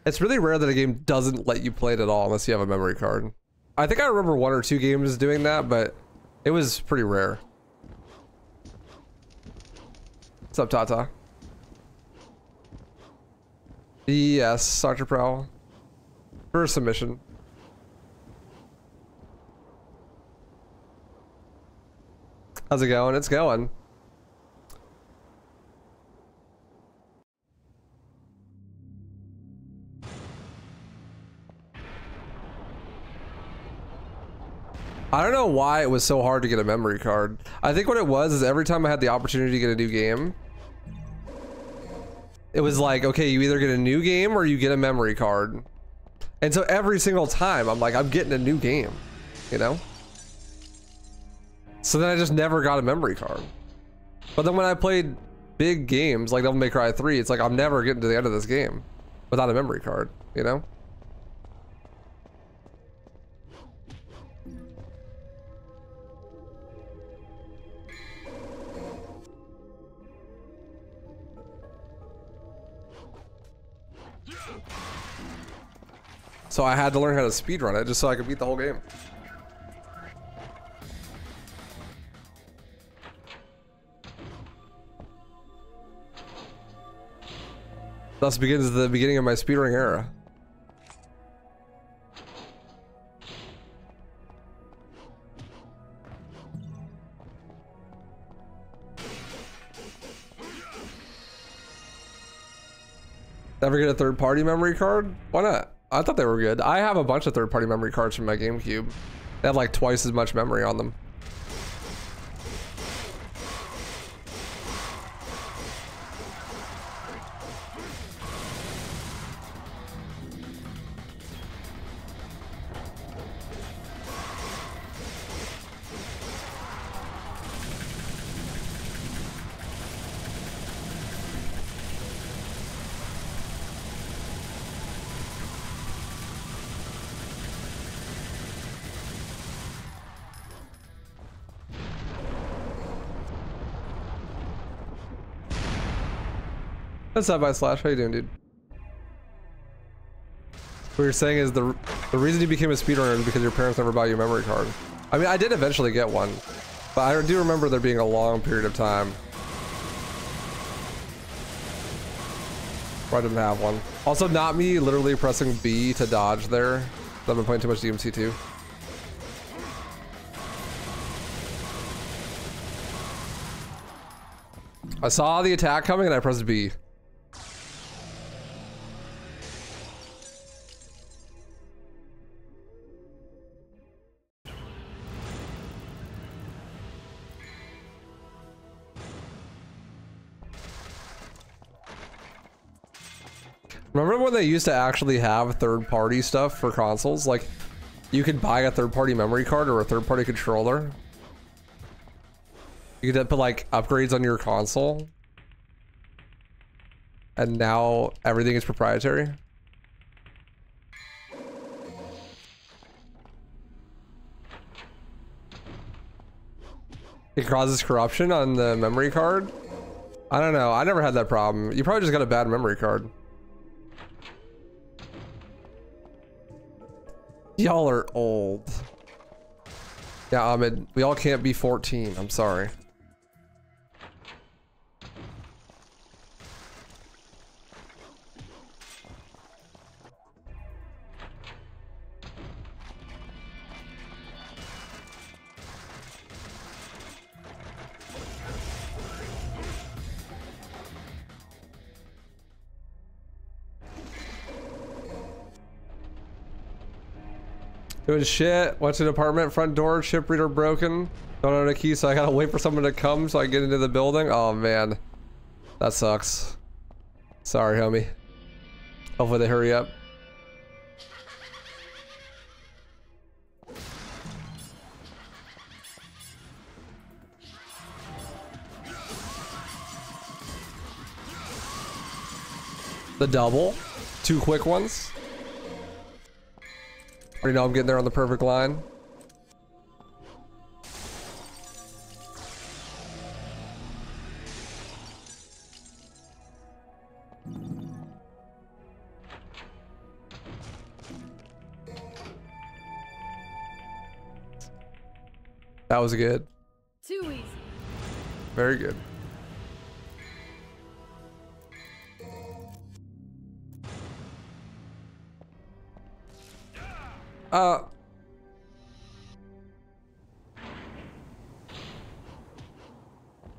It's really rare that a game doesn't let you play it at all unless you have a memory card. I think I remember 1 or 2 games doing that, but it was pretty rare. What's up, Tata? Yes, Dr. Prowl. For submission. How's it going? It's going. I don't know why it was so hard to get a memory card. I think what it was is every time I had the opportunity to get a new game, it was like, okay, you either get a new game or you get a memory card. And so every single time I'm like, I'm getting a new game, you know? So then I just never got a memory card. But then when I played big games like Devil May Cry 3, it's like, I'm never getting to the end of this game without a memory card, you know? So I had to learn how to speedrun it just so I could beat the whole game. Thus begins the beginning of my speedrunning era. Ever get a third-party memory card? Why not? I thought they were good. I have a bunch of third-party memory cards from my GameCube. They have like twice as much memory on them. What's up, Slash? How you doing, dude? What you're saying is the reason you became a speedrunner is because your parents never bought you a memory card. I mean, I did eventually get one, but I do remember there being a long period of time where I didn't have one. Also, not me literally pressing B to dodge there. I've been playing too much DMC too. I saw the attack coming and I pressed B. Remember when they used to actually have third-party stuff for consoles? Like, you could buy a third-party memory card or a third-party controller. You could put like upgrades on your console. And now everything is proprietary. It causes corruption on the memory card? I don't know. I never had that problem. You probably just got a bad memory card. Y'all are old. Yeah, Ahmed, we all can't be 14. I'm sorry. Doing shit. Went to an apartment, front door, chip reader broken. Don't own a key, so I gotta wait for someone to come so I get into the building. Oh man, that sucks. Sorry, homie. Hopefully they hurry up. The double, 2 quick ones. Already know I'm getting there on the perfect line. That was good. Too easy. Very good.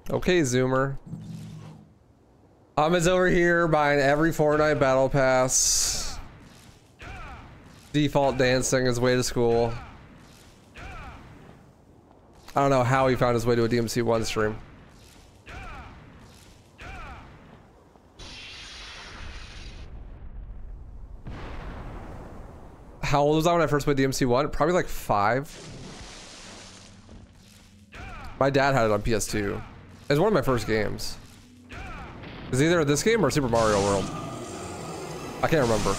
Okay, Zoomer. Ahmed's over here buying every Fortnite battle pass. Default dancing his way to school. I don't know how he found his way to a DMC1 stream. How old was I when I first played DMC1? Probably like 5. My dad had it on PS2. It was one of my first games. It was either this game or Super Mario World. I can't remember.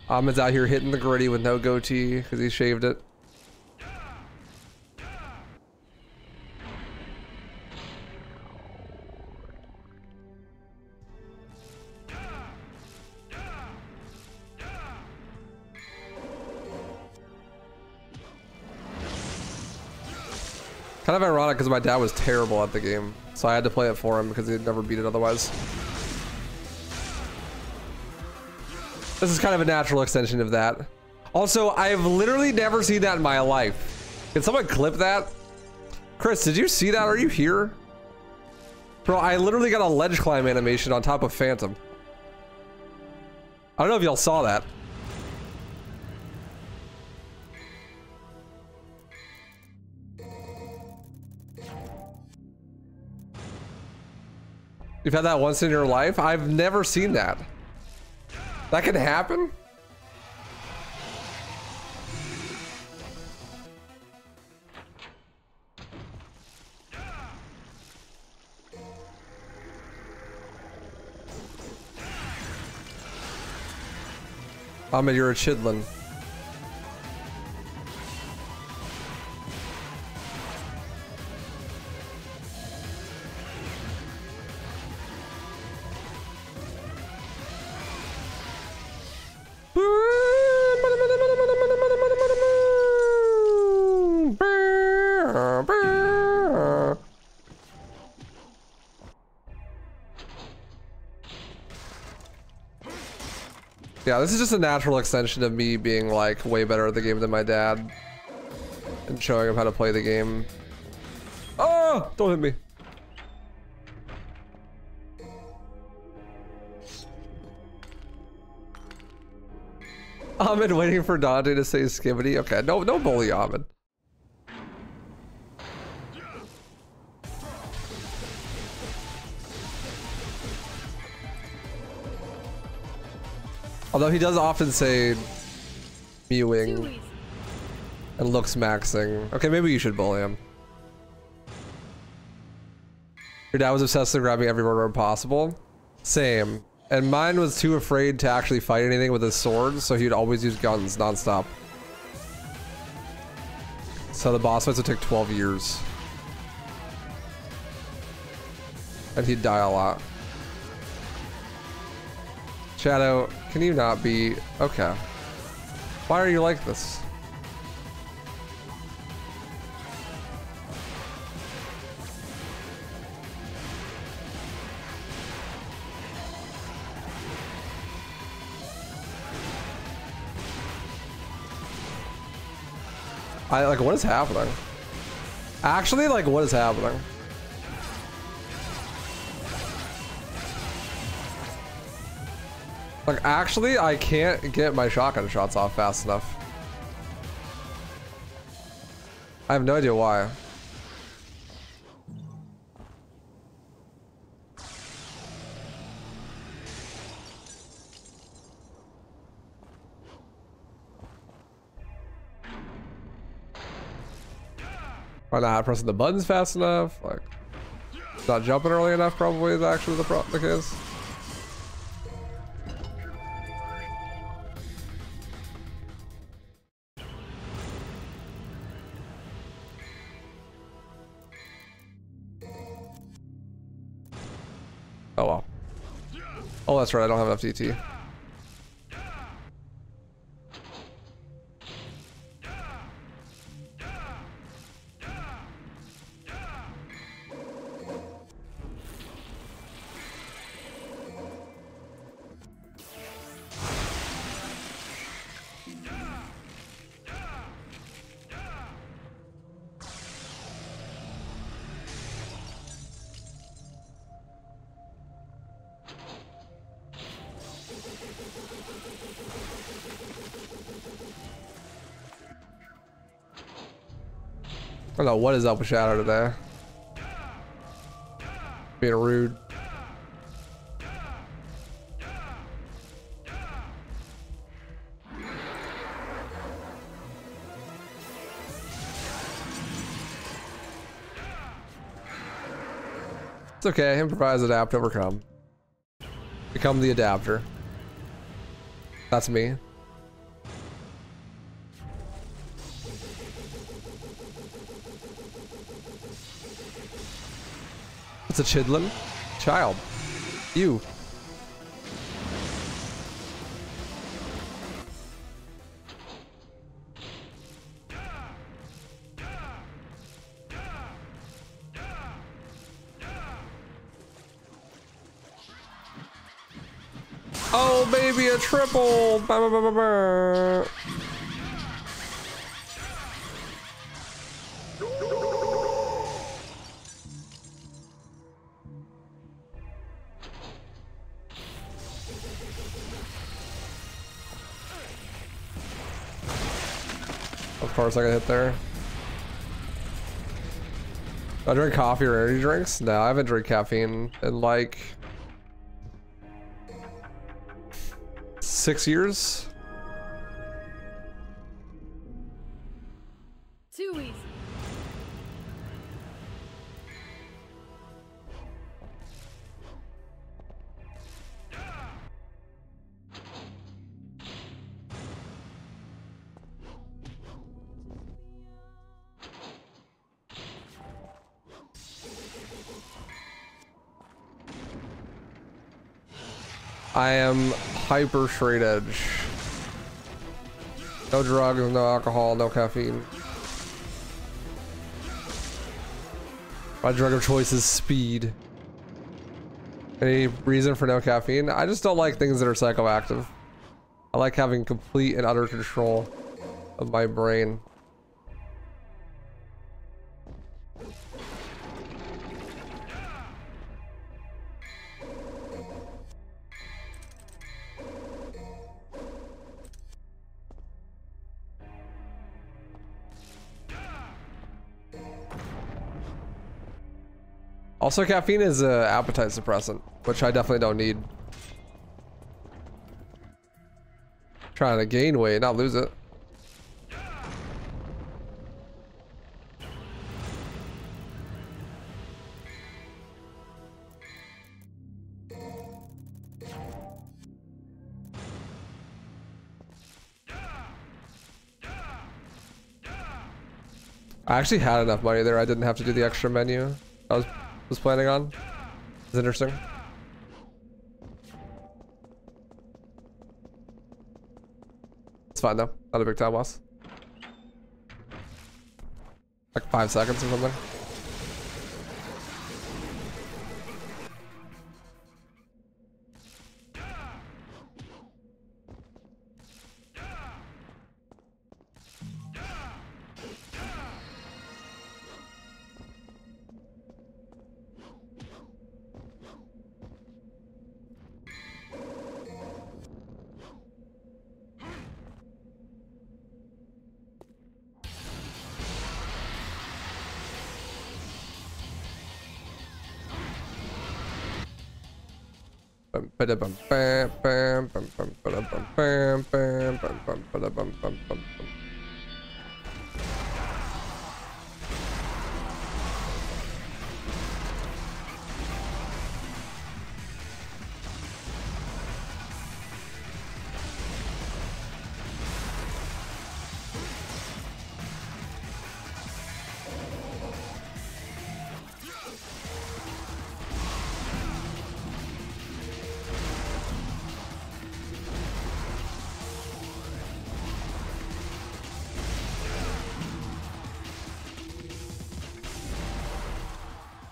Ahmed's out here hitting the gritty with no goatee because he shaved it. Kind of ironic because my dad was terrible at the game, so I had to play it for him because he'd never beat it otherwise. This is kind of a natural extension of that. Also, I've literally never seen that in my life. Can someone clip that? Chris, did you see that? Are you here? Bro, I literally got a ledge climb animation on top of Phantom. I don't know if y'all saw that. You've had that once in your life? I've never seen that. That can happen? Ahmed, you're a chidlin. Yeah, this is just a natural extension of me being like way better at the game than my dad and showing him how to play the game. Oh, don't hit me. Ahmed waiting for Dante to say skibbity. Okay, no bully Ahmed. Although he does often say mewing and looks maxing. Okay, maybe you should bully him. Your dad was obsessed with grabbing every murderer possible. Same. And mine was too afraid to actually fight anything with his sword, so he'd always use guns nonstop. So the boss fights would take 12 years. And he'd die a lot. Shadow, can you not be... Okay. Why are you like this? Like, what is happening? Actually, like, what is happening? Like, actually, I can't get my shotgun shots off fast enough. I have no idea why. Am I not pressing the buttons fast enough? Like, not jumping early enough probably is actually the case. Oh well. Oh, that's right. I don't have enough DT. don't know what is up with Shadow today. Being rude. It's okay. Improvise, adapt, overcome. Become the adapter. That's me. It's a chidlin. Child. You. Oh, baby, a triple. Bah, bah, bah, bah, bah. Of course I got hit there. I drink coffee or energy drinks? No, I haven't drank caffeine in like 6 years. Too easy. I am hyper straight edge. No drugs, no alcohol, no caffeine. My drug of choice is speed. Any reason for no caffeine? I just don't like things that are psychoactive. I like having complete and utter control of my brain. Also, caffeine is an appetite suppressant, which I definitely don't need. Trying to gain weight, not lose it. I actually had enough money there. I didn't have to do the extra menu I was planning on. It's interesting. It's fine though. Not a big time loss. Like 5 seconds or something.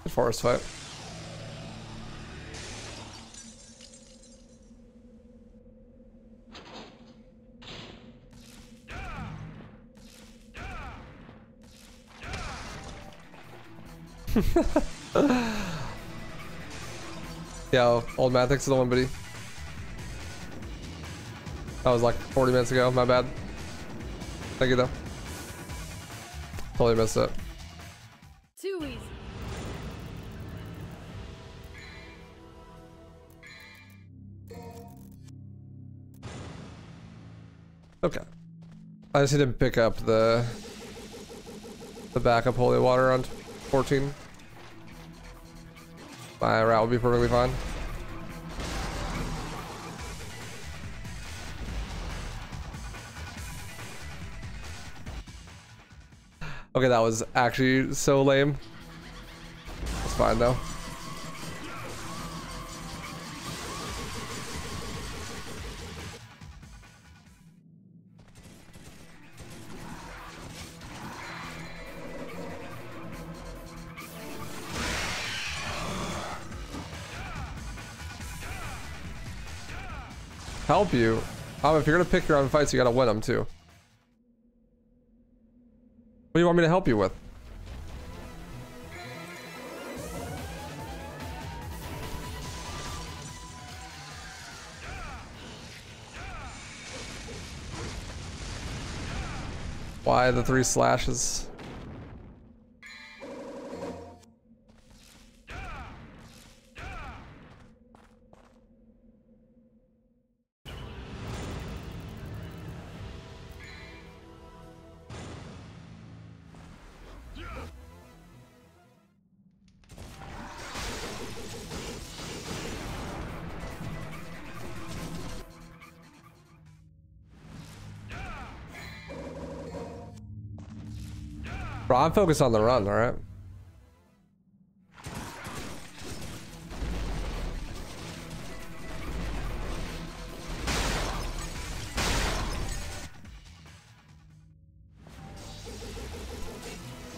Forest fight. Yo, old man, thanks for the one, buddy. That was like 40 minutes ago, my bad. Thank you though. Totally missed it. Too easy. Okay. I just need to pick up the backup holy water on 14. My route will be perfectly fine. Okay, that was actually so lame. It's fine though. Help you? Oh, if you're gonna pick your own fights, you gotta win them too. What do you want me to help you with? Why the 3 slashes? Bro, I'm focused on the run, alright?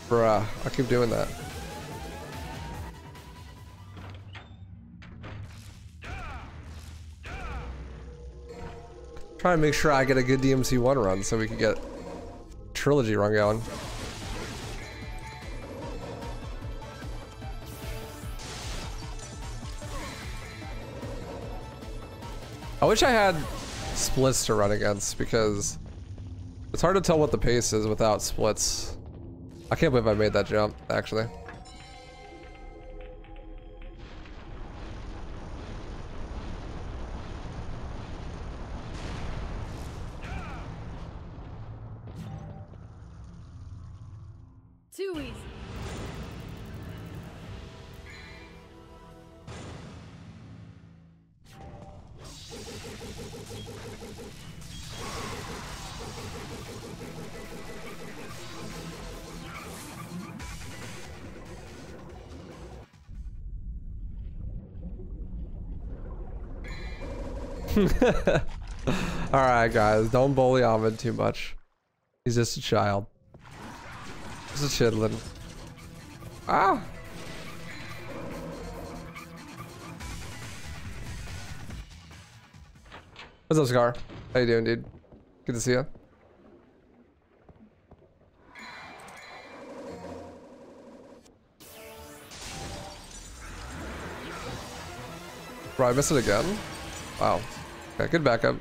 Bruh, I keep doing that. Trying to make sure I get a good DMC1 run so we can get Trilogy run going. I wish I had splits to run against because it's hard to tell what the pace is without splits. I can't believe I made that jump, actually. Too easy. Alright guys, don't bully Ahmed too much. He's just a child. He's a chidlin. Ah! What's up, Scar? How you doing, dude? Good to see you. Bro, I missed it again? Wow. Okay, good backup.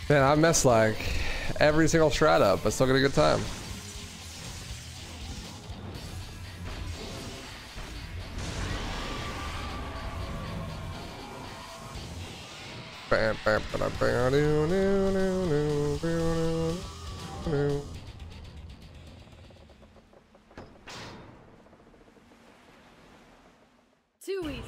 Man, I messed like every single strat up, but still get a good time. Too easy.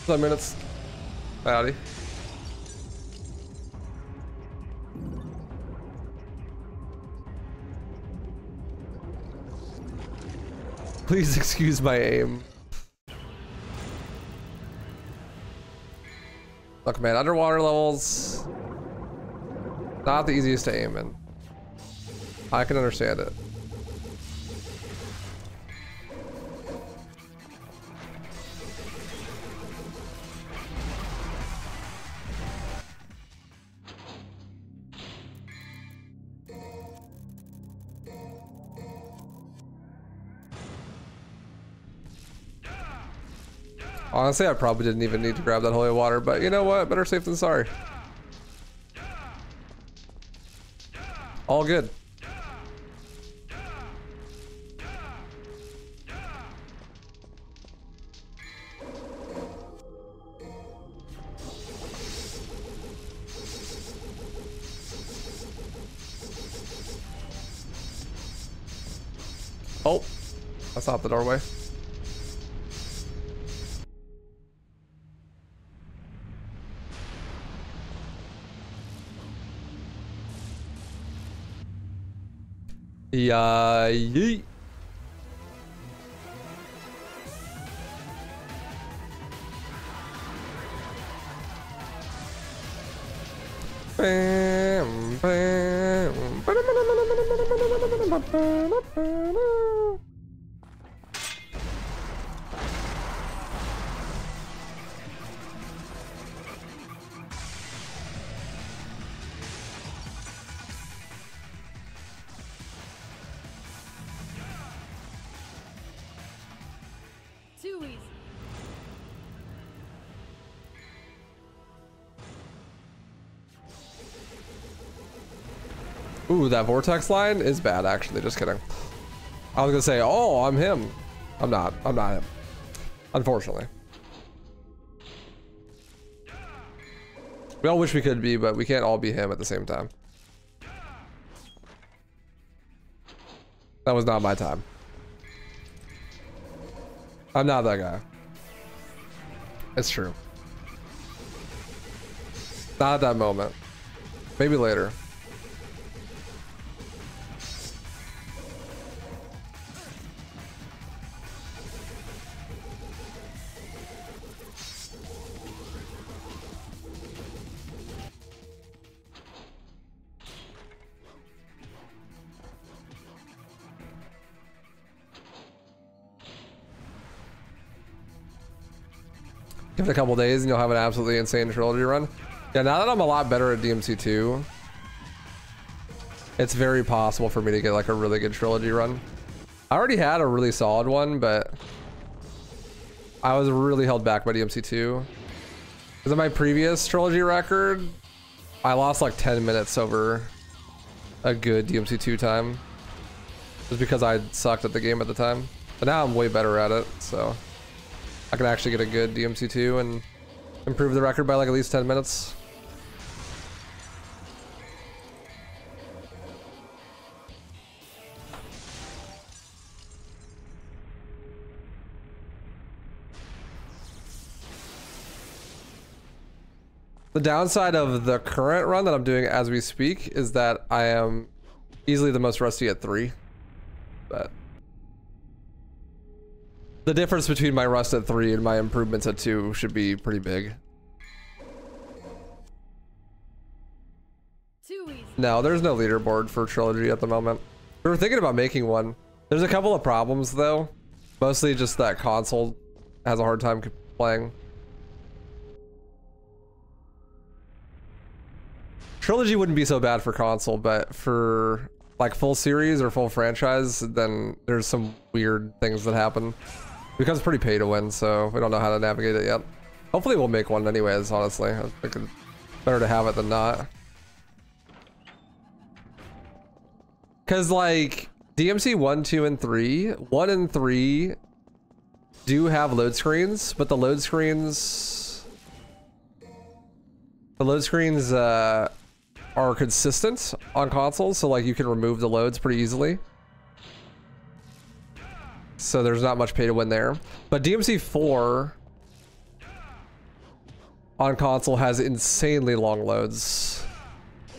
Some minutes. Howdy. Please excuse my aim. Look, man, underwater levels, not the easiest to aim in. I can understand it. Honestly, I probably didn't even need to grab that holy water, but you know what? Better safe than sorry. All good. Oh, that's not the doorway. Yeah, yeet. Bam, bam. Too easy. Ooh, that vortex line is bad, actually. Just kidding. I was gonna say, oh, I'm him. I'm not. I'm not him. Unfortunately. We all wish we could be, but we can't all be him at the same time. That was not my time. I'm not that guy. It's true. Not at that moment. Maybe later. Give it a couple days and you'll have an absolutely insane trilogy run. Yeah, now that I'm a lot better at DMC2, it's very possible for me to get like a really good trilogy run. I already had a really solid one, but I was really held back by DMC2. Because of my previous trilogy record, I lost like 10 minutes over a good DMC2 time. Just because I sucked at the game at the time. But now I'm way better at it, so I can actually get a good DMC2 and improve the record by like at least 10 minutes. The downside of the current run that I'm doing as we speak is that I am easily the most rusty at 3. But the difference between my rust at 3 and my improvements at 2 should be pretty big. Too easy. No, there's no leaderboard for Trilogy at the moment. We were thinking about making one. There's a couple of problems though. Mostly just that console has a hard time playing. Trilogy wouldn't be so bad for console, but for like full series or full franchise, then there's some weird things that happen. It becomes pretty pay to win, so we don't know how to navigate it yet. Hopefully we'll make one anyways, honestly. I think it's better to have it than not. Cause like DMC 1, 2, and 3, 1 and 3 do have load screens, but the load screens are consistent on consoles, so like you can remove the loads pretty easily. So there's not much pay to win there. But DMC 4 on console has insanely long loads.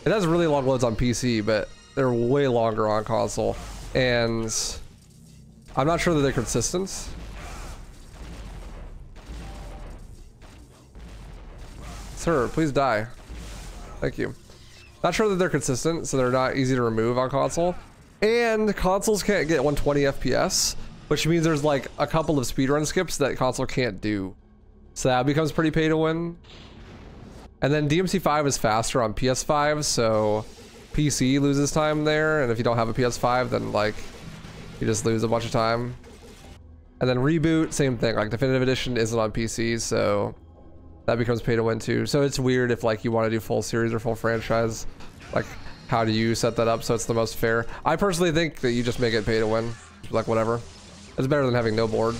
It has really long loads on PC, but they're way longer on console. And I'm not sure that they're consistent. Sir, please die. Thank you. Not sure that they're consistent, so they're not easy to remove on console. And consoles can't get 120 FPS, which means there's like a couple of speedrun skips that console can't do. So that becomes pretty pay to win. And then DMC5 is faster on PS5, so PC loses time there. And if you don't have a PS5, then like you just lose a bunch of time. And then Reboot, same thing. Like Definitive Edition isn't on PC, so that becomes pay to win too. So it's weird if like you want to do full series or full franchise. Like how do you set that up so it's the most fair? I personally think that you just make it pay to win. Like whatever. It's better than having no board.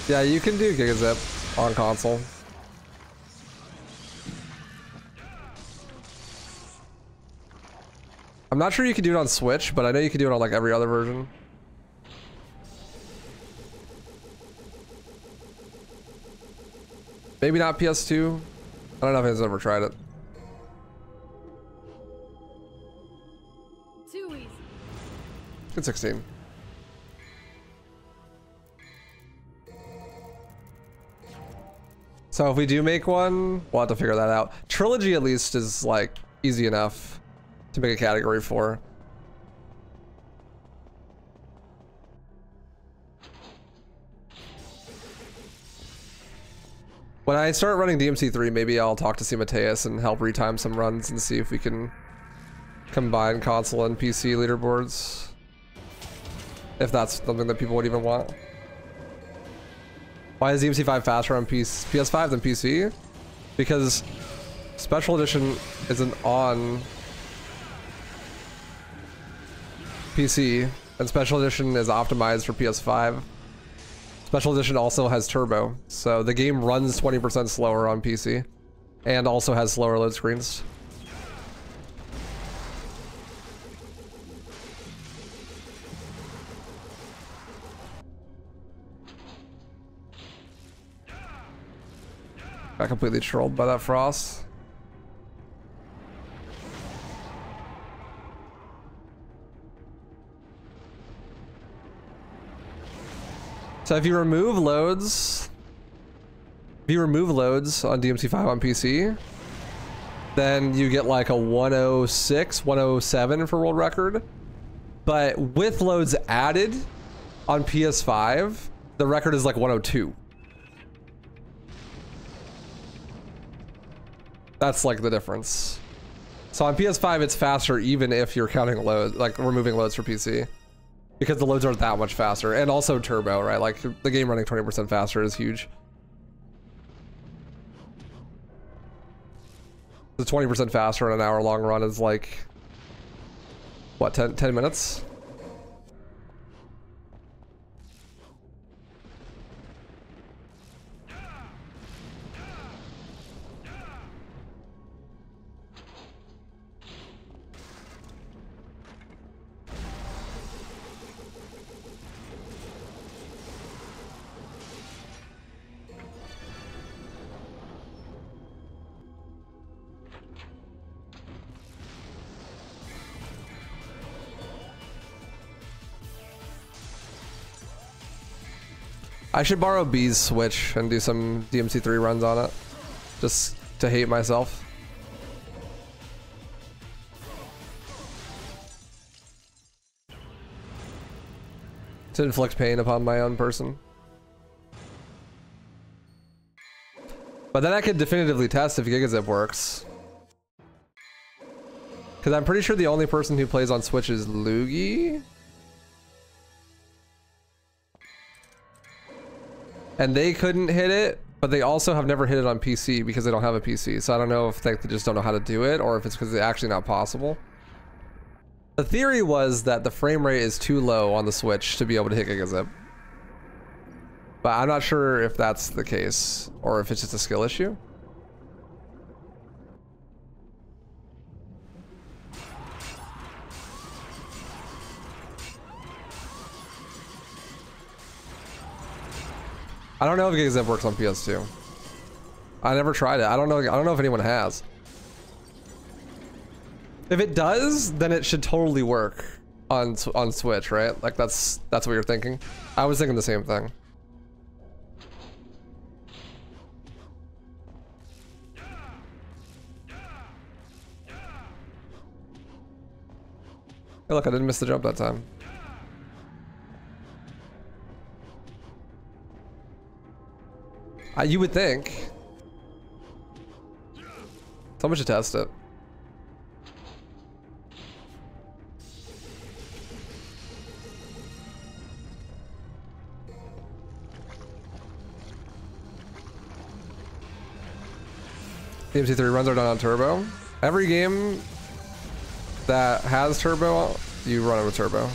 Yeah, you can do Gigazip on console. I'm not sure you can do it on Switch, but I know you can do it on like every other version. Maybe not PS2. I don't know if anyone's ever tried it. Too easy. Good 16. So if we do make one, we'll have to figure that out. Trilogy at least is like easy enough to make a category for. When I start running DMC3, maybe I'll talk to C. Mateus and help retime some runs and see if we can combine console and PC leaderboards. If that's something that people would even want. Why is DMC5 faster on PS5 than PC? Because Special Edition isn't on PC, and Special Edition is optimized for PS5. Special Edition also has turbo, so the game runs 20% slower on PC, and also has slower load screens. Got completely trolled by that frost. So if you remove loads on DMC5 on PC, then you get like a 106, 107 for world record. But with loads added on PS5, the record is like 102. That's like the difference. So on PS5, it's faster even if you're counting loads, like removing loads for PC. Because the loads aren't that much faster, and also turbo, right? Like the game running 20% faster is huge. The 20% faster in an hour-long run is like, what, 10 minutes? I should borrow B's Switch and do some DMC3 runs on it. Just to hate myself. To inflict pain upon my own person. But then I could definitively test if Gigazip works. Because I'm pretty sure the only person who plays on Switch is Loogie. And they couldn't hit it, but they also have never hit it on PC because they don't have a PC. So I don't know if they just don't know how to do it or if it's because it's actually not possible. The theory was that the frame rate is too low on the Switch to be able to hit Gigazip. But I'm not sure if that's the case or if it's just a skill issue. I don't know if Gigazip works on PS2. I never tried it. I don't know if anyone has. If it does, then it should totally work on Switch, right? Like that's what you're thinking. I was thinking the same thing. Hey, look, I didn't miss the jump that time. You would think. Someone should test it. DMC3 runs are done on turbo. Every game that has turbo, you run it with turbo.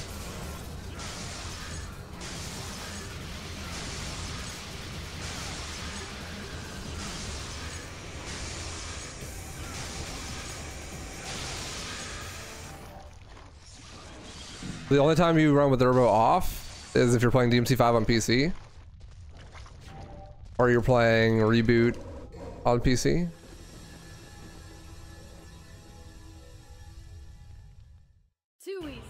The only time you run with turbo off is if you're playing DMC5 on PC. Or you're playing Reboot on PC. Too easy.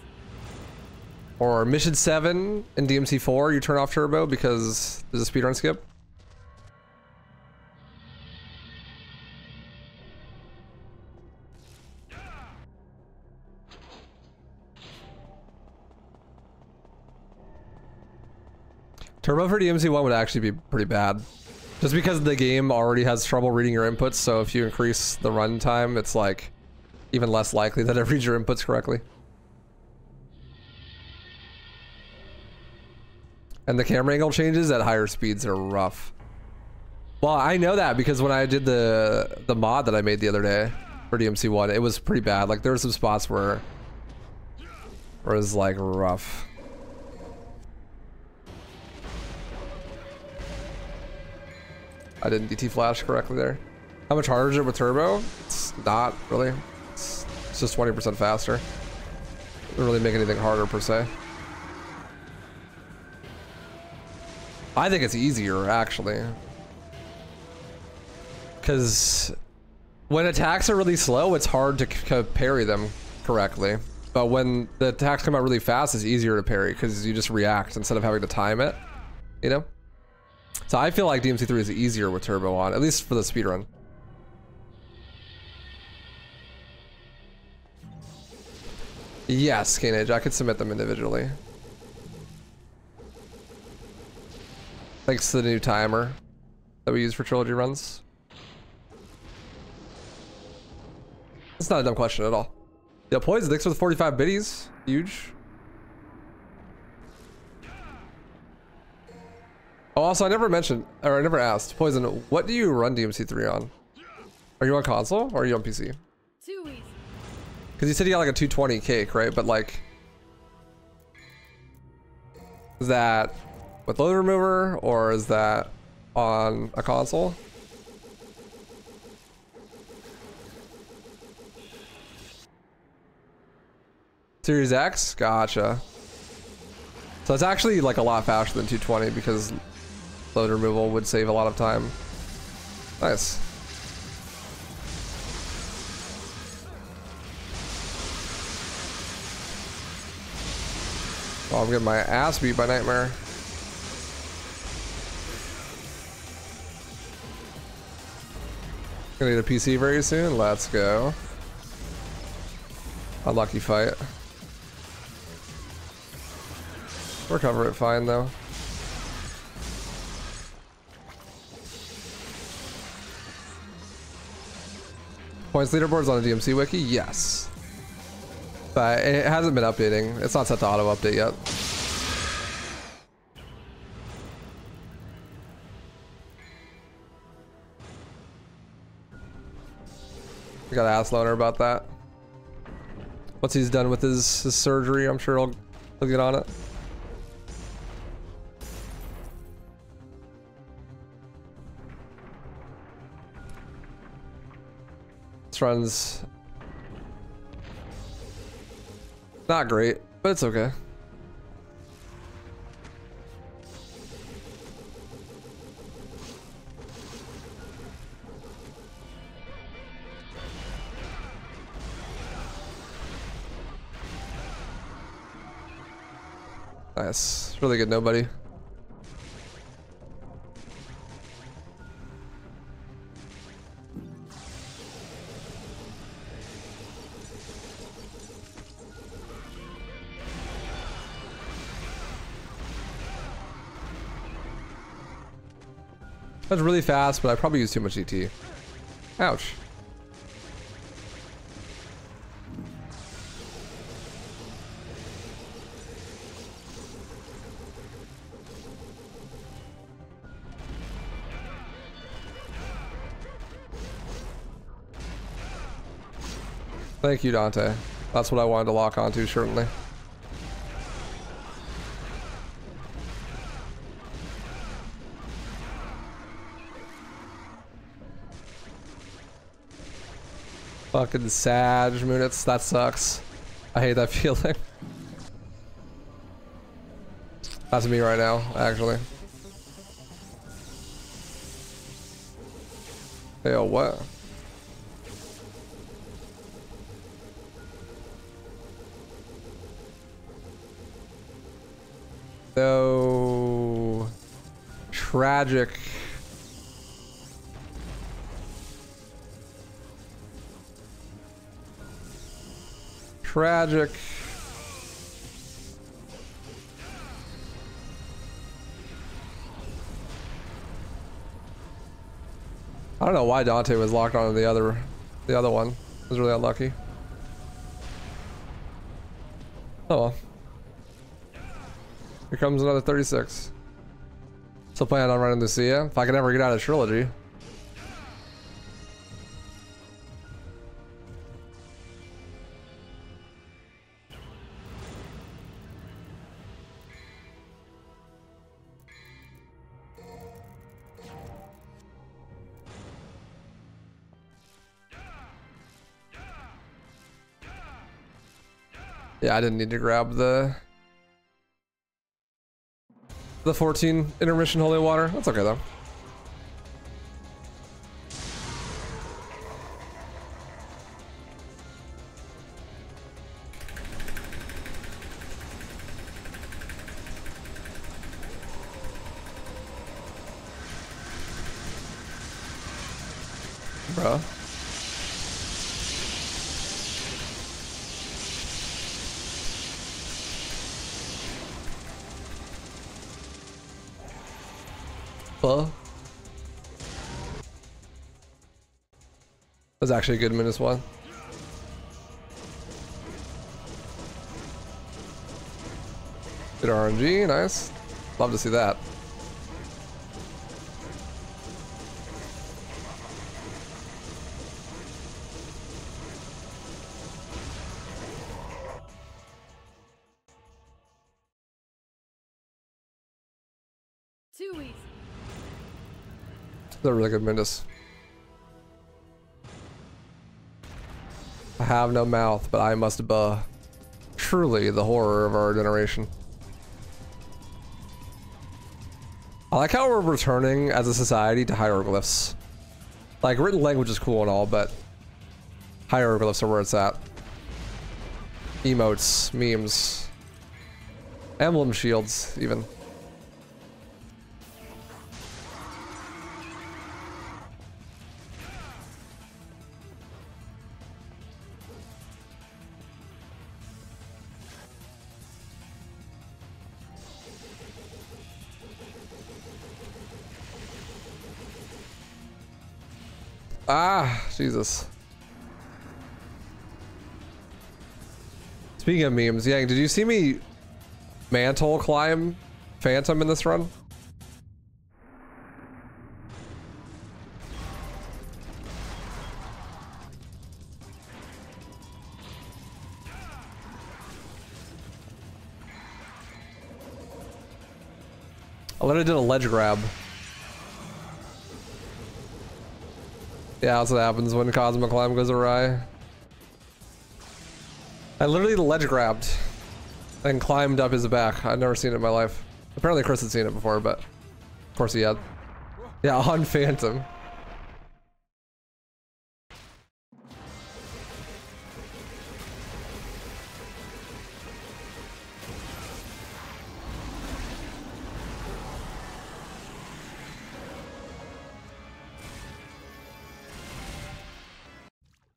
Or Mission 7 in DMC4, you turn off turbo because there's a speedrun skip. Turbo for DMC1 would actually be pretty bad. Just because the game already has trouble reading your inputs, so if you increase the run time, it's like even less likely that it reads your inputs correctly. And the camera angle changes at higher speeds are rough. Well, I know that because when I did the mod that I made the other day for DMC1, it was pretty bad. Like there were some spots where it was like rough. I didn't DT flash correctly there. How much harder is it with turbo? It's not really. It's just 20% faster. Doesn't really make anything harder per se. I think it's easier actually. Because when attacks are really slow, it's hard to parry them correctly. But when the attacks come out really fast, it's easier to parry because you just react instead of having to time it, you know? So I feel like DMC3 is easier with turbo on, at least for the speedrun. Yes, Canage, I could submit them individually. Thanks to the new timer that we use for Trilogy runs. It's not a dumb question at all. Yeah, Poison, thanks for the 45 biddies. Huge. Oh, also, I never mentioned, or I never asked, Poison, what do you run DMC3 on? Are you on console or are you on PC? Too easy. Because you said you got like a 220 cake, right? But like, is that with load remover or is that on a console? Series X? Gotcha. So it's actually like a lot faster than 220 because load removal would save a lot of time. Nice. Oh, I'm getting my ass beat by Nightmare. Gonna need a PC very soon. Let's go. Unlucky fight. Recover it fine though. Points leaderboards on a DMC wiki? Yes. But it hasn't been updating. It's not set to auto update yet. I gotta ask Loner about that. Once he's done with his surgery, I'm sure he'll get on it. This run's not great, but it's okay. Nice. Really good nobody. That's really fast, but I probably use too much ET. Ouch. Thank you, Dante. That's what I wanted to lock onto, certainly. Fucking Sag Moonits, that sucks. I hate that feeling. That's me right now, actually. Yo, what? So tragic. Tragic. I don't know why Dante was locked onto the other one. I was really unlucky. Oh well. Here comes another 36. Still planning on running Lucia. If I can ever get out of Trilogy. Yeah, I didn't need to grab the 14 intermission holy water. That's okay though. Bro. That's actually a good -1. Good RNG, nice. Love to see that. Too easy. They're really good Mindus. I have no mouth, but I must buh. Truly the horror of our generation. I like how we're returning as a society to hieroglyphs. Like, written language is cool and all, but hieroglyphs are where it's at. Emotes, memes, emblem shields, even. Ah, Jesus. Speaking of memes, Yang, did you see me mantle climb Phantom in this run? I literally did a ledge grab. Yeah, that's what happens when Cosmic Climb goes awry. I literally ledge grabbed and climbed up his back. I've never seen it in my life. Apparently Chris had seen it before, but of course he had. Yeah, on Phantom.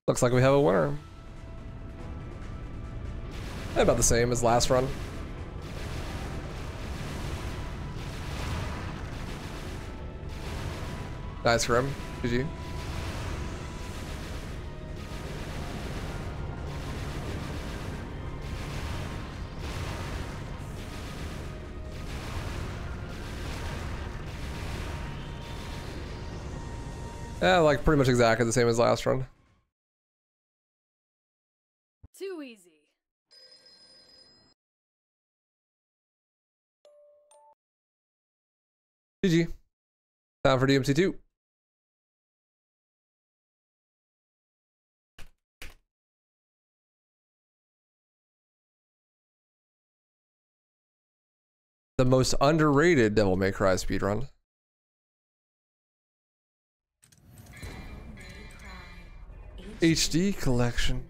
Looks like we have a winner. About the same as last run. Nice rim. GG. Yeah, like pretty much exactly the same as last run. Too easy. GG. Time for DMC2. The most underrated Devil May Cry speedrun. HD collection.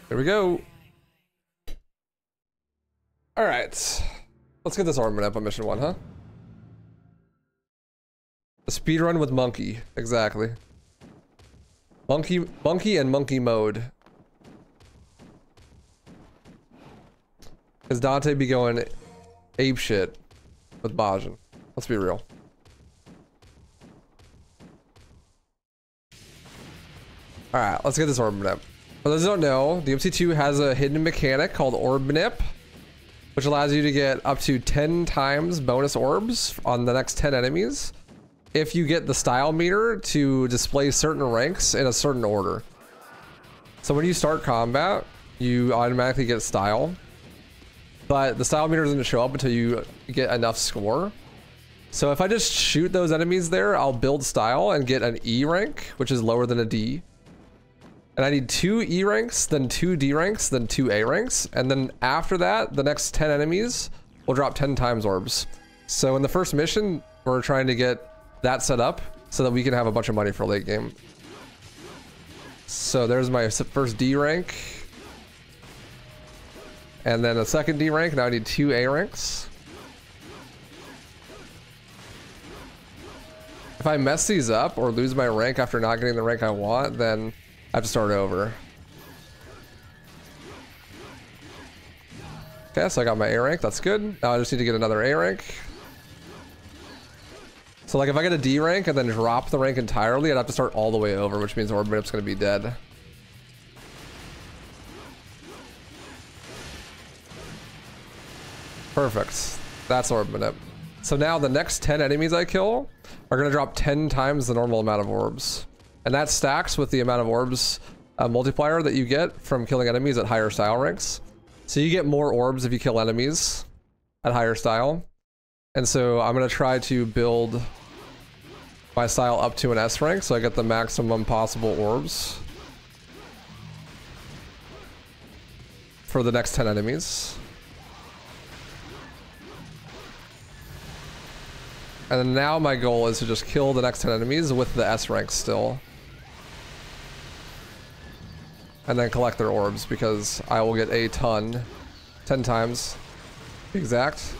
There we go. All right, let's get this armament up on mission 1, huh? A speedrun with monkey, exactly. Monkey and monkey mode. Cause Dante be going ape shit with Bajan. Let's be real. All right, let's get this orb manip. For those who don't know, DMC2 has a hidden mechanic called orb manip, which allows you to get up to 10 times bonus orbs on the next 10 enemies if you get the style meter to display certain ranks in a certain order. So when you start combat, you automatically get style, but the style meter doesn't show up until you get enough score. So if I just shoot those enemies there, I'll build style and get an E rank, which is lower than a D. And I need 2 E ranks, then 2 D ranks, then 2 A ranks. And then after that, the next 10 enemies will drop 10 times orbs. So in the first mission, we're trying to get that set up so that we can have a bunch of money for late game. So there's my first D rank. And then a second D rank. Now I need 2 A ranks. If I mess these up or lose my rank after not getting the rank I want, then I have to start over. Okay, so I got my A rank, that's good. Now I just need to get another A rank. So like if I get a D rank and then drop the rank entirely, I'd have to start all the way over, which means orb manip's gonna be dead. Perfect, that's orb manip. So now the next 10 enemies I kill are gonna drop 10 times the normal amount of orbs. And that stacks with the amount of orbs multiplier that you get from killing enemies at higher style ranks. So you get more orbs if you kill enemies at higher style. And so I'm gonna try to build my style up to an S rank so I get the maximum possible orbs for the next 10 enemies. And then now my goal is to just kill the next 10 enemies with the S rank still. And then collect their orbs because I will get a ton, 10 times, to be exact.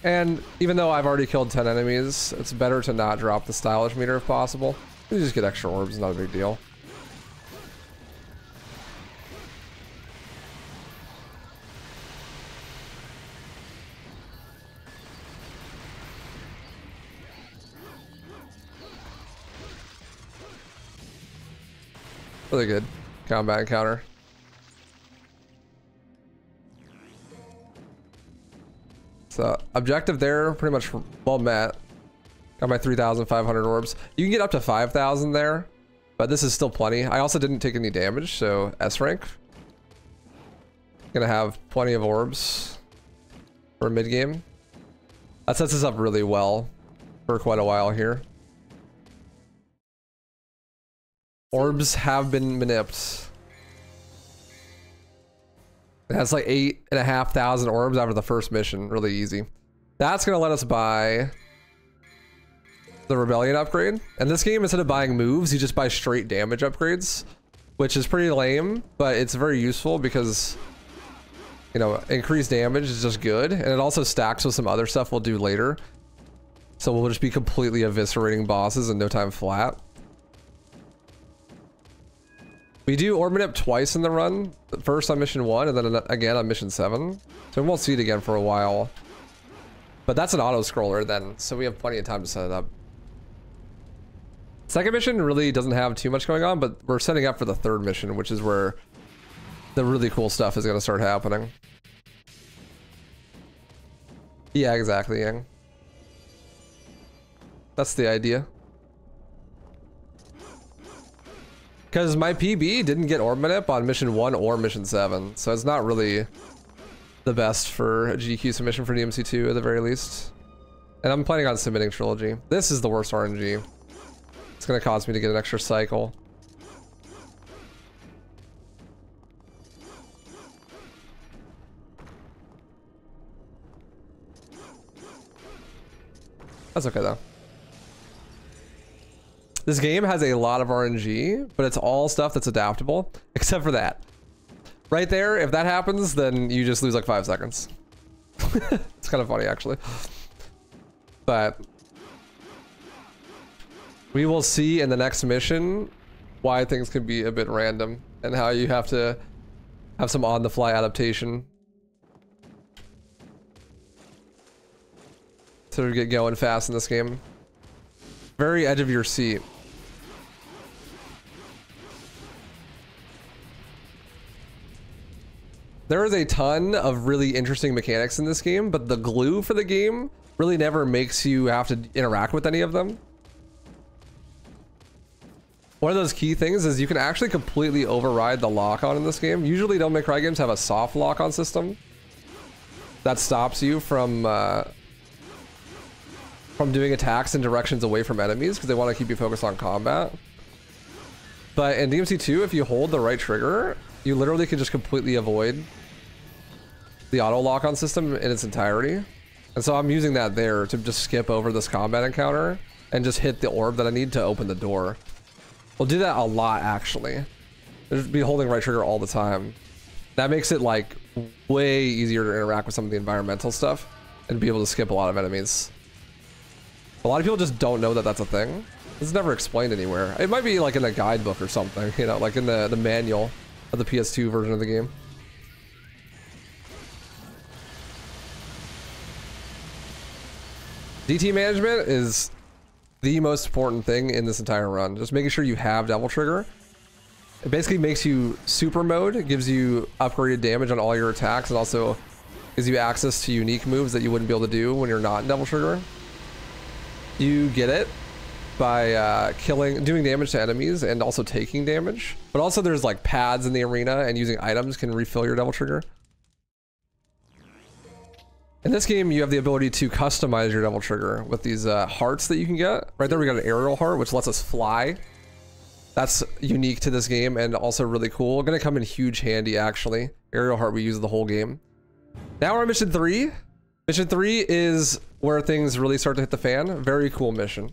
And even though I've already killed 10 enemies, it's better to not drop the stylish meter if possible. You just get extra orbs, not a big deal. Really good combat encounter. So objective there pretty much well met. Got my 3,500 orbs. You can get up to 5,000 there, but this is still plenty. I also didn't take any damage, so S rank. Gonna have plenty of orbs for mid game. That sets us up really well for quite a while here. Orbs have been manipped. It has like 8,500 orbs after the first mission. Really easy. That's gonna let us buy the Rebellion upgrade. And this game, instead of buying moves, you just buy straight damage upgrades, which is pretty lame, but it's very useful because you know, increased damage is just good. And it also stacks with some other stuff we'll do later. So we'll just be completely eviscerating bosses in no time flat. We do Orb Manip twice in the run. First on mission 1 and then again on mission 7. So we won't see it again for a while. But that's an auto scroller then, so we have plenty of time to set it up. Second mission really doesn't have too much going on, but we're setting up for the third mission, which is where the really cool stuff is going to start happening. Yeah, exactly, Yang. That's the idea. Because my PB didn't get Orb Manip on mission 1 or mission 7, so it's not really the best for a GQ submission for DMC2 at the very least. And I'm planning on submitting Trilogy. This is the worst RNG. It's gonna cause me to get an extra cycle. That's okay though. This game has a lot of RNG, but it's all stuff that's adaptable, except for that. Right there, if that happens, then you just lose like 5 seconds. It's kind of funny, actually. But we will see in the next mission why things can be a bit random and how you have to have some on-the-fly adaptation to get going fast in this game. Very edge of your seat. There is a ton of really interesting mechanics in this game, but the glue for the game really never makes you have to interact with any of them. One of those key things is you can actually completely override the lock-on in this game. Usually Devil May Cry games have a soft lock-on system that stops you from doing attacks in directions away from enemies because they want to keep you focused on combat. But in DMC2, if you hold the right trigger, you literally can just completely avoid the auto lock-on system in its entirety. And so I'm using that there to just skip over this combat encounter and just hit the orb that I need to open the door. We'll do that a lot, actually. Just be holding right trigger all the time. That makes it like way easier to interact with some of the environmental stuff and be able to skip a lot of enemies. A lot of people just don't know that that's a thing. It's never explained anywhere. It might be like in a guidebook or something, you know, like in the manual of the PS2 version of the game. DT management is the most important thing in this entire run. Just making sure you have Devil Trigger. It basically makes you super mode. It gives you upgraded damage on all your attacks. It also gives you access to unique moves that you wouldn't be able to do when you're not in Devil Trigger. You get it by doing damage to enemies and also taking damage. But also there's like pads in the arena and using items can refill your Devil Trigger. In this game, you have the ability to customize your Devil Trigger with these hearts that you can get. Right there, we got an aerial heart, which lets us fly. That's unique to this game and also really cool. Gonna come in huge handy, actually. Aerial heart we use the whole game. Now we're on mission 3. Mission 3 is where things really start to hit the fan. Very cool mission.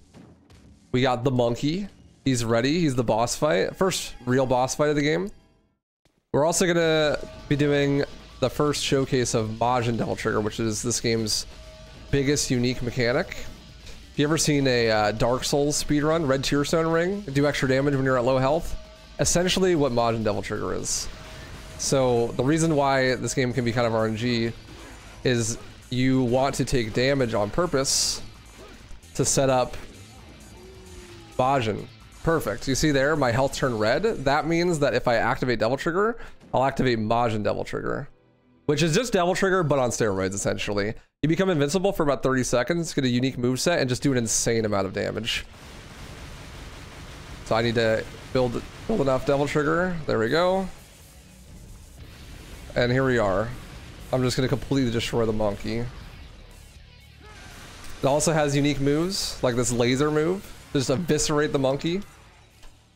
We got the monkey. He's ready. He's the boss fight. First real boss fight of the game. We're also gonna be doing the first showcase of Majin Devil Trigger, which is this game's biggest unique mechanic. If you ever seen a Dark Souls speedrun, Red Tearstone Ring, do extra damage when you're at low health? Essentially what Majin Devil Trigger is. So the reason why this game can be kind of RNG is you want to take damage on purpose to set up Majin. Perfect. You see there, my health turned red. That means that if I activate Devil Trigger, I'll activate Majin Devil Trigger, which is just Devil Trigger, but on steroids, essentially. You become invincible for about 30 seconds, get a unique moveset, and just do an insane amount of damage. So I need to build enough Devil Trigger. There we go. And here we are. I'm just going to completely destroy the monkey. It also has unique moves, like this laser move. Just eviscerate the monkey.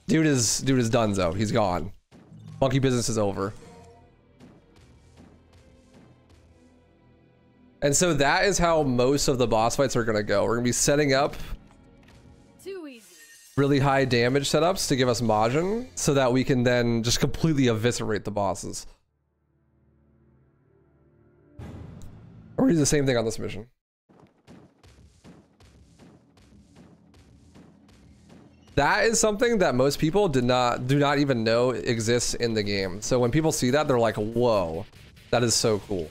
Dude is donezo. He's gone. Monkey business is over. And so that is how most of the boss fights are going to go. We're going to be setting up really high damage setups to give us Majin so that we can then just completely eviscerate the bosses. Or use the same thing on this mission. That is something that most people do not even know exists in the game. So when people see that, they're like, whoa, that is so cool.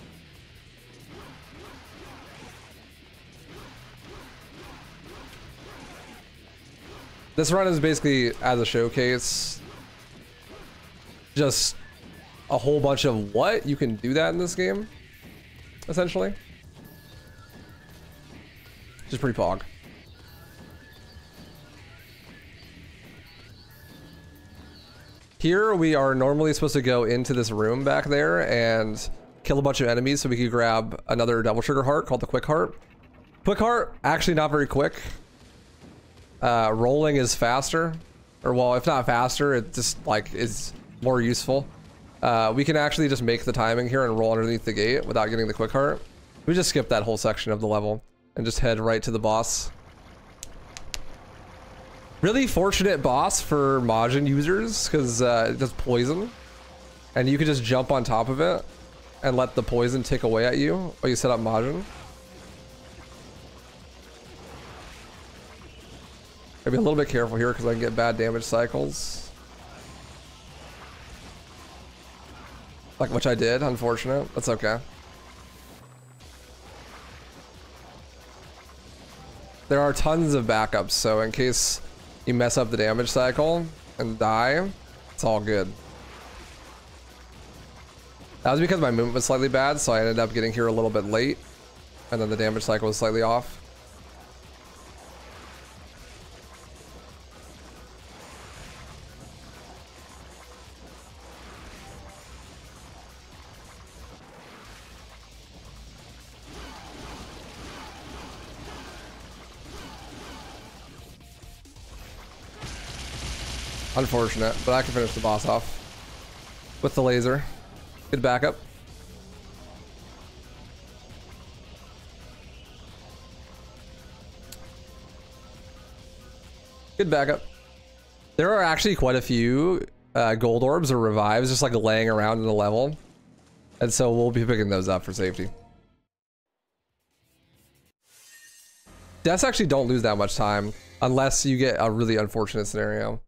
This run is basically, as a showcase, just a whole bunch of what you can do that in this game, essentially. Just pretty pog. Here we are normally supposed to go into this room back there and kill a bunch of enemies so we can grab another double trigger heart called the quick heart. Quick heart, actually not very quick. Rolling is faster, or well, if not faster, it just like is more useful. We can actually just make the timing here and roll underneath the gate without getting the quick heart. We just skip that whole section of the level and just head right to the boss. Really fortunate boss for Majin users because it does poison, and you can just jump on top of it and let the poison tick away at you while you set up Majin. Gotta be a little bit careful here because I can get bad damage cycles. Like, which I did, unfortunate. That's okay. There are tons of backups, so in case you mess up the damage cycle and die, it's all good. That was because my movement was slightly bad, so I ended up getting here a little bit late, and then the damage cycle was slightly off. Unfortunate, but I can finish the boss off with the laser. Good backup. Good backup. There are actually quite a few gold orbs or revives just like laying around in the level, and so we'll be picking those up for safety. Deaths actually don't lose that much time unless you get a really unfortunate scenario.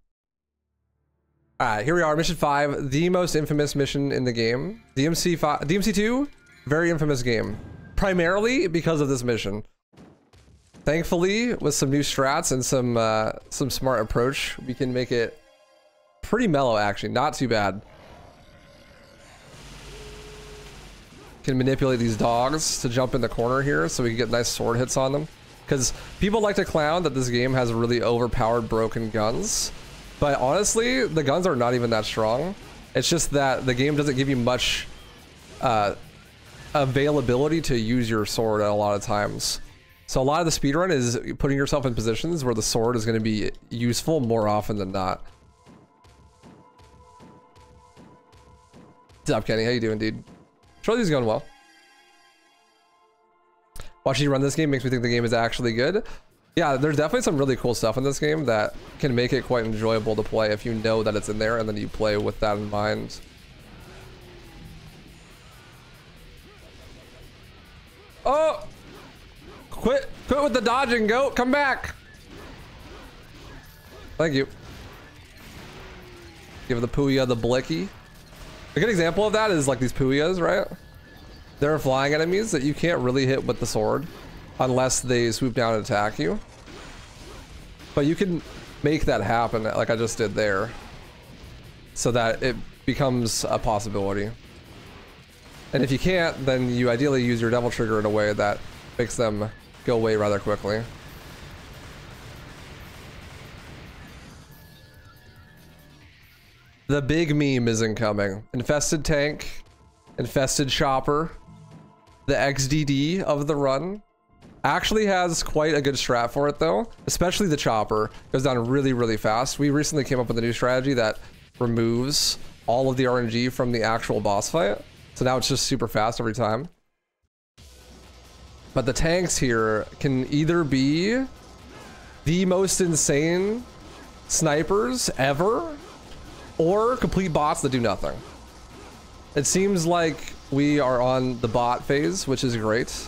All right, here we are, mission 5, the most infamous mission in the game. DMC2, very infamous game, primarily because of this mission. Thankfully, with some new strats and some smart approach, we can make it pretty mellow, actually, not too bad. Can manipulate these dogs to jump in the corner here so we can get nice sword hits on them. Because people like to clown that this game has really overpowered broken guns. But honestly, the guns are not even that strong. It's just that the game doesn't give you much availability to use your sword at a lot of times. So a lot of the speedrun is putting yourself in positions where the sword is going to be useful more often than not. What's up, Kenny? How you doing, dude? Trilogy's going well. Watching you run this game makes me think the game is actually good. Yeah, there's definitely some really cool stuff in this game that can make it quite enjoyable to play if you know that it's in there and then you play with that in mind. Oh! Quit with the dodging, goat! Come back! Thank you. Give the Puya the blicky. A good example of that is like these Puyas, right? They're flying enemies that you can't really hit with the sword unless they swoop down and attack you. But you can make that happen like I just did there so that it becomes a possibility. And if you can't, then you ideally use your devil trigger in a way that makes them go away rather quickly. The big meme is incoming. Infested tank, infested chopper, the XDD of the run. Actually has quite a good strat for it though, especially the chopper. Goes down really, really fast. We recently came up with a new strategy that removes all of the RNG from the actual boss fight. So now it's just super fast every time. But the tanks here can either be the most insane snipers ever or complete bots that do nothing. It seems like we are on the bot phase, which is great.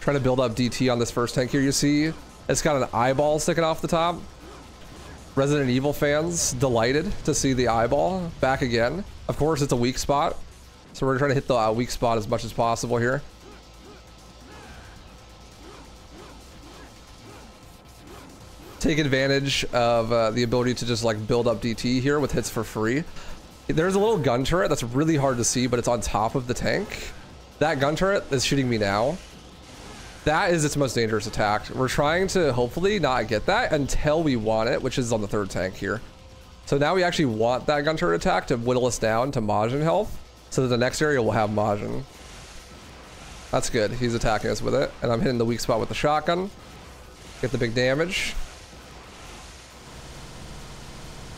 Trying to build up DT on this first tank here. You see it's got an eyeball sticking off the top. Resident Evil fans delighted to see the eyeball back again. Of course, it's a weak spot. So we're trying to hit the weak spot as much as possible here. Take advantage of the ability to just like build up DT here with hits for free. There's a little gun turret that's really hard to see, but it's on top of the tank. That gun turret is shooting me now. That is its most dangerous attack. We're trying to hopefully not get that until we want it, which is on the third tank here. So now we actually want that gun turret attack to whittle us down to Majin health, so that the next area will have Majin. That's good. He's attacking us with it, and I'm hitting the weak spot with the shotgun. Get the big damage.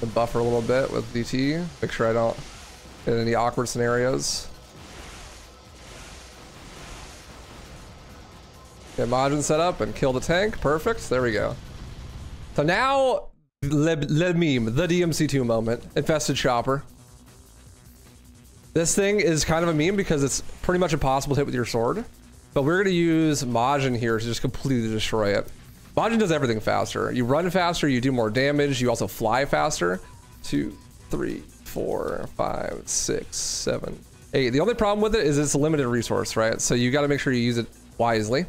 And buffer a little bit with DT. Make sure I don't get any awkward scenarios. Get Majin set up and kill the tank. Perfect. There we go. So now, le meme, the DMC2 moment. Infested chopper. This thing is kind of a meme because it's pretty much impossible to hit with your sword. But we're going to use Majin here to just completely destroy it. Majin does everything faster. You run faster, you do more damage, you also fly faster. 2, 3, 4, 5, 6, 7, 8. The only problem with it is it's a limited resource, right? So you got to make sure you use it wisely.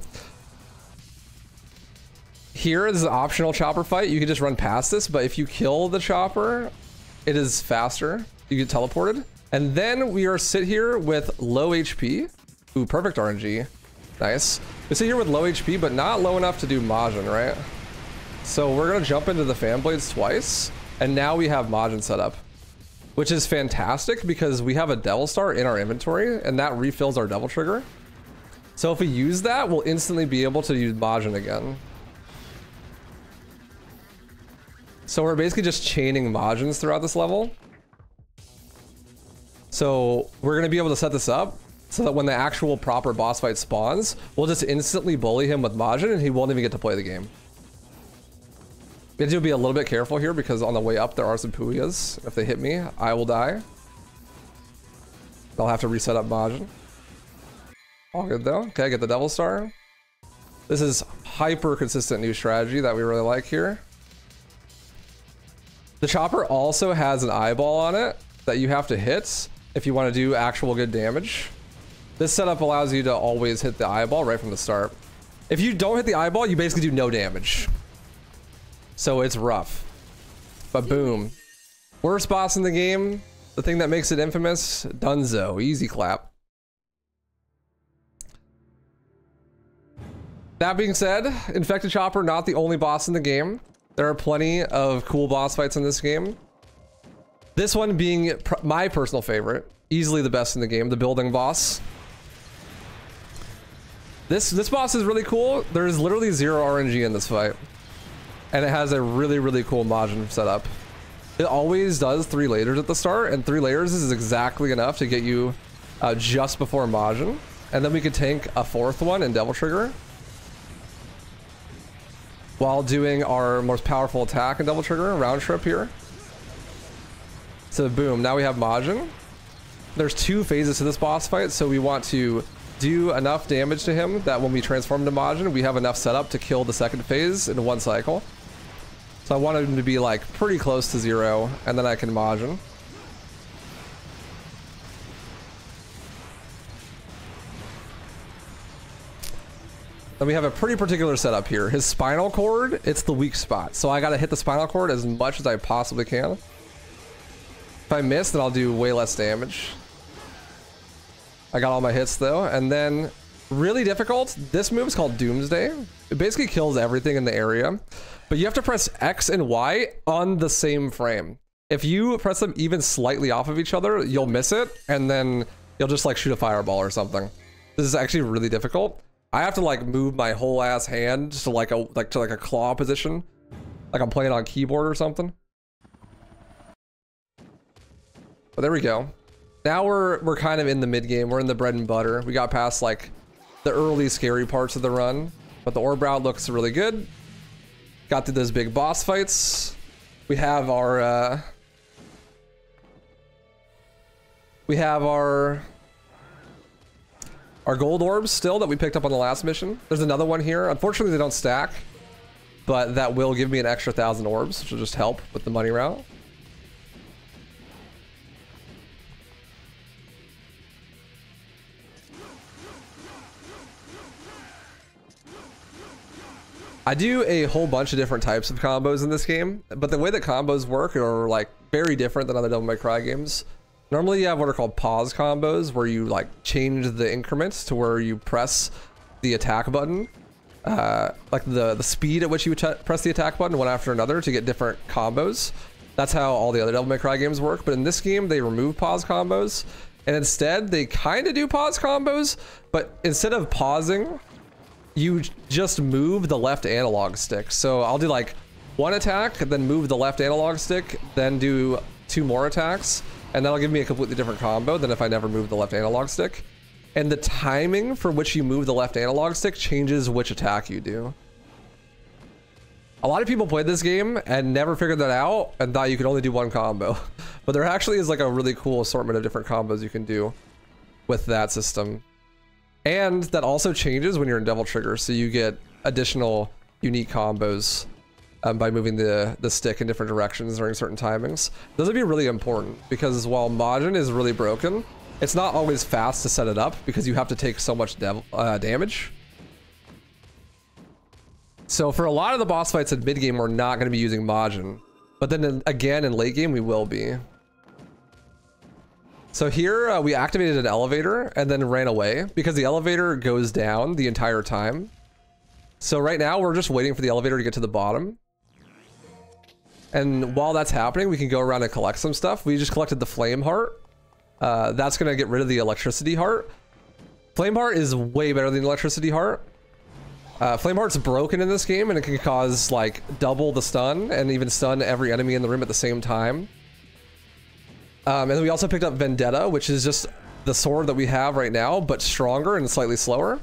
Here, this is an optional chopper fight. You can just run past this, but if you kill the chopper, it is faster. You get teleported. And then we are sit here with low HP. Ooh, perfect RNG. Nice. We sit here with low HP, but not low enough to do Majin, right? So we're gonna jump into the fan blades twice, and now we have Majin set up, which is fantastic because we have a Devil Star in our inventory, and that refills our Devil Trigger. So if we use that, we'll instantly be able to use Majin again. So we're basically just chaining Majins throughout this level. So we're gonna be able to set this up so that when the actual proper boss fight spawns, we'll just instantly bully him with Majin and he won't even get to play the game. We have to be a little bit careful here because on the way up there are some Puyas. If they hit me, I will die. I'll have to reset up Majin. All good though. Okay, get the Devil Star. This is hyper consistent new strategy that we really like here. The chopper also has an eyeball on it that you have to hit if you want to do actual good damage. This setup allows you to always hit the eyeball right from the start. If you don't hit the eyeball, you basically do no damage. So it's rough. But boom. Worst boss in the game. The thing that makes it infamous. Dunzo. Easy clap. That being said, Infected Chopper, not the only boss in the game. There are plenty of cool boss fights in this game. This one being my personal favorite. Easily the best in the game. The building boss. This boss is really cool. There's literally 0 RNG in this fight. And it has a really, really cool Majin setup. It always does 3 layers at the start, and 3 layers is exactly enough to get you just before Majin. And then we could tank a 4th one in Devil Trigger while doing our most powerful attack in Devil Trigger, round trip here. So boom, now we have Majin. There's 2 phases to this boss fight, so we want to do enough damage to him that when we transform to Majin, we have enough setup to kill the second phase in 1 cycle. So I wanted him to be like pretty close to 0, and then I can Majin. Then we have a pretty particular setup here. His spinal cord, it's the weak spot. So I gotta hit the spinal cord as much as I possibly can. If I miss, then I'll do way less damage. I got all my hits though, and then really difficult. This move is called Doomsday. It basically kills everything in the area, but you have to press X and Y on the same frame. If you press them even slightly off of each other, you'll miss it, and then you'll just like shoot a fireball or something. This is actually really difficult. I have to like move my whole ass hand to like a claw position, like I'm playing on keyboard or something. But there we go. Now we're kind of in the mid game. We're in the bread and butter. We got past like the early scary parts of the run, but the orb route looks really good. Got through those big boss fights. We have our We have our gold orbs still that we picked up on the last mission. There's another one here. Unfortunately, they don't stack, but that will give me an extra 1,000 orbs, which will just help with the money route. I do a whole bunch of different types of combos in this game, but the way that combos work are like very different than other Devil May Cry games. Normally you have what are called pause combos, where you like change the increments to where you press the attack button, like the speed at which you press the attack button one after another to get different combos. That's how all the other Devil May Cry games work, but in this game they remove pause combos, and instead they kind of do pause combos, but instead of pausing, you just move the left analog stick. So I'll do like one attack, then move the left analog stick, then do 2 more attacks, and that'll give me a completely different combo than if I never moved the left analog stick. And the timing for which you move the left analog stick changes which attack you do. A lot of people played this game and never figured that out and thought you could only do one combo. But there actually is like a really cool assortment of different combos you can do with that system. And that also changes when you're in Devil Trigger, so you get additional unique combos by moving the stick in different directions during certain timings. Those would be really important, because while Majin is really broken, it's not always fast to set it up because you have to take so much damage. So for a lot of the boss fights in mid game, we're not going to be using Majin, but then again in late game we will be. So here we activated an elevator and then ran away because the elevator goes down the entire time. So right now we're just waiting for the elevator to get to the bottom. And while that's happening, we can go around and collect some stuff. We just collected the flame heart. That's going to get rid of the electricity heart. Flame heart is way better than the electricity heart. Flame heart's broken in this game and it can cause like double the stun and even stun every enemy in the room at the same time. And then we also picked up Vendetta, which is just the sword that we have right now, but stronger and slightly slower.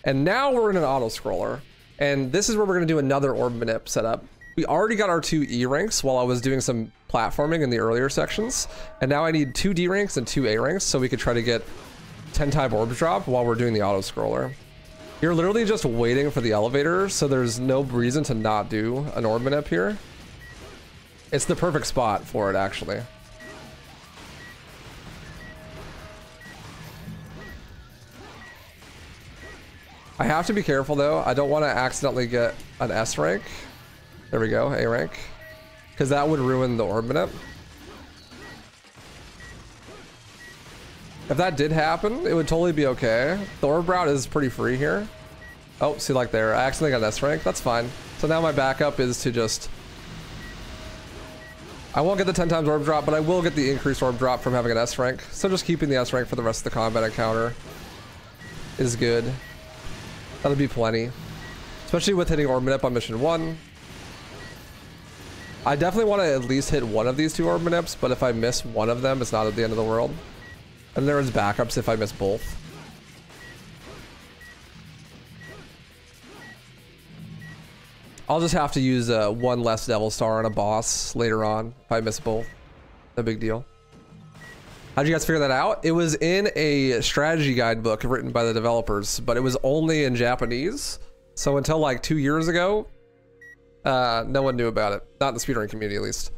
And now we're in an auto scroller, and this is where we're going to do another orb manip setup. We already got our 2 E ranks while I was doing some platforming in the earlier sections, and now I need 2 D ranks and 2 A ranks so we could try to get 10-time orb drop while we're doing the auto scroller. You're literally just waiting for the elevator, so there's no reason to not do an orb manip here. It's the perfect spot for it, actually. I have to be careful though. I don't want to accidentally get an S rank. There we go, A rank. Because that would ruin the orb manip. If that did happen, it would totally be okay. The orb route is pretty free here. Oh, see like there, I accidentally got an S rank. That's fine. So now my backup is to just... I won't get the 10 times orb drop, but I will get the increased orb drop from having an S rank. So just keeping the S rank for the rest of the combat encounter is good. That'll be plenty. Especially with hitting orb manip on mission 1. I definitely want to at least hit one of these 2 orb manips, but if I miss one of them, it's not at the end of the world. And there is backups if I miss both. I'll just have to use one less Devil Star on a boss later on if I miss both. No big deal. How'd you guys figure that out? It was in a strategy guidebook written by the developers, but it was only in Japanese. So until like 2 years ago, no one knew about it. Not in the speedrunning community, at least.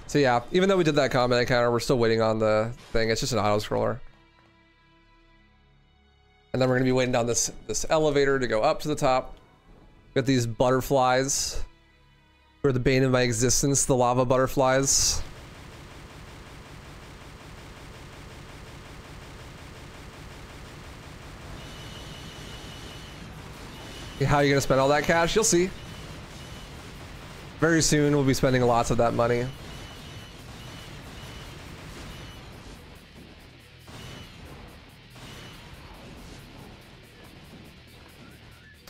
So yeah, even though we did that combat encounter, we're still waiting on the thing. It's just an auto scroller. And then we're gonna be waiting down this elevator to go up to the top. Got these butterflies. Who are the bane of my existence, the lava butterflies. How are you gonna spend all that cash? You'll see. Very soon we'll be spending lots of that money.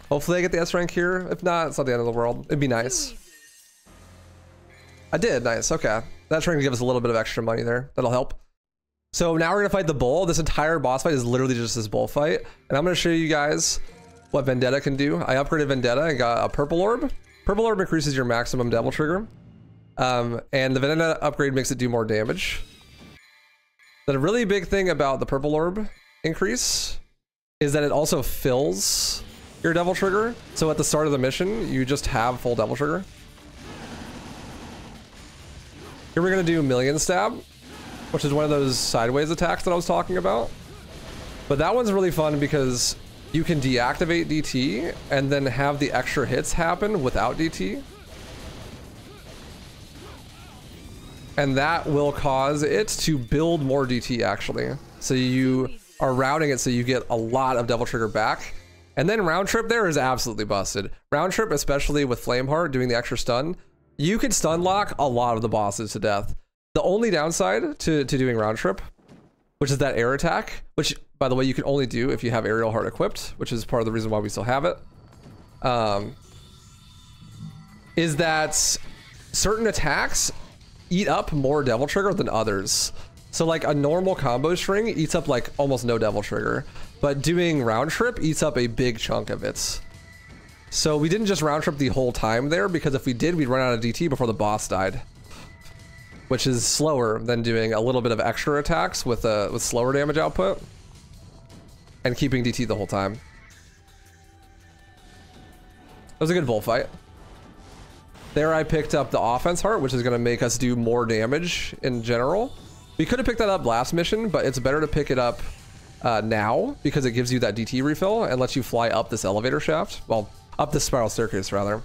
Hopefully I get the S rank here. If not, it's not the end of the world. It'd be nice. I did, nice, okay. That's trying to give us a little bit of extra money there. That'll help. So now we're gonna fight the bull. This entire boss fight is literally just this bull fight. And I'm gonna show you guys what Vendetta can do. I upgraded Vendetta and got a purple orb. Purple orb increases your maximum devil trigger. And the Vendetta upgrade makes it do more damage. The really big thing about the purple orb increase is that it also fills your devil trigger. So at the start of the mission, you just have full devil trigger. Here we're gonna do Million Stab, which is one of those sideways attacks that I was talking about. But that one's really fun because you can deactivate DT and then have the extra hits happen without DT. And that will cause it to build more DT actually. So you are routing it so you get a lot of devil trigger back. And then round trip there is absolutely busted. Round trip, especially with Flameheart doing the extra stun, you can stun lock a lot of the bosses to death. The only downside to doing round trip, which is that air attack, which by the way, you can only do if you have aerial heart equipped, which is part of the reason why we still have it, is that certain attacks eat up more devil trigger than others. So like a normal combo string eats up like almost no devil trigger, but doing round trip eats up a big chunk of it. So we didn't just round trip the whole time there, because if we did, we'd run out of DT before the boss died, which is slower than doing a little bit of extra attacks with slower damage output and keeping DT the whole time. It was a good bullfight. There I picked up the offense heart, which is going to make us do more damage in general. We could have picked that up last mission, but it's better to pick it up now because it gives you that DT refill and lets you fly up this elevator shaft. Well, up this spiral staircase rather.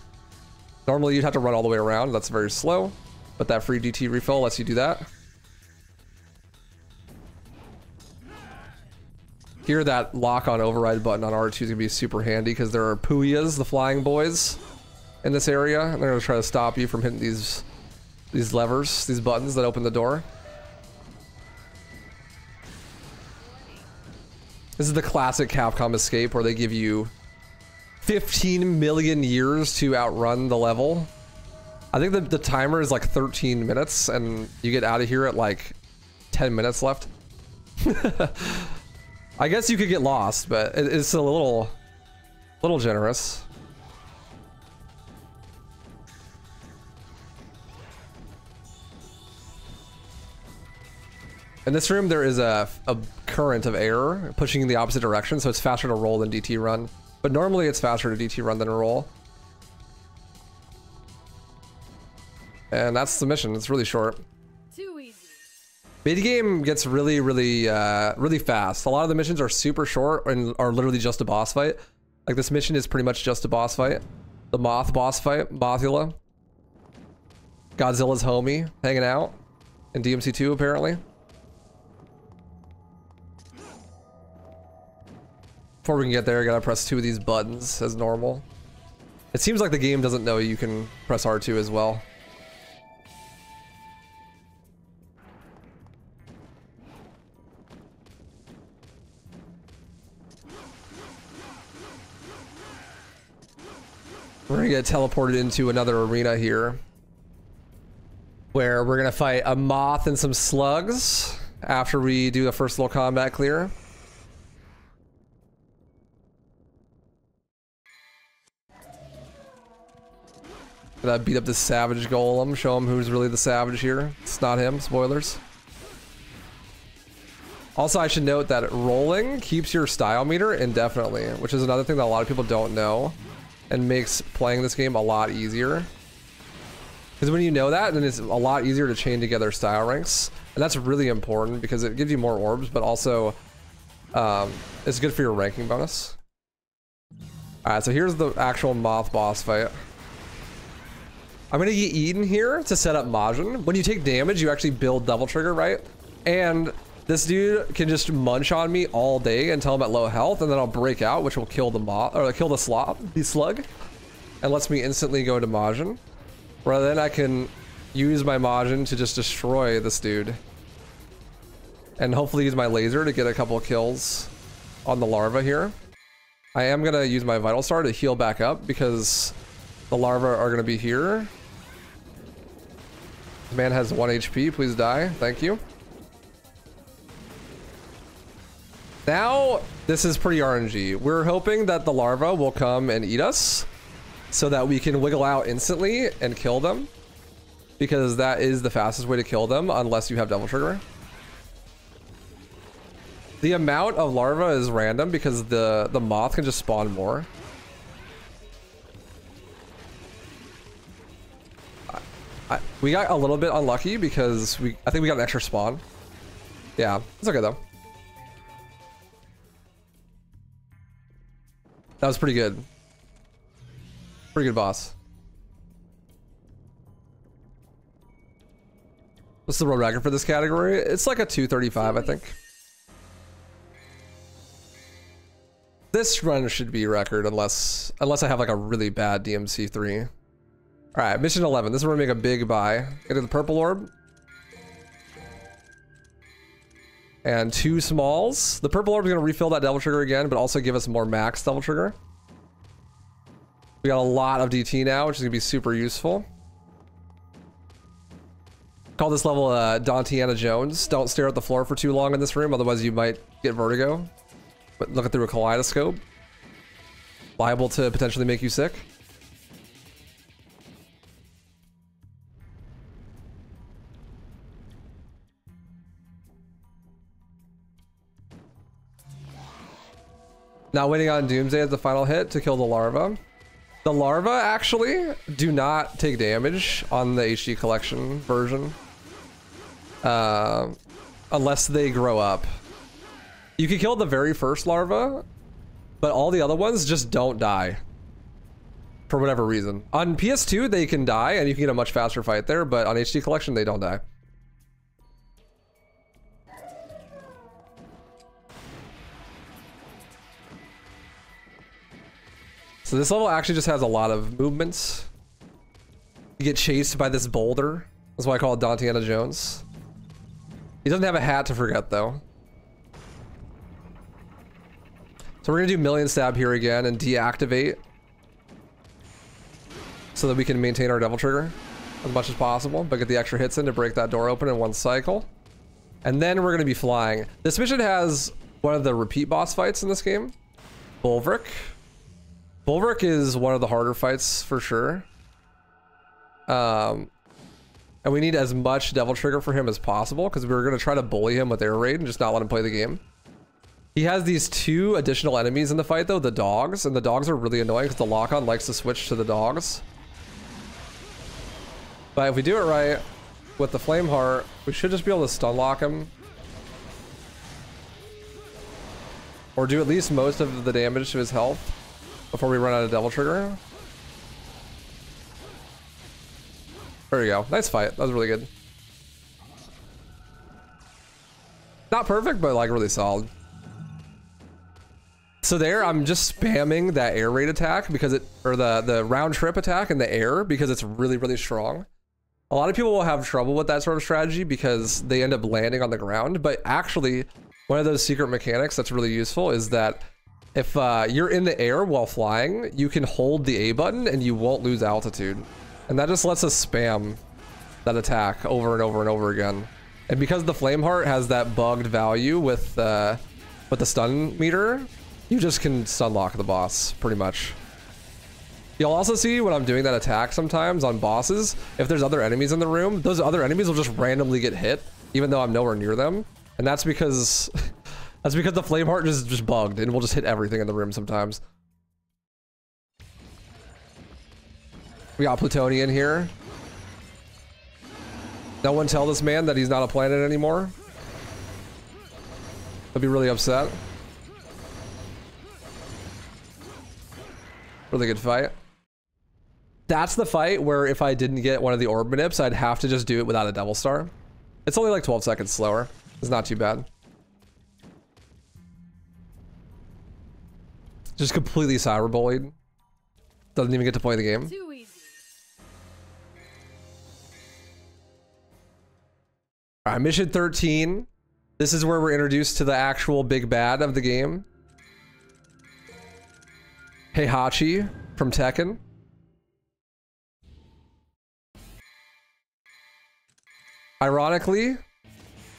Normally you'd have to run all the way around. That's very slow, but that free DT refill lets you do that. Here, that lock on override button on R2 is gonna be super handy because there are Puyas, the flying boys, in this area, and they're gonna try to stop you from hitting these levers, these buttons that open the door. This is the classic Capcom escape where they give you 15 million years to outrun the level. I think the timer is like 13 minutes and you get out of here at like 10 minutes left. I guess you could get lost, but it's a little generous. In this room, there is a current of air pushing in the opposite direction, so it's faster to roll than DT run. But normally it's faster to DT run than a roll. And that's the mission. It's really short. Too easy. Mid game gets really fast. A lot of the missions are super short and are literally just a boss fight. Like this mission is pretty much just a boss fight. The Moth boss fight, Mothula. Godzilla's homie hanging out in DMC2 apparently. Before we can get there, I gotta press 2 of these buttons as normal. It seems like the game doesn't know you can press R2 as well. We're gonna get teleported into another arena here, where we're gonna fight a moth and some slugs after we do the first little combat clear. Gonna beat up this savage golem, show him who's really the savage here. It's not him, spoilers. Also, I should note that rolling keeps your style meter indefinitely, which is another thing that a lot of people don't know and makes playing this game a lot easier. Because when you know that, then it's a lot easier to chain together style ranks. And that's really important because it gives you more orbs, but also it's good for your ranking bonus. Alright, so here's the actual moth boss fight. I'm gonna get Eden here to set up Majin. When you take damage, you actually build double trigger, right? And this dude can just munch on me all day until I'm at low health, and then I'll break out, which will kill the moth or kill the slug, and lets me instantly go into Majin. Rather than I can use my Majin to just destroy this dude, and hopefully use my laser to get a couple of kills on the larva here. I am gonna use my Vital Star to heal back up because the larvae are gonna be here. Man has 1 HP, please die, thank you. Now, this is pretty RNG. We're hoping that the larva will come and eat us so that we can wiggle out instantly and kill them, because that is the fastest way to kill them unless you have Devil Trigger. The amount of larva is random because the moth can just spawn more. We got a little bit unlucky because I think we got an extra spawn. Yeah, it's okay though. That was pretty good. Pretty good boss. What's the world record for this category? It's like a 235, I think. This run should be record unless I have like a really bad DMC3. All right, mission 11. This is where we make a big buy. Get to the purple orb. And 2 smalls. The purple orb is going to refill that Devil Trigger again, but also give us more max Devil Trigger. We got a lot of DT now, which is going to be super useful. Call this level Dantiana Jones. Don't stare at the floor for too long in this room, otherwise you might get vertigo. But looking through a kaleidoscope. Liable to potentially make you sick. Now waiting on Doomsday as the final hit to kill the larva. The larva actually do not take damage on the HD collection version. Unless they grow up. You can kill the very first larva, but all the other ones just don't die. For whatever reason. On PS2 they can die and you can get a much faster fight there, but on HD collection they don't die. So this level actually just has a lot of movements. You get chased by this boulder. That's why I call it Dantiana Jones. He doesn't have a hat to forget though. So we're gonna do Million Stab here again and deactivate so that we can maintain our Devil Trigger as much as possible, but get the extra hits in to break that door open in one cycle. And then we're gonna be flying. This mission has one of the repeat boss fights in this game. Bulwark. Bulwark is one of the harder fights for sure. And we need as much Devil Trigger for him as possible because we're going to try to bully him with air raid and just not let him play the game. He has these 2 additional enemies in the fight though, the dogs, and the dogs are really annoying because the lock-on likes to switch to the dogs. But if we do it right with the Flame Heart, we should just be able to stun lock him. Or do at least most of the damage to his health before we run out of Devil Trigger. There we go. Nice fight. That was really good. Not perfect, but like really solid. So there, I'm just spamming that air raid attack because or the round trip attack in the air because it's really, really strong. A lot of people will have trouble with that sort of strategy because they end up landing on the ground, but actually one of those secret mechanics that's really useful is that if you're in the air while flying, you can hold the A button and you won't lose altitude. And that just lets us spam that attack over and over and over again. And because the Flame Heart has that bugged value with the stun meter, you just can stun lock the boss, pretty much. You'll also see when I'm doing that attack sometimes on bosses, if there's other enemies in the room, those other enemies will just randomly get hit, even though I'm nowhere near them. And that's because... That's because the Flame Heart is just bugged and we'll just hit everything in the room sometimes. We got Plutonian here. No one tell this man that he's not a planet anymore. He'll be really upset. Really good fight. That's the fight where if I didn't get one of the orb manips, I'd have to just do it without a Devil Star. It's only like 12 seconds slower. It's not too bad. Just completely cyberbullied. Doesn't even get to play the game. Too easy. Alright, mission 13. This is where we're introduced to the actual big bad of the game. Heihachi from Tekken. Ironically,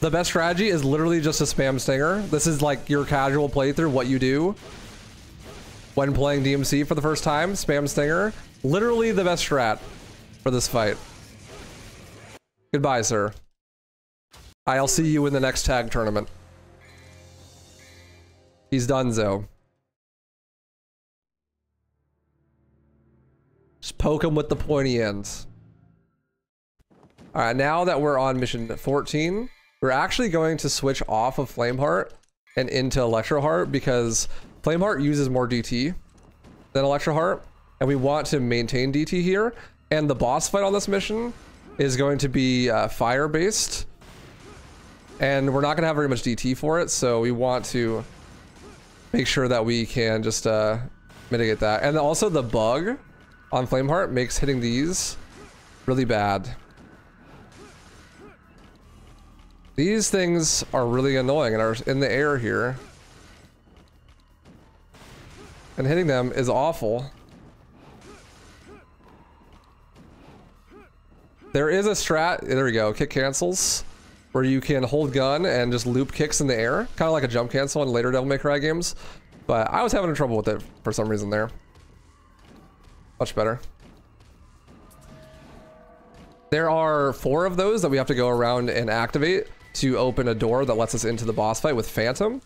The best strategy is literally just a spam stinger. This is like your casual playthrough, what you do when playing DMC for the first time. Spam stinger. Literally the best strat for this fight. Goodbye, sir. I'll see you in the next tag tournament. He's donezo. Just poke him with the pointy ends. Alright, now that we're on mission 14, we're actually going to switch off of Flameheart and into Electroheart because Flameheart uses more DT than Electroheart, and we want to maintain DT here. And the boss fight on this mission is going to be fire-based, and we're not going to have very much DT for it, so we want to make sure that we can just mitigate that. And also the bug on Flameheart makes hitting these really bad. These things are really annoying and are in the air here. And hitting them is awful. There is a strat, there we go, kick cancels, where you can hold gun and just loop kicks in the air. Kind of like a jump cancel in later Devil May Cry games. But I was having trouble with it for some reason there. Much better. There are 4 of those that we have to go around and activate to open a door that lets us into the boss fight with Phantom.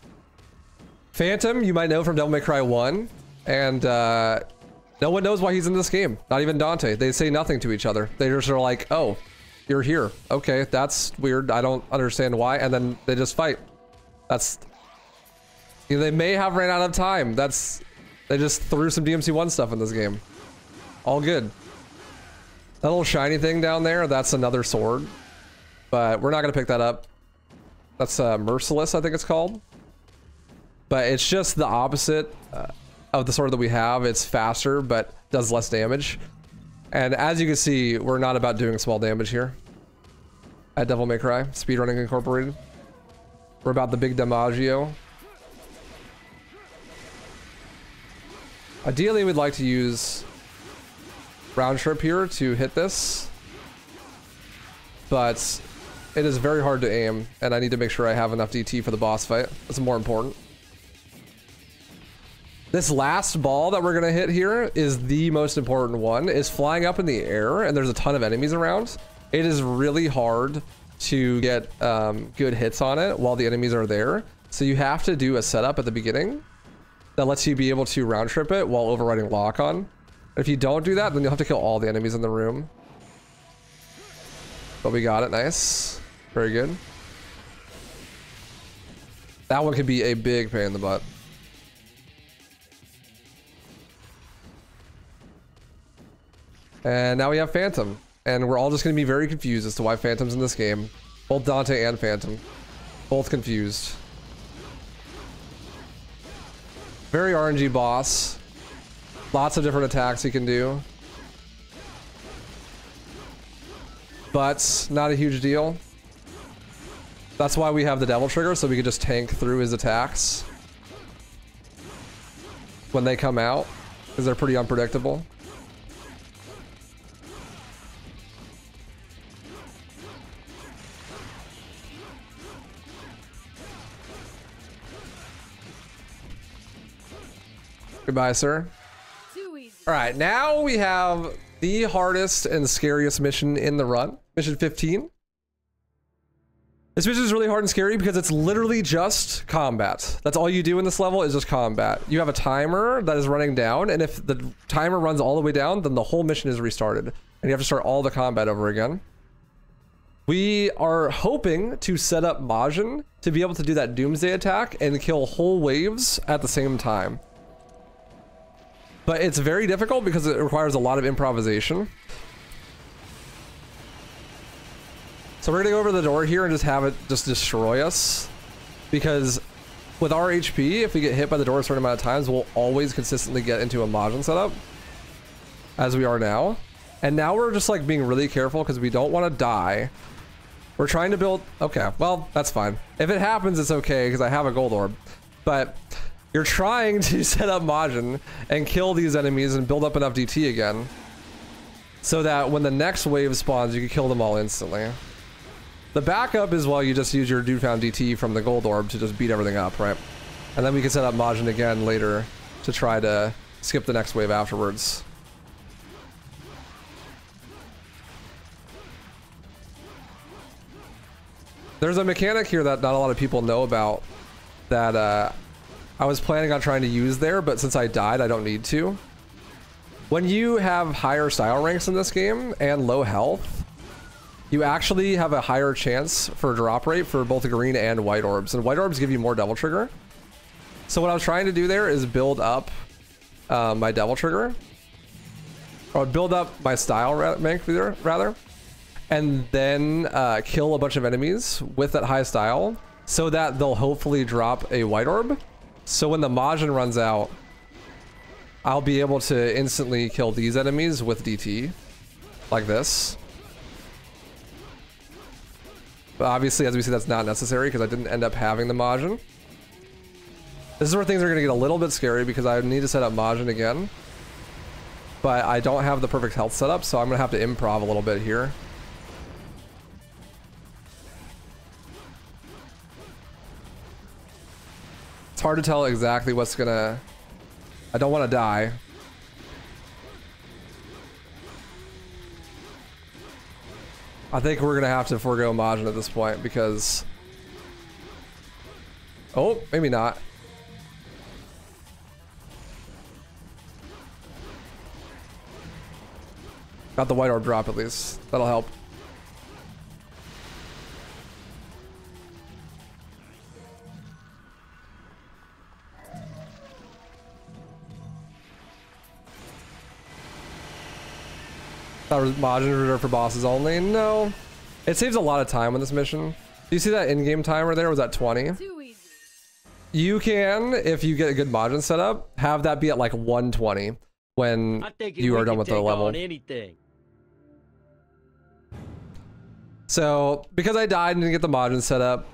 Phantom, you might know from Devil May Cry 1, and no one knows why he's in this game. Not even Dante. They say nothing to each other. They just are like, oh, you're here. Okay, that's weird. I don't understand why. And then they just fight. That's... You know, they may have ran out of time. That's... They just threw some DMC1 stuff in this game. All good. That little shiny thing down there, that's another sword. But we're not going to pick that up. That's Merciless, I think it's called. But it's just the opposite of the sword that we have. It's faster, but does less damage. And as you can see, we're not about doing small damage here. At Devil May Cry, Speedrunning Incorporated. We're about the big damaggio. Ideally, we'd like to use round trip here to hit this. But it is very hard to aim, and I need to make sure I have enough DT for the boss fight. That's more important. This last ball that we're gonna hit here is the most important one. It's flying up in the air, and there's a ton of enemies around. It is really hard to get good hits on it while the enemies are there. So you have to do a setup at the beginning that lets you be able to round trip it while overriding lock on. If you don't do that, then you'll have to kill all the enemies in the room. But we got it, nice. Very good. That one could be a big pain in the butt. And now we have Phantom. And we're all just going to be very confused as to why Phantom's in this game. Both Dante and Phantom. Both confused. Very RNG boss. Lots of different attacks he can do. But not a huge deal. That's why we have the Devil Trigger, so we can just tank through his attacks when they come out, because they're pretty unpredictable. Goodbye, sir. Too easy. All right, now we have the hardest and scariest mission in the run, mission 15. This mission is really hard and scary because it's literally just combat. That's all you do in this level is just combat. You have a timer that is running down, and if the timer runs all the way down, then the whole mission is restarted, and you have to start all the combat over again. We are hoping to set up Majin to be able to do that Doomsday attack and kill whole waves at the same time. But it's very difficult because it requires a lot of improvisation. So we're gonna go over the door here and just have it just destroy us. Because with our HP, if we get hit by the door a certain amount of times, we'll always consistently get into a Majin setup. As we are now. And now we're just like being really careful because we don't want to die. We're trying to build... Okay, well, that's fine. If it happens, it's okay because I have a gold orb. But... You're trying to set up Majin and kill these enemies and build up enough DT again so that when the next wave spawns, you can kill them all instantly. The backup is, well, you just use your dude found DT from the gold orb to just beat everything up, right? And then we can set up Majin again later to try to skip the next wave afterwards. There's a mechanic here that not a lot of people know about that I was planning on trying to use there, but since I died, I don't need to. When you have higher style ranks in this game and low health, you actually have a higher chance for drop rate for both green and white orbs. And white orbs give you more Devil Trigger. So what I was trying to do there is build up my Devil Trigger. Or build up my style rank rather. And then kill a bunch of enemies with that high style so that they'll hopefully drop a white orb. So when the Majin runs out, I'll be able to instantly kill these enemies with DT like this. But obviously, as we see, that's not necessary because I didn't end up having the Majin. This is where things are going to get a little bit scary because I need to set up Majin again. But I don't have the perfect health setup, so I'm going to have to improv a little bit here. It's hard to tell exactly what's gonna... I don't want to die. I think we're gonna have to forego Majin at this point because... Oh, maybe not. Got the white orb drop at least. That'll help. That was Majin reserved for bosses only? No. It saves a lot of time on this mission. Do you see that in-game timer there? Was that 20? Too easy. You can, if you get a good Majin setup, have that be at like 120 when you are done with the level. Anything. So, because I died and didn't get the Majin setup,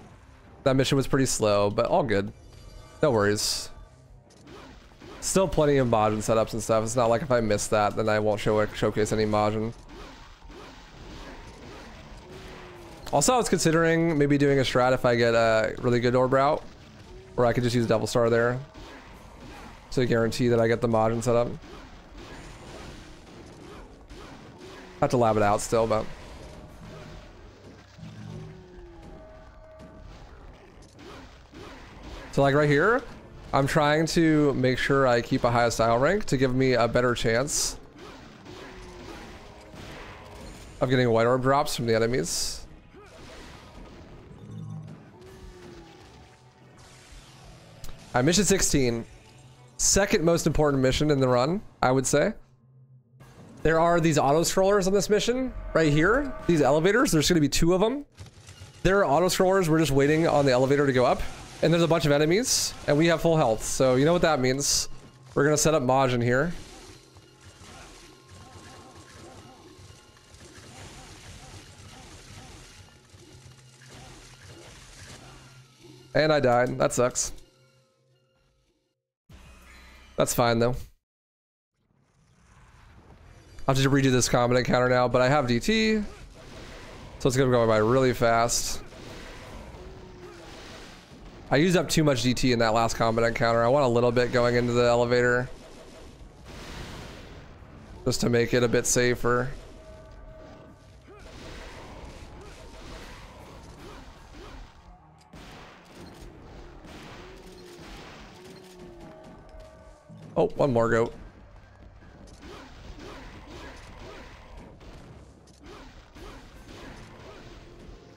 that mission was pretty slow, but all good. No worries. Still plenty of Majin setups and stuff. It's not like if I miss that, then I won't showcase any Majin. Also, I was considering maybe doing a strat if I get a really good orb route, where I could just use Devil Star there to guarantee that I get the Majin setup. Have to lab it out still, but... So like right here, I'm trying to make sure I keep a high style rank to give me a better chance of getting white orb drops from the enemies. Alright, mission 16. Second most important mission in the run, I would say. There are these auto scrollers on this mission right here. These elevators, there's going to be 2 of them. There are auto scrollers, we're just waiting on the elevator to go up. And there's a bunch of enemies, and we have full health. So you know what that means. We're gonna set up Majin here. And I died. That sucks. That's fine though. I'll just redo this combat encounter now, but I have DT. So it's gonna go by really fast. I used up too much DT in that last combat encounter. I want a little bit going into the elevator. Just to make it a bit safer. Oh, one more goat.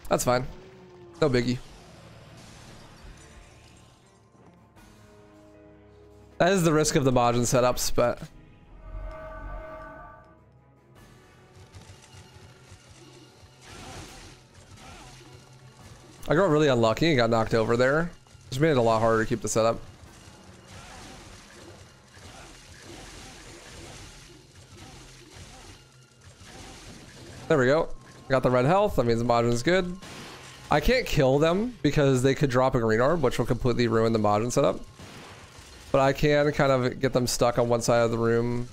That's fine. No biggie. That is the risk of the Majin setups, but... I got really unlucky and got knocked over there. Just made it a lot harder to keep the setup. There we go. Got the red health. That means the Majin is good. I can't kill them because they could drop a green orb, which will completely ruin the Majin setup. But I can kind of get them stuck on one side of the room.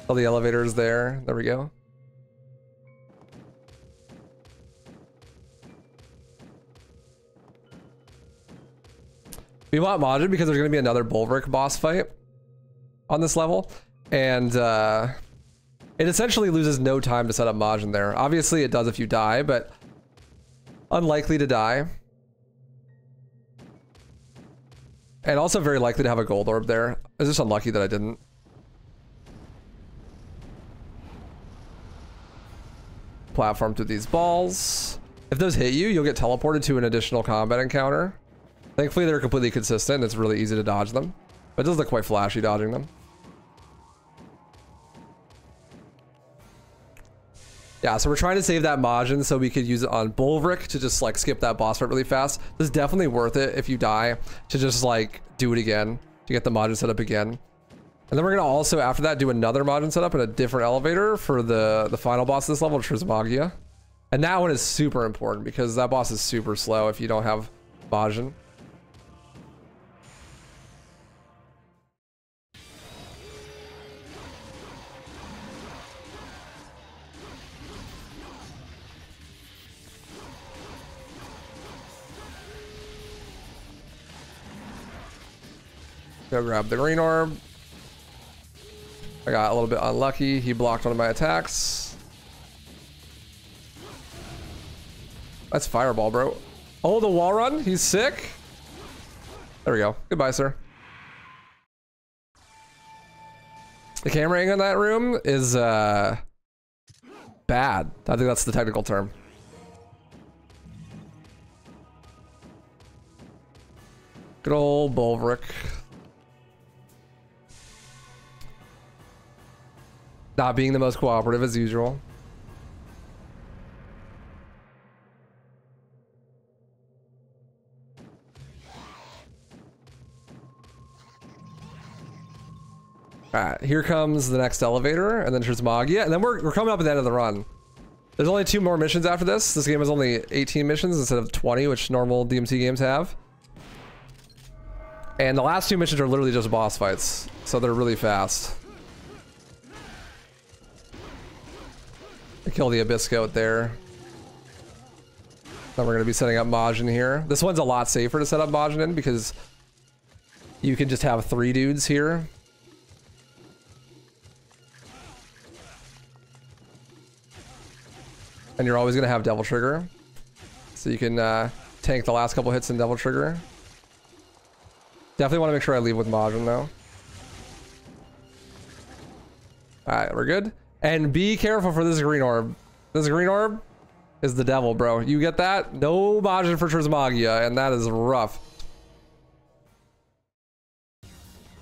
Oh, the elevator is there. There we go. We want Majin because there's going to be another Bulwark boss fight on this level. And it essentially loses no time to set up Majin there. Obviously it does if you die, but unlikely to die. And also very likely to have a gold orb there. It's just unlucky that I didn't. Platform through these balls. If those hit you, you'll get teleported to an additional combat encounter. Thankfully, they're completely consistent. It's really easy to dodge them. But it does look quite flashy dodging them. Yeah, so we're trying to save that Majin so we could use it on Bulwark to just like skip that boss fight really fast. This is definitely worth it if you die to just like do it again to get the Majin set up again. And then we're gonna also after that do another Majin setup in a different elevator for the final boss of this level, Trilogy. And that one is super important because that boss is super slow if you don't have Majin. Go grab the green orb. I got a little bit unlucky. He blocked one of my attacks. That's fireball, bro. Oh, the wall run. He's sick. There we go. Goodbye, sir. The camera angle in that room is bad. I think that's the technical term. Good old Bulwark. Not being the most cooperative as usual. Alright, here comes the next elevator, and then Trilogy, and then we're coming up at the end of the run. There's only 2 more missions after this. This game has only 18 missions instead of 20, which normal DMC games have. And the last 2 missions are literally just boss fights, so they're really fast. I kill the Abyss Goat there. Then we're going to be setting up Majin here. This one's a lot safer to set up Majin in because you can just have 3 dudes here. And you're always going to have Devil Trigger. So you can tank the last couple hits in Devil Trigger. Definitely want to make sure I leave with Majin though. Alright, we're good. And be careful for this green orb. This green orb is the devil, bro. You get that? No Majin for Trilogy, and that is rough.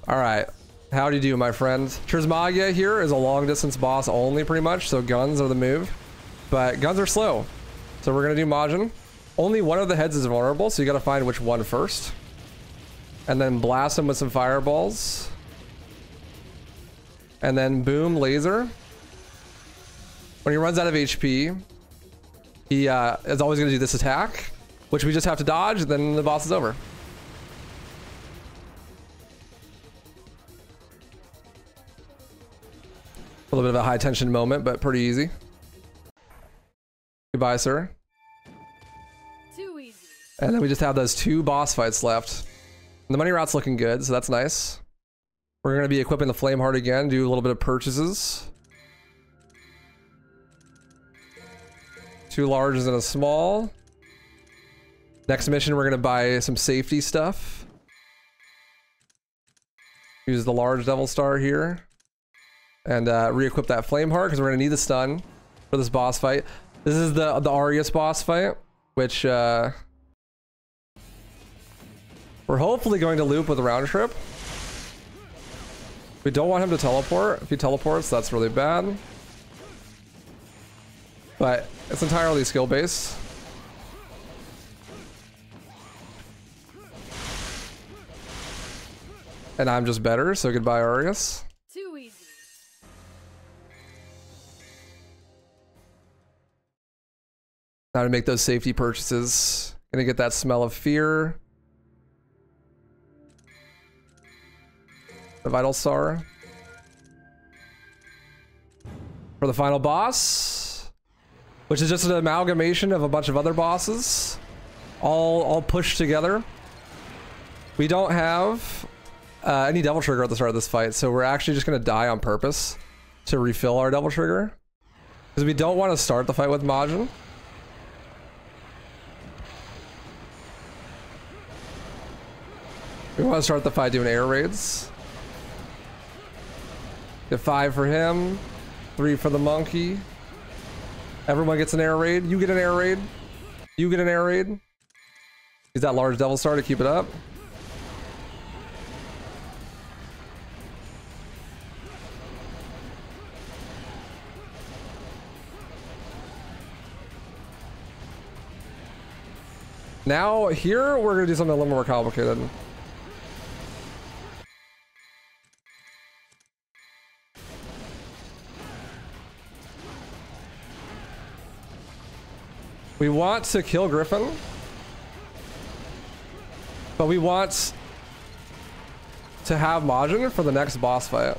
Alright. How do you do, my friend? Trilogy here is a long distance boss only, pretty much, so guns are the move. But guns are slow. So we're going to do Majin. Only one of the heads is vulnerable, so you got to find which one first. And then blast him with some fireballs. And then boom, laser. When he runs out of HP, he is always going to do this attack, which we just have to dodge, and then the boss is over. A little bit of a high tension moment, but pretty easy. Goodbye, sir. Too easy. And then we just have those 2 boss fights left. And the money route's looking good, so that's nice. We're going to be equipping the Flame Heart again, do a little bit of purchases. 2 larges and a small. Next mission, we're going to buy some safety stuff. Use the large Devil Star here. And re-equip that Flame Heart, because we're going to need the stun for this boss fight. This is the Arius boss fight, which we're hopefully going to loop with a round trip. We don't want him to teleport. If he teleports, that's really bad. But it's entirely skill based. And I'm just better, so goodbye, Arius. Too easy. Now to make those safety purchases. Gonna get that Smell of Fear. The Vital Star. For the final boss, which is just an amalgamation of a bunch of other bosses, all pushed together. We don't have any Devil Trigger at the start of this fight, so we're actually just going to die on purpose to refill our Devil Trigger. Because we don't want to start the fight with Majin. We want to start the fight doing air raids. Get 5 for him, 3 for the monkey. Everyone gets an air raid. You get an air raid. You get an air raid. Use that large Devil Star to keep it up. Now here we're gonna do something a little more complicated. We want to kill Griffin, but we want to have Majin for the next boss fight.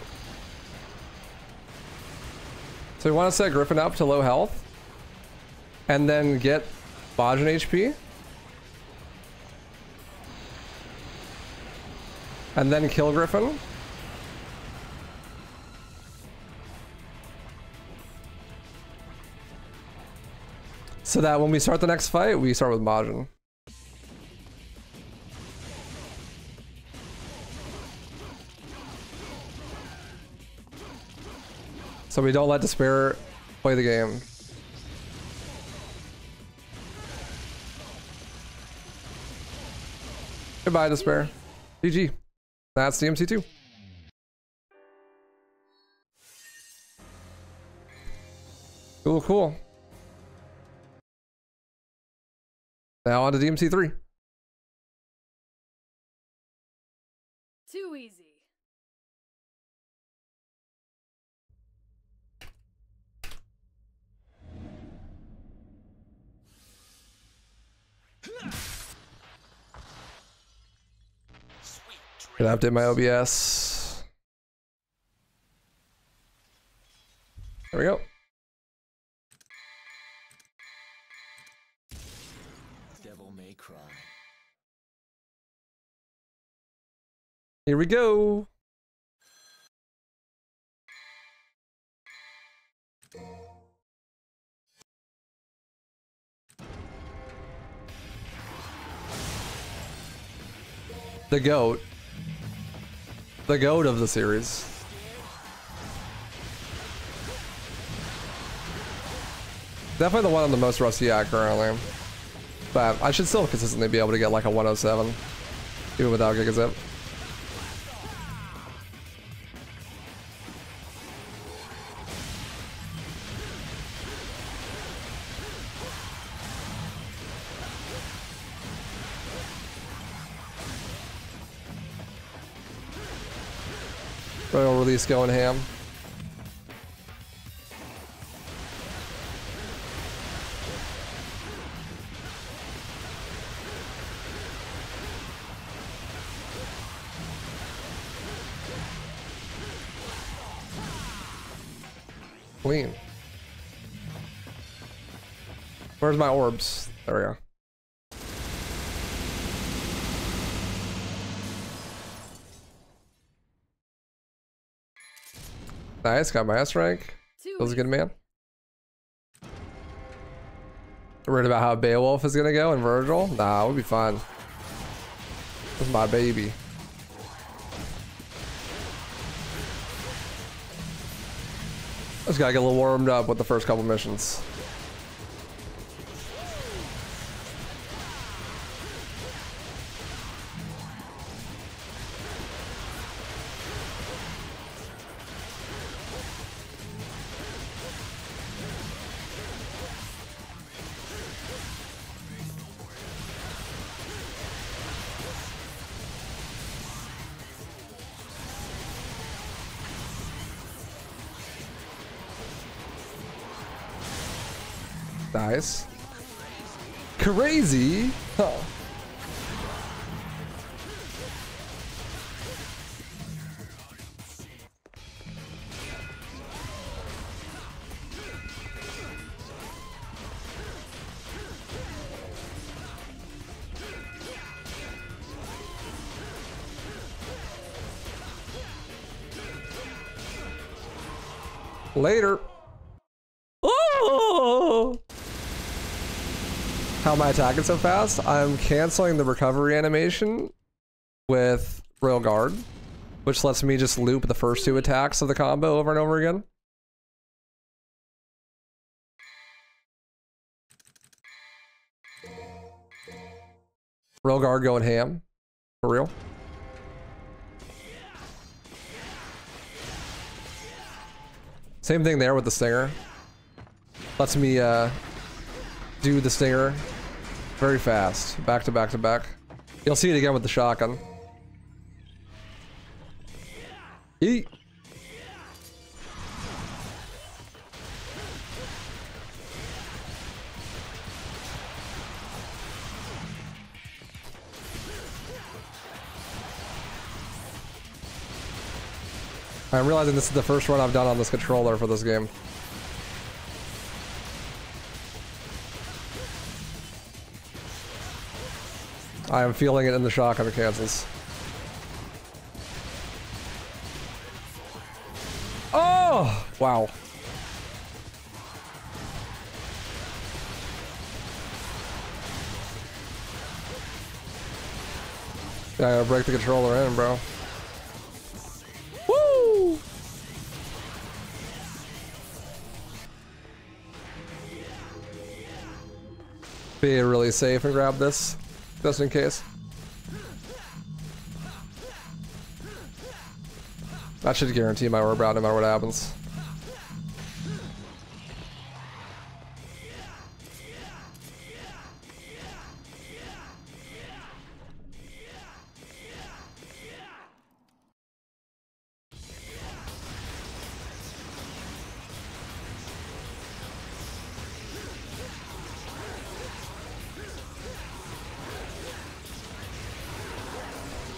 So we want to set Griffin up to low health and then get Majin HP and then kill Griffin. So that when we start the next fight, we start with Majin. So we don't let Despair play the game. Goodbye, Despair. GG. That's DMC2. Cool, cool. Now on to DMC3. Too easy. Gonna update my OBS. There we go. Devil may cry. Here we go. The GOAT. The GOAT of the series. Definitely the one I'm the most rusty at currently. But I should still consistently be able to get like a 107. Even without Gigazip. Royal release going ham. Queen. Where's my orbs? There we go. Nice, got my S rank. Feels good, man. Worried about how Beowulf is gonna go and Virgil? Nah, we'll be fine. This is my baby. Just gotta get a little warmed up with the first couple missions. Nice. Crazy. Huh. Later. Oh! How am I attacking so fast? I'm canceling the recovery animation with Royal Guard, which lets me just loop the first 2 attacks of the combo over and over again. Royal Guard going ham. For real. Same thing there with the Stinger. Lets me do the Stinger very fast. Back to back to back. You'll see it again with the shotgun. Eat. I'm realizing this is the first run I've done on this controller for this game. I am feeling it in the shotgun cancels. Oh! Wow. I gotta break the controller in, bro. Woo! Be really safe and grab this, just in case. That should guarantee my orb out no matter what happens.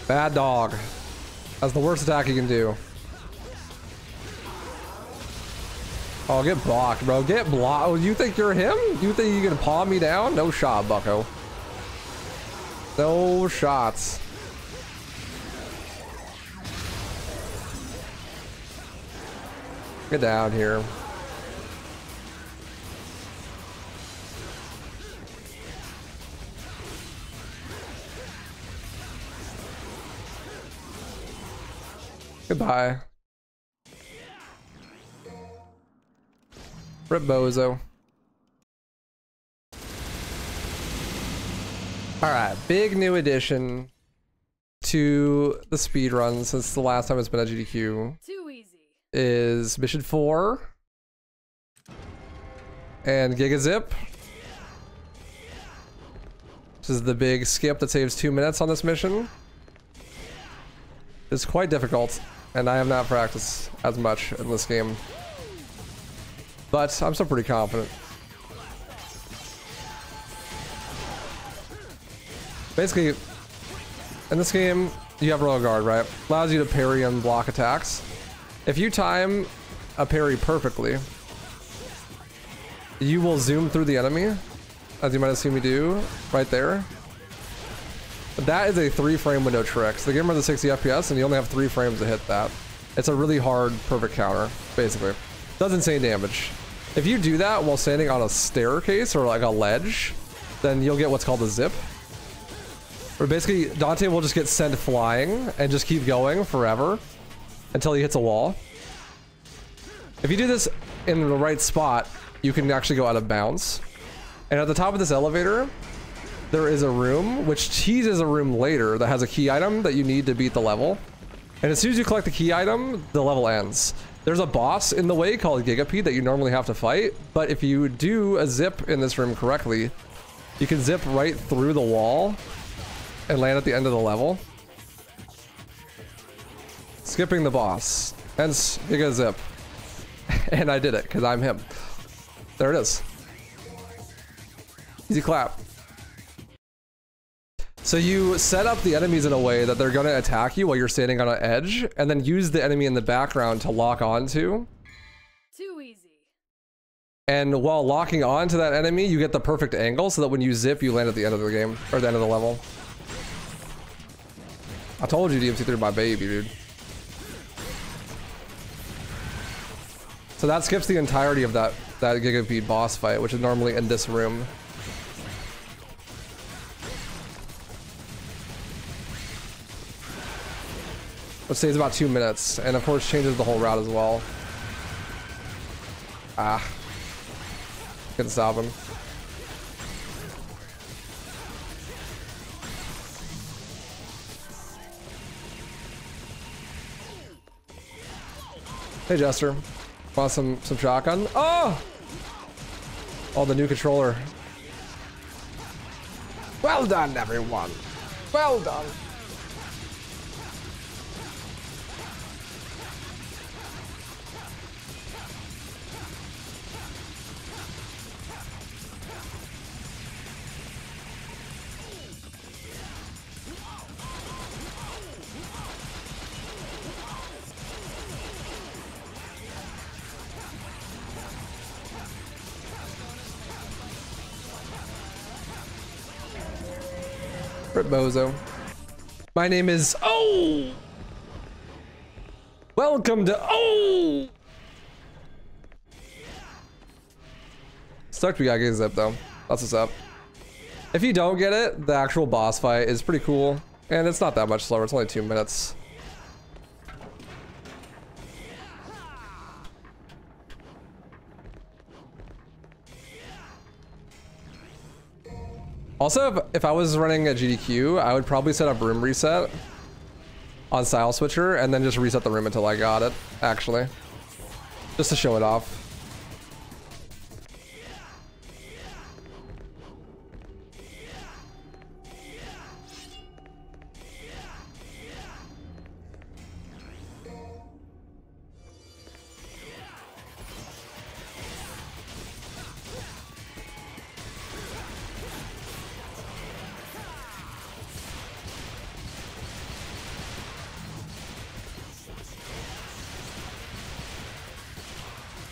Bad dog. That's the worst attack you can do. Oh, get blocked, bro. Get blocked. Oh, you think you're him? You think you can palm me down? No shot, bucko. No shots. Get down here. Goodbye. Rip Bozo. Alright, big new addition to the speedrun since the last time it's been at GDQ. Too easy. Is mission 4 and Giga Zip. This is the big skip that saves 2 minutes on this mission. It's quite difficult, and I have not practiced as much in this game. But I'm still pretty confident. Basically, in this game, you have Royal Guard, right? Allows you to parry and block attacks. If you time a parry perfectly, you will zoom through the enemy, as you might have seen me do right there. That is a 3-frame window trick. So the game runs at 60 FPS and you only have 3 frames to hit that. It's a really hard, perfect counter, basically. Does insane damage. If you do that while standing on a staircase or like a ledge, then you'll get what's called a zip. Where basically Dante will just get sent flying and just keep going forever until he hits a wall. If you do this in the right spot, you can actually go out of bounds. And at the top of this elevator, there is a room which teases a room later that has a key item that you need to beat the level. And as soon as you collect the key item, the level ends. There's a boss in the way called Gigapede that you normally have to fight, but if you do a zip in this room correctly, you can zip right through the wall and land at the end of the level, skipping the boss. Hence Giga Zip. And I did it because I'm him. There it is. Easy clap. So you set up the enemies in a way that they're gonna attack you while you're standing on an edge, and then use the enemy in the background to lock onto. Too easy. And while locking onto that enemy, you get the perfect angle so that when you zip, you land at the end of the game, or the end of the level. I told you DMC3 my baby, dude. So that skips the entirety of that Gigapede boss fight, which is normally in this room. Which saves about 2 minutes, and of course changes the whole route as well. Ah. Couldn't stop him. Hey Jester. Want some shotgun? Oh! Oh, the new controller. Well done, everyone. Well done. Bozo. My name is Oh. Welcome to Oh. Stoked we got Gaze Zip though. That's what's up. If you don't get it, the actual boss fight is pretty cool, and it's not that much slower. It's only 2 minutes. Also, if I was running a GDQ, I would probably set up room reset on Style Switcher and then just reset the room until I got it, actually. Just to show it off.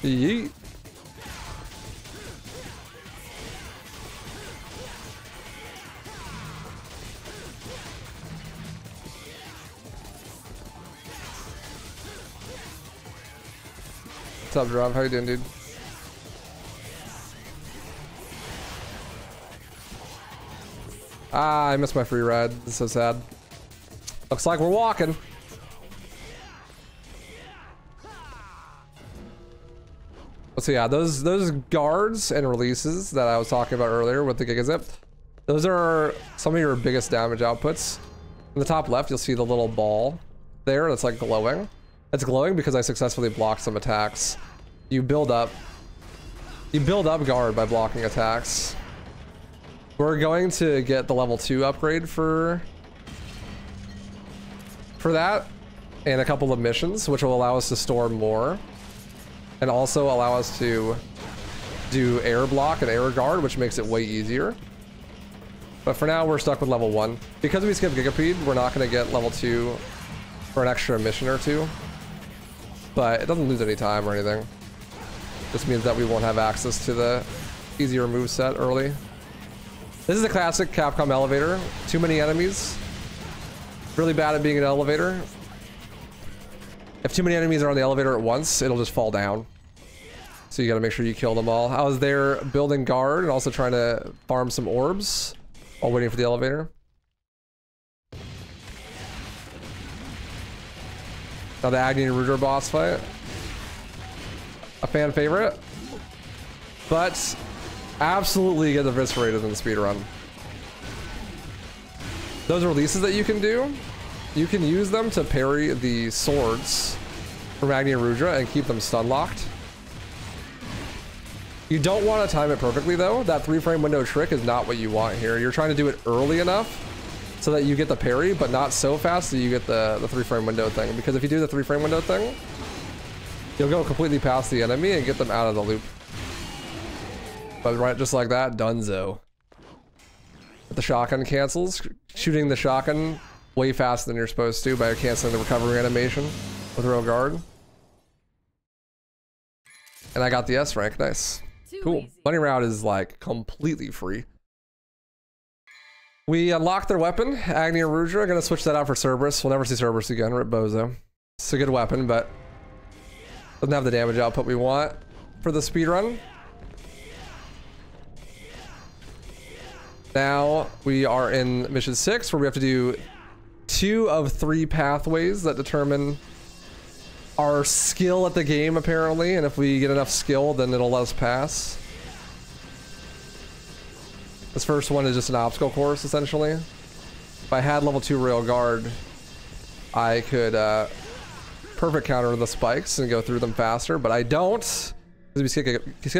Yeet. What's up, Drop? How you doing, dude? Ah, I missed my free ride. This is so sad. Looks like we're walking. So yeah, those guards and releases that I was talking about earlier with the Giga Zip, those are some of your biggest damage outputs. In the top left, you'll see the little ball there that's like glowing. It's glowing because I successfully blocked some attacks. You build up guard by blocking attacks. We're going to get the level 2 upgrade for that and a couple of missions, which will allow us to store more. And also allow us to do air block and air guard, which makes it way easier. But for now, we're stuck with level 1. Because we skipped Gigapede, we're not going to get level 2 for an extra mission or 2. But it doesn't lose any time or anything. Just means that we won't have access to the easier moveset early. This is a classic Capcom elevator. Too many enemies. Really bad at being an elevator. If too many enemies are on the elevator at once, it'll just fall down. So you gotta make sure you kill them all. I was there building guard and also trying to farm some orbs while waiting for the elevator. Now the Agni and Rudra boss fight. A fan favorite. But absolutely get eviscerated in the speedrun. Those releases that you can do, you can use them to parry the swords from Agni and Rudra and keep them stun locked. You don't want to time it perfectly though. That 3-frame window trick is not what you want here. You're trying to do it early enough so that you get the parry, but not so fast that you get the 3-frame window thing. Because if you do the 3-frame window thing, you'll go completely past the enemy and get them out of the loop. But right, just like that, donezo. The shotgun cancels. Shooting the shotgun way faster than you're supposed to by canceling the recovery animation with real guard. And I got the S rank, nice. Cool. Bunny route is like completely free. We unlocked their weapon, Agni and Rudra. Gonna switch that out for Cerberus. We'll never see Cerberus again, rip Bozo. It's a good weapon, but Doesn't have the damage output we want for the speedrun. Now we are in mission 6 where we have to do 2 of 3 pathways that determine our skill at the game apparently, and if we get enough skill then it'll let us pass. This first one is just an obstacle course essentially. If I had level 2 rail guard, I could perfect counter the spikes and go through them faster, but I don't because we skip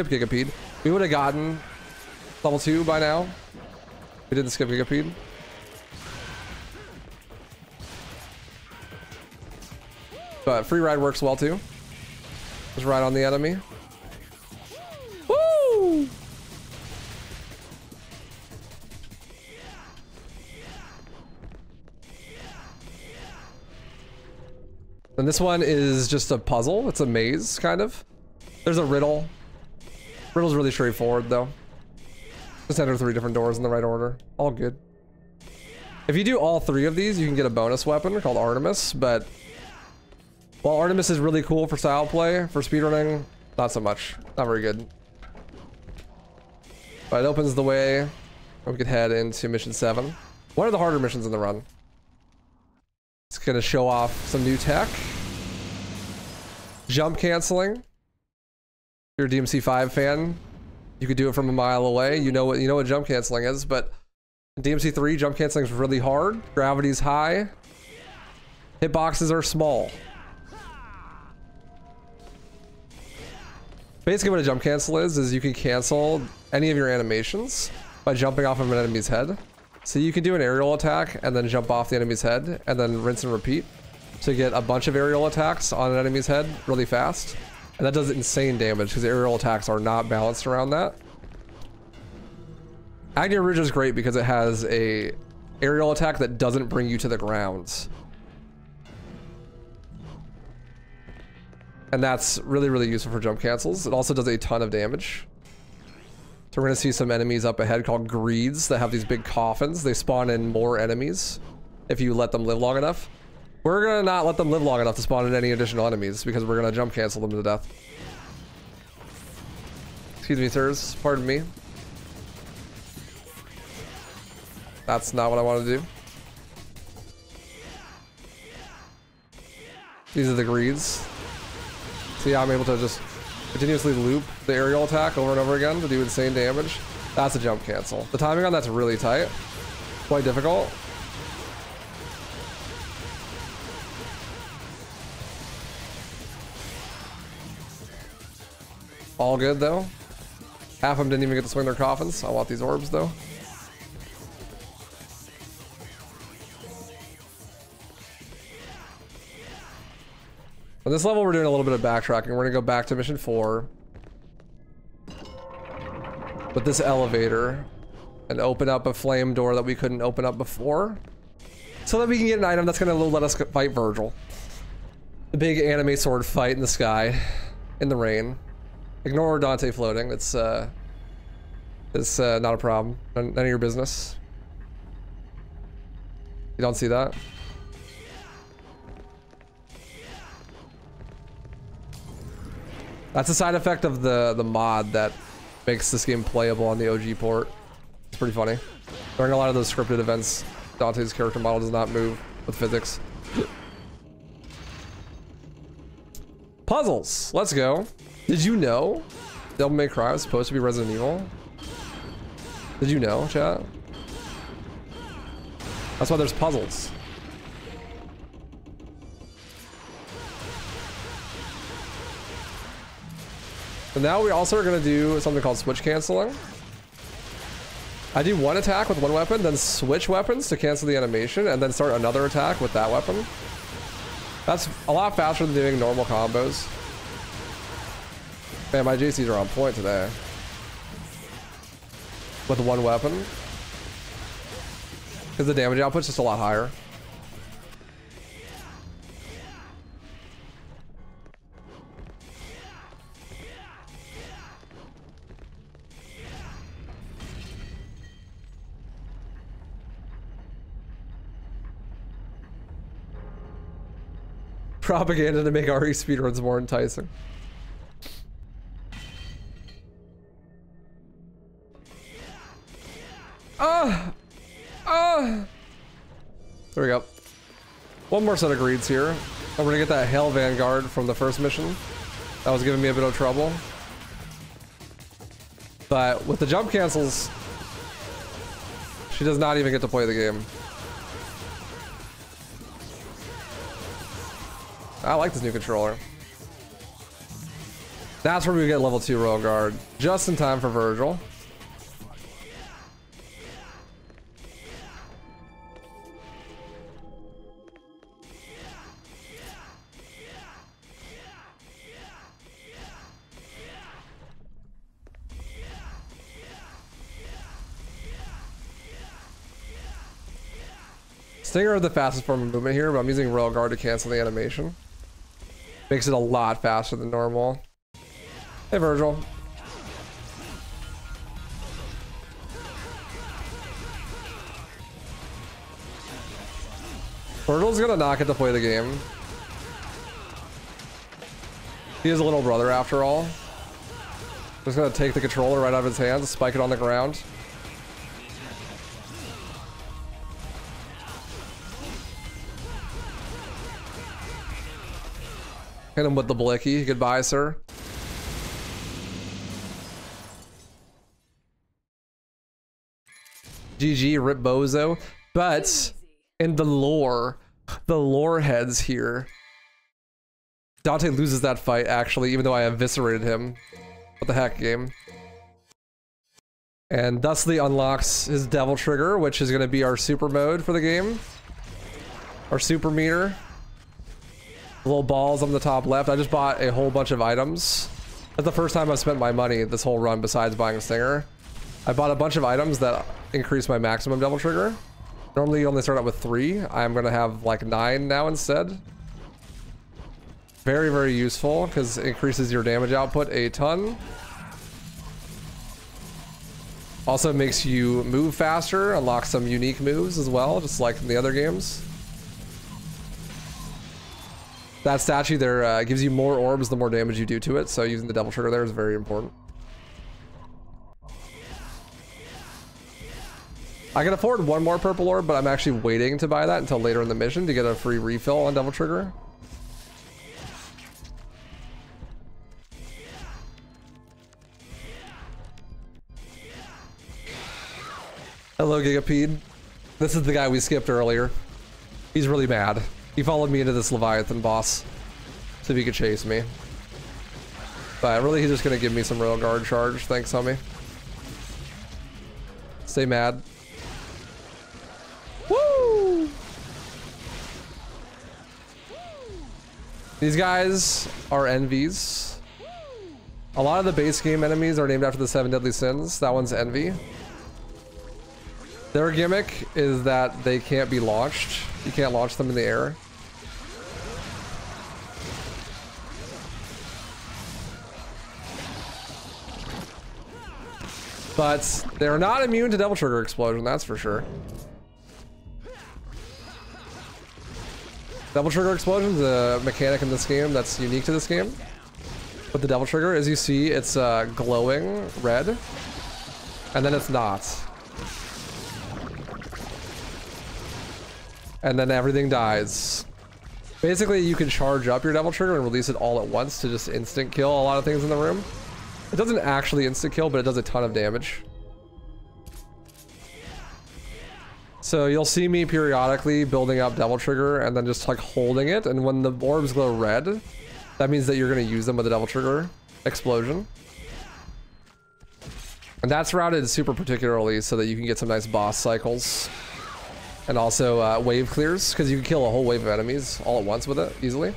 Gigapede. We would have gotten level 2 by now. We didn't skip Gigapede. But free ride works well too. Just ride on the enemy. Woo! And this one is just a puzzle. It's a maze, kind of. There's a riddle. Riddle's really straightforward though. Just enter 3 different doors in the right order. All good. If you do all 3 of these, you can get a bonus weapon called Artemis, but while Artemis is really cool for style play, for speedrunning, not so much. Not very good. But it opens the way, and we could head into mission 7. One of the harder missions in the run. It's gonna show off some new tech. Jump canceling. If you're a DMC5 fan, you could do it from a mile away. You know what jump canceling is, but in DMC3, jump canceling is really hard. Gravity's high. Hitboxes are small. Basically what a jump cancel is you can cancel any of your animations by jumping off of an enemy's head. So you can do an aerial attack and then jump off the enemy's head and then rinse and repeat to get a bunch of aerial attacks on an enemy's head really fast. And that does insane damage because aerial attacks are not balanced around that. Agni Rouge is great because it has a aerial attack that doesn't bring you to the ground. And that's really, really useful for jump cancels. It also does a ton of damage. So we're gonna see some enemies up ahead called greeds that have these big coffins. They spawn in more enemies if you let them live long enough. We're gonna not let them live long enough to spawn in any additional enemies because we're gonna jump cancel them to death. Excuse me, sirs. Pardon me. That's not what I want to do. These are the greeds. See how I'm able to just continuously loop the aerial attack over and over again to do insane damage. That's a jump cancel. The timing on that's really tight. Quite difficult. All good though. Half of them didn't even get to swing their coffins. I want these orbs though. On this level, we're doing a little bit of backtracking. We're gonna go back to mission 4 with this elevator and open up a flame door that we couldn't open up before, so that we can get an item that's gonna let us fight Virgil. The big anime sword fight in the sky, in the rain. Ignore Dante floating. It's not a problem. None of your business. You don't see that? That's a side effect of the mod that makes this game playable on the OG port. It's pretty funny. During a lot of those scripted events, Dante's character model does not move with physics. Puzzles. Let's go. Did you know Devil May Cry was supposed to be Resident Evil? Did you know, chat? That's why there's puzzles. So now we also are going to do something called switch canceling. I do one attack with one weapon, then switch weapons to cancel the animation, and then start another attack with that weapon. That's a lot faster than doing normal combos. Man, my JCs are on point today. With one weapon. Because the damage output's just a lot higher. Propaganda to make RE speedruns more enticing. There we go. One more set of greeds here. And we're gonna get that Hail Vanguard from the first mission. That was giving me a bit of trouble. But with the jump cancels, she does not even get to play the game. I like this new controller. That's where we get level 2 Royal Guard. Just in time for Virgil. Stinger is the fastest form of movement here, but I'm using Royal Guard to cancel the animation. Makes it a lot faster than normal. Hey, Virgil. Virgil's gonna not get to play the game. He is a little brother after all. Just gonna take the controller right out of his hands, spike it on the ground. Hit him with the blicky. Goodbye, sir. GG, rip bozo. But in the lore heads here, Dante loses that fight actually, even though I eviscerated him. What the heck, game? And thusly unlocks his Devil Trigger, which is going to be our super mode for the game. Our super meter. Little balls on the top left. I just bought a whole bunch of items. That's the first time I've spent my money this whole run besides buying a Stinger. I bought a bunch of items that increase my maximum Devil Trigger. Normally you only start out with 3. I'm gonna have like 9 now instead. Very, very useful because it increases your damage output a ton. Also makes you move faster, unlock some unique moves as well, just like in the other games. That statue there gives you more orbs the more damage you do to it, so using the Devil Trigger there is very important. I can afford one more purple orb, but I'm actually waiting to buy that until later in the mission to get a free refill on Devil Trigger. Hello, Gigapede. This is the guy we skipped earlier. He's really mad. He followed me into this Leviathan boss so he could chase me. But really, he's just gonna give me some Royal Guard charge. Thanks, homie. Stay mad. Woo! These guys are Envies. A lot of the base game enemies are named after the 7 deadly sins. That one's Envy. Their gimmick is that they can't be launched. You can't launch them in the air. But they're not immune to Devil Trigger Explosion, that's for sure. Devil Trigger Explosion is a mechanic in this game that's unique to this game. But the Devil Trigger, as you see, it's glowing red. And then it's not. And then everything dies. Basically, you can charge up your Devil Trigger and release it all at once to just instant kill a lot of things in the room. It doesn't actually insta kill, but it does a ton of damage. So you'll see me periodically building up Devil Trigger and then just like holding it. And when the orbs glow red, that means that you're going to use them with the Devil Trigger Explosion. And that's routed super particularly so that you can get some nice boss cycles. And also wave clears, because you can kill a whole wave of enemies all at once with it easily.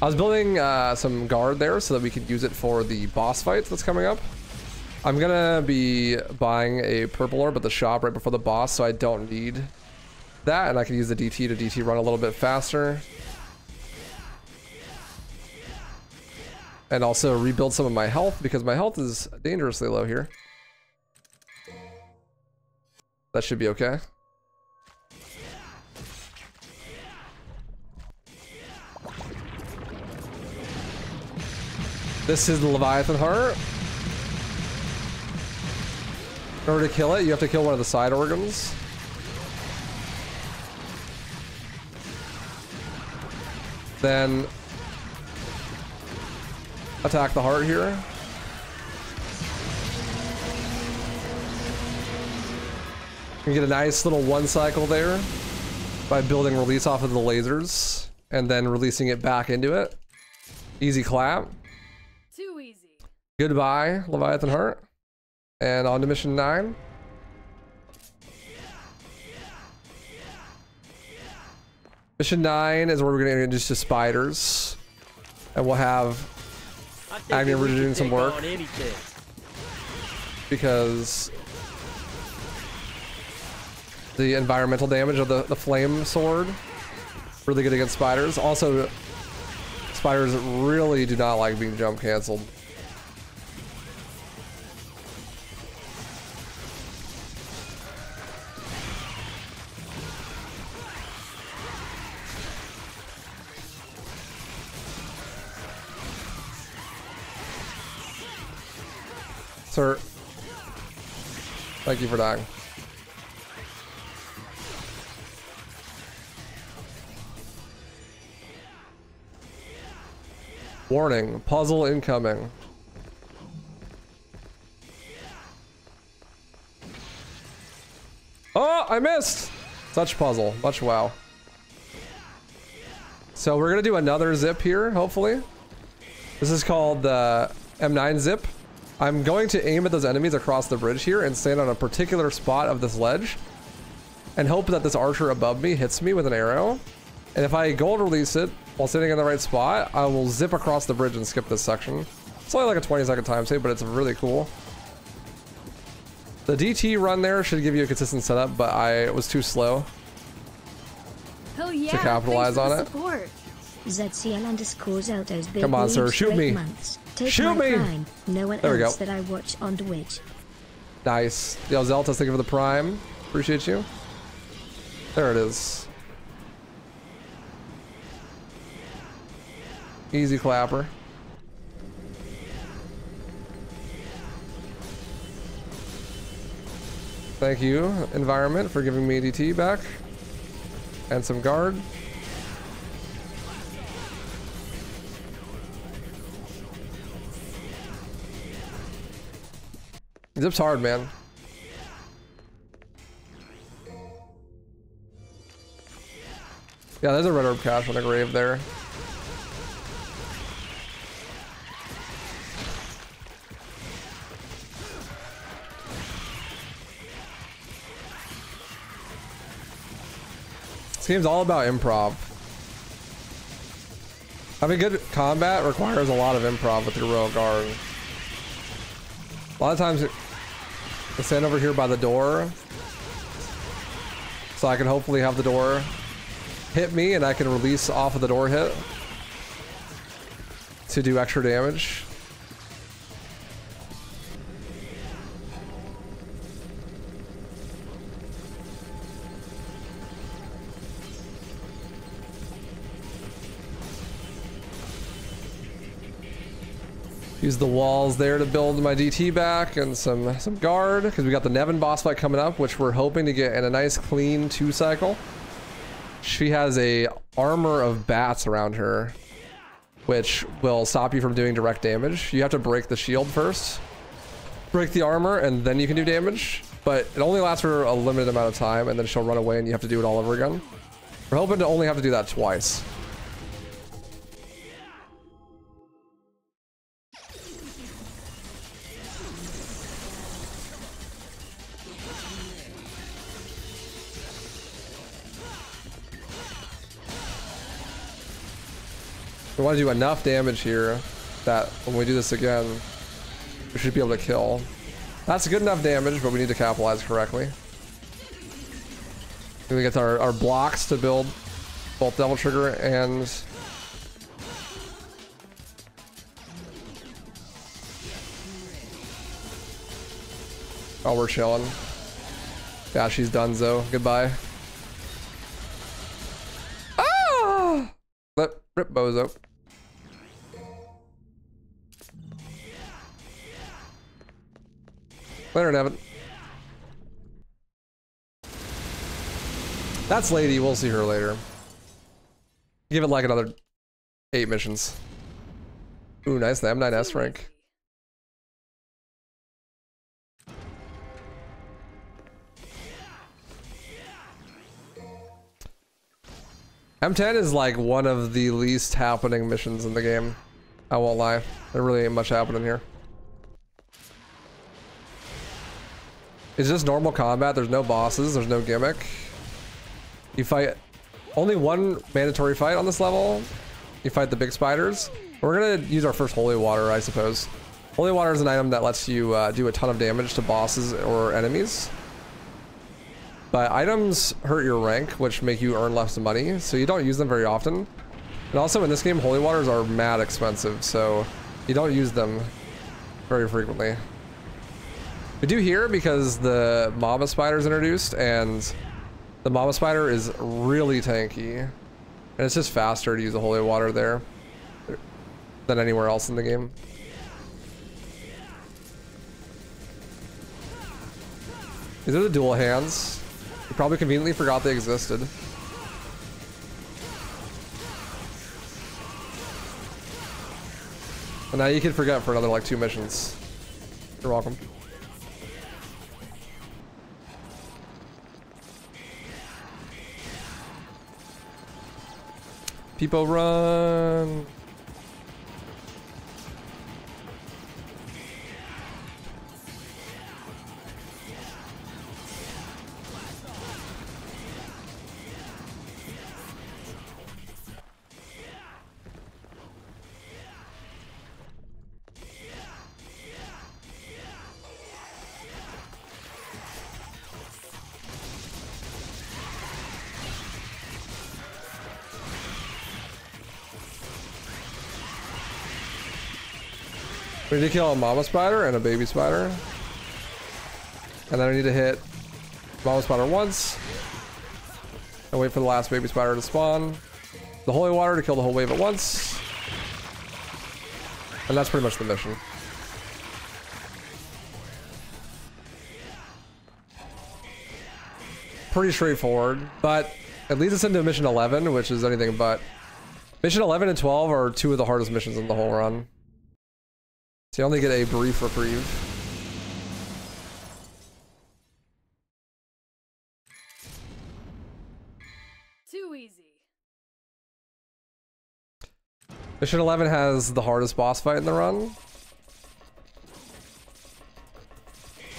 I was building some guard there so that we could use it for the boss fight that's coming up. I'm gonna be buying a purple orb at the shop right before the boss, so I don't need that, and I can use the DT to DT run a little bit faster. And also rebuild some of my health, because my health is dangerously low here. That should be okay. This is the Leviathan Heart. In order to kill it, you have to kill one of the side organs. Then attack the heart here. You get a nice little one cycle there by building release off of the lasers and then releasing it back into it. Easy clap. Too easy. Goodbye, Leviathan Heart. And on to mission 9. Mission 9 is where we're going to introduce the spiders. And we'll have Agni doing some work. Because the environmental damage of the flame sword, really good against spiders. Also, spiders really do not like being jump canceled. Sir, thank you for dying. Warning, puzzle incoming. Oh, I missed! Such puzzle, much wow. So we're gonna do another zip here, hopefully. This is called the M9 zip. I'm going to aim at those enemies across the bridge here and stand on a particular spot of this ledge and hope that this archer above me hits me with an arrow. And if I gold release it while sitting in the right spot, I will zip across the bridge and skip this section. It's only like a 20-second time save, but it's really cool. The DT run there should give you a consistent setup, but I was too slow to capitalize on it. Come on, sir, shoot me. Shoot me! Prime. No one there we go. That I watch on Twitch. Nice. Yo, Zeltas, thank you for the prime. Appreciate you. There it is. Easy clapper. Thank you, environment, for giving me DT back. And some guard. Zip's hard, man. Yeah, there's a red orb cache on the grave there. This game's all about improv. Having good combat requires a lot of improv with your royal guard. A lot of times I stand over here by the door so I can hopefully have the door hit me and I can release off of the door hit to do extra damage. Use the walls there to build my DT back and some guard, because we got the Nevin boss fight coming up, which we're hoping to get in a nice clean 2-cycle. She has a armor of bats around her, which will stop you from doing direct damage. You have to break the shield first, break the armor, and then you can do damage. But it only lasts for a limited amount of time, and then she'll run away and you have to do it all over again. We're hoping to only have to do that twice. We want to do enough damage here that when we do this again, we should be able to kill. That's good enough damage, but we need to capitalize correctly. We get our blocks to build both Devil Trigger and oh, we're chilling. Yeah, she's done, Zo. Goodbye. Ah! Rip bozo. Later, Nevin. That's Lady. We'll see her later. Give it like another 8 missions. Ooh, nice. The M9S rank. M10 is like one of the least happening missions in the game. I won't lie. There really ain't much happening here. It's just normal combat. There's no bosses. There's no gimmick. You fight only one mandatory fight on this level. You fight the big spiders. We're gonna use our first holy water, I suppose. Holy water is an item that lets you do a ton of damage to bosses or enemies. But items hurt your rank, which make you earn less money, so you don't use them very often. And also in this game, holy waters are mad expensive, so you don't use them very frequently. We do here because the Mama Spider is introduced, and the Mama Spider is really tanky. And it's just faster to use the holy water there than anywhere else in the game. These are the dual hands. You probably conveniently forgot they existed. And now you can forget for another like 2 missions. You're welcome. People run. We need to kill a mama spider and a baby spider. And then I need to hit mama spider once. And wait for the last baby spider to spawn. The holy water to kill the whole wave at once. And that's pretty much the mission. Pretty straightforward, but it leads us into mission 11, which is anything but. Mission 11 and 12 are 2 of the hardest missions in the whole run. So you only get a brief reprieve. Too easy. Mission 11 has the hardest boss fight in the run.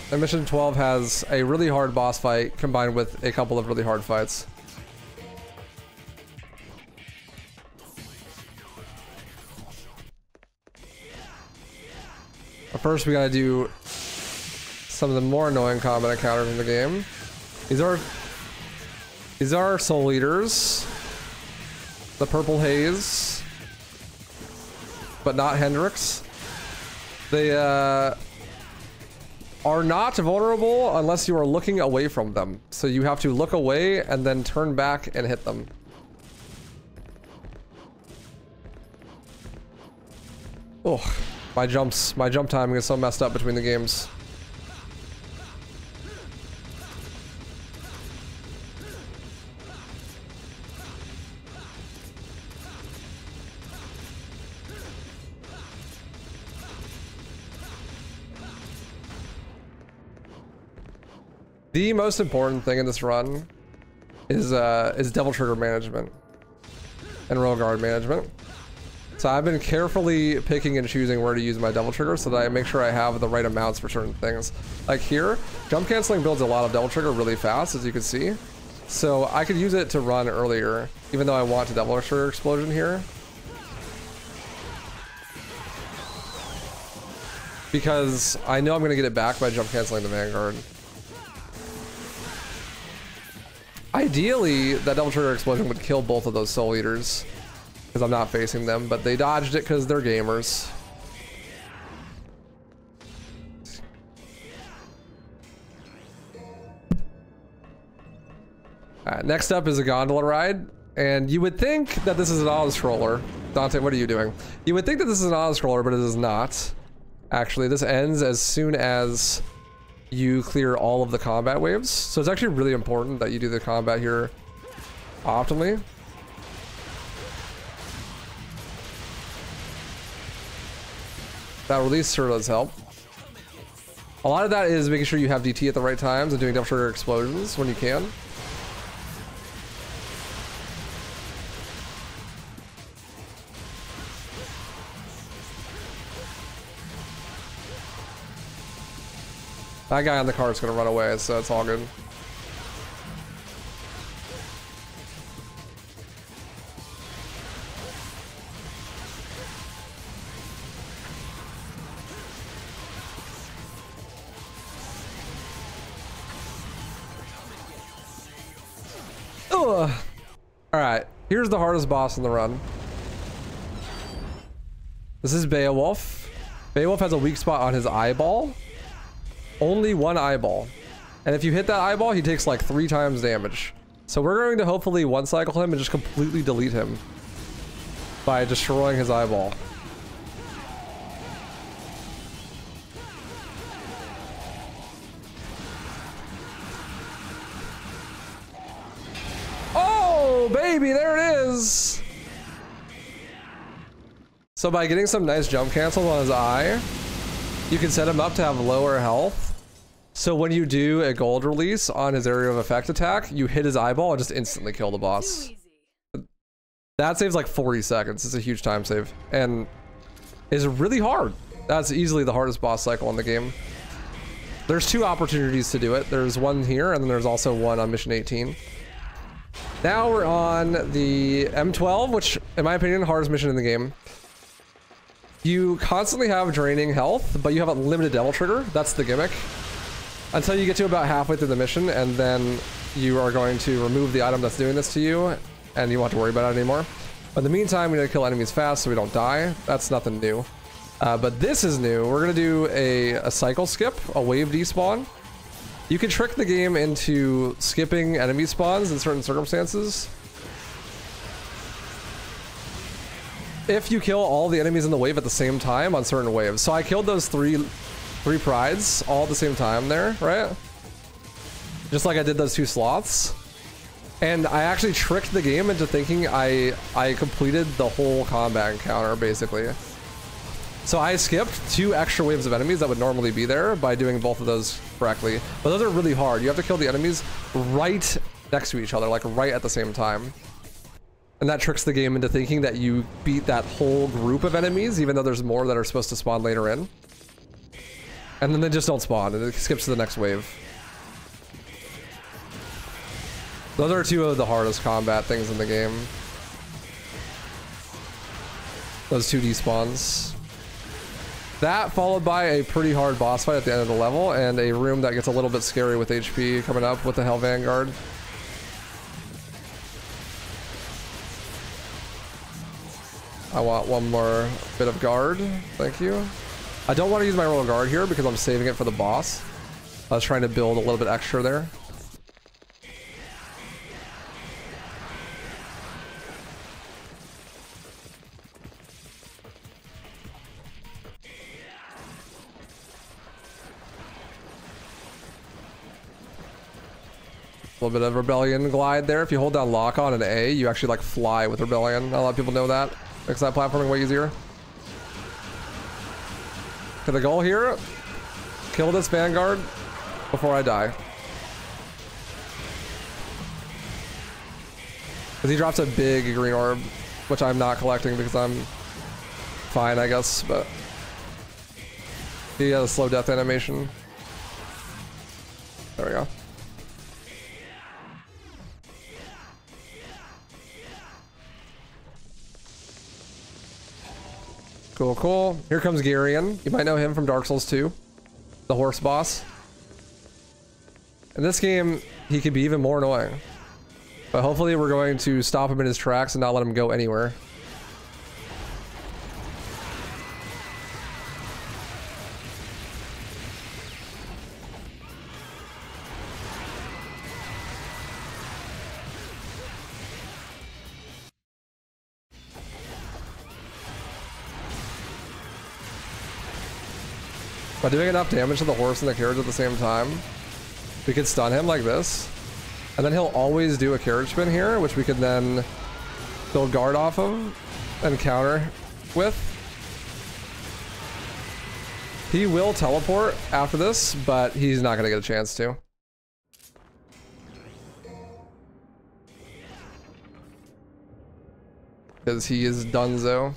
And mission 12 has a really hard boss fight combined with a couple of really hard fights. But first we gotta do some of the more annoying combat encounters in the game. These are soul eaters. The purple haze. But not Hendrix. They are not vulnerable unless you are looking away from them. So you have to look away and then turn back and hit them. Oh, my jump timing is so messed up between the games. The most important thing in this run is devil trigger management and roll guard management. So I've been carefully picking and choosing where to use my devil trigger so that I make sure I have the right amounts for certain things. Like here, jump canceling builds a lot of devil trigger really fast, as you can see. So I could use it to run earlier, even though I want a devil trigger explosion here. Because I know I'm gonna get it back by jump canceling the Vanguard. Ideally, that double trigger explosion would kill both of those soul eaters because I'm not facing them, but they dodged it because they're gamers. Next up is a gondola ride, and you would think that this is an auto-scroller. Dante, what are you doing? You would think that this is an auto-scroller, but it is not. Actually, this ends as soon as you clear all of the combat waves. So it's actually really important that you do the combat here optimally. That release sure does help. A lot of that is making sure you have DT at the right times and doing double trigger explosions when you can. That guy on the car is going to run away, so it's all good. Ugh. All right, here's the hardest boss in the run. This is Beowulf. Beowulf has a weak spot on his eyeball. Only one eyeball. And if you hit that eyeball, he takes like 3 times damage. So we're going to hopefully one cycle him and just completely delete him by destroying his eyeball. Oh, baby, there it is. So by getting some nice jump cancels on his eye, you can set him up to have lower health. So when you do a gold release on his area of effect attack, you hit his eyeball and just instantly kill the boss. That saves like 40 seconds. It's a huge time save and is really hard. That's easily the hardest boss cycle in the game. There's 2 opportunities to do it. There's one here and then there's also one on mission 18. Now we're on the M12, which in my opinion, hardest mission in the game. You constantly have draining health, but you have a limited devil trigger. That's the gimmick. Until you get to about halfway through the mission, and then you are going to remove the item that's doing this to you, and you won't have to worry about it anymore. But in the meantime, we need to kill enemies fast so we don't die. That's nothing new. But this is new. We're going to do a cycle skip, a wave despawn. You can trick the game into skipping enemy spawns in certain circumstances. If you kill all the enemies in the wave at the same time on certain waves. So I killed those three prides all at the same time there, right? Just like I did those 2 slots. And I actually tricked the game into thinking I completed the whole combat encounter, basically. So I skipped 2 extra waves of enemies that would normally be there by doing both of those correctly. But those are really hard. You have to kill the enemies right next to each other, like right at the same time. And that tricks the game into thinking that you beat that whole group of enemies, even though there's more that are supposed to spawn later in. And then they just don't spawn, and it skips to the next wave. Those are 2 of the hardest combat things in the game. Those 2 despawns. That followed by a pretty hard boss fight at the end of the level, and a room that gets a little bit scary with HP coming up with the Hell Vanguard. I want one more bit of guard, thank you. I don't want to use my royal guard here because I'm saving it for the boss. I was trying to build a little bit extra there. A little bit of rebellion glide there. If you hold down lock on and A, you actually like fly with rebellion. Not a lot of people know that. Makes that platforming way easier. Okay, the goal here, kill this Vanguard before I die. Because he drops a big green orb, which I'm not collecting because I'm fine, I guess, but he has a slow death animation. There we go. Cool, cool. Here comes Garion. You might know him from Dark Souls 2, the horse boss. In this game, he can be even more annoying. But hopefully we're going to stop him in his tracks and not let him go anywhere. By doing enough damage to the horse and the carriage at the same time, we could stun him like this. And then he'll always do a carriage spin here, which we can then build guard off of and counter with. He will teleport after this, but he's not gonna get a chance to. Because he is donezo.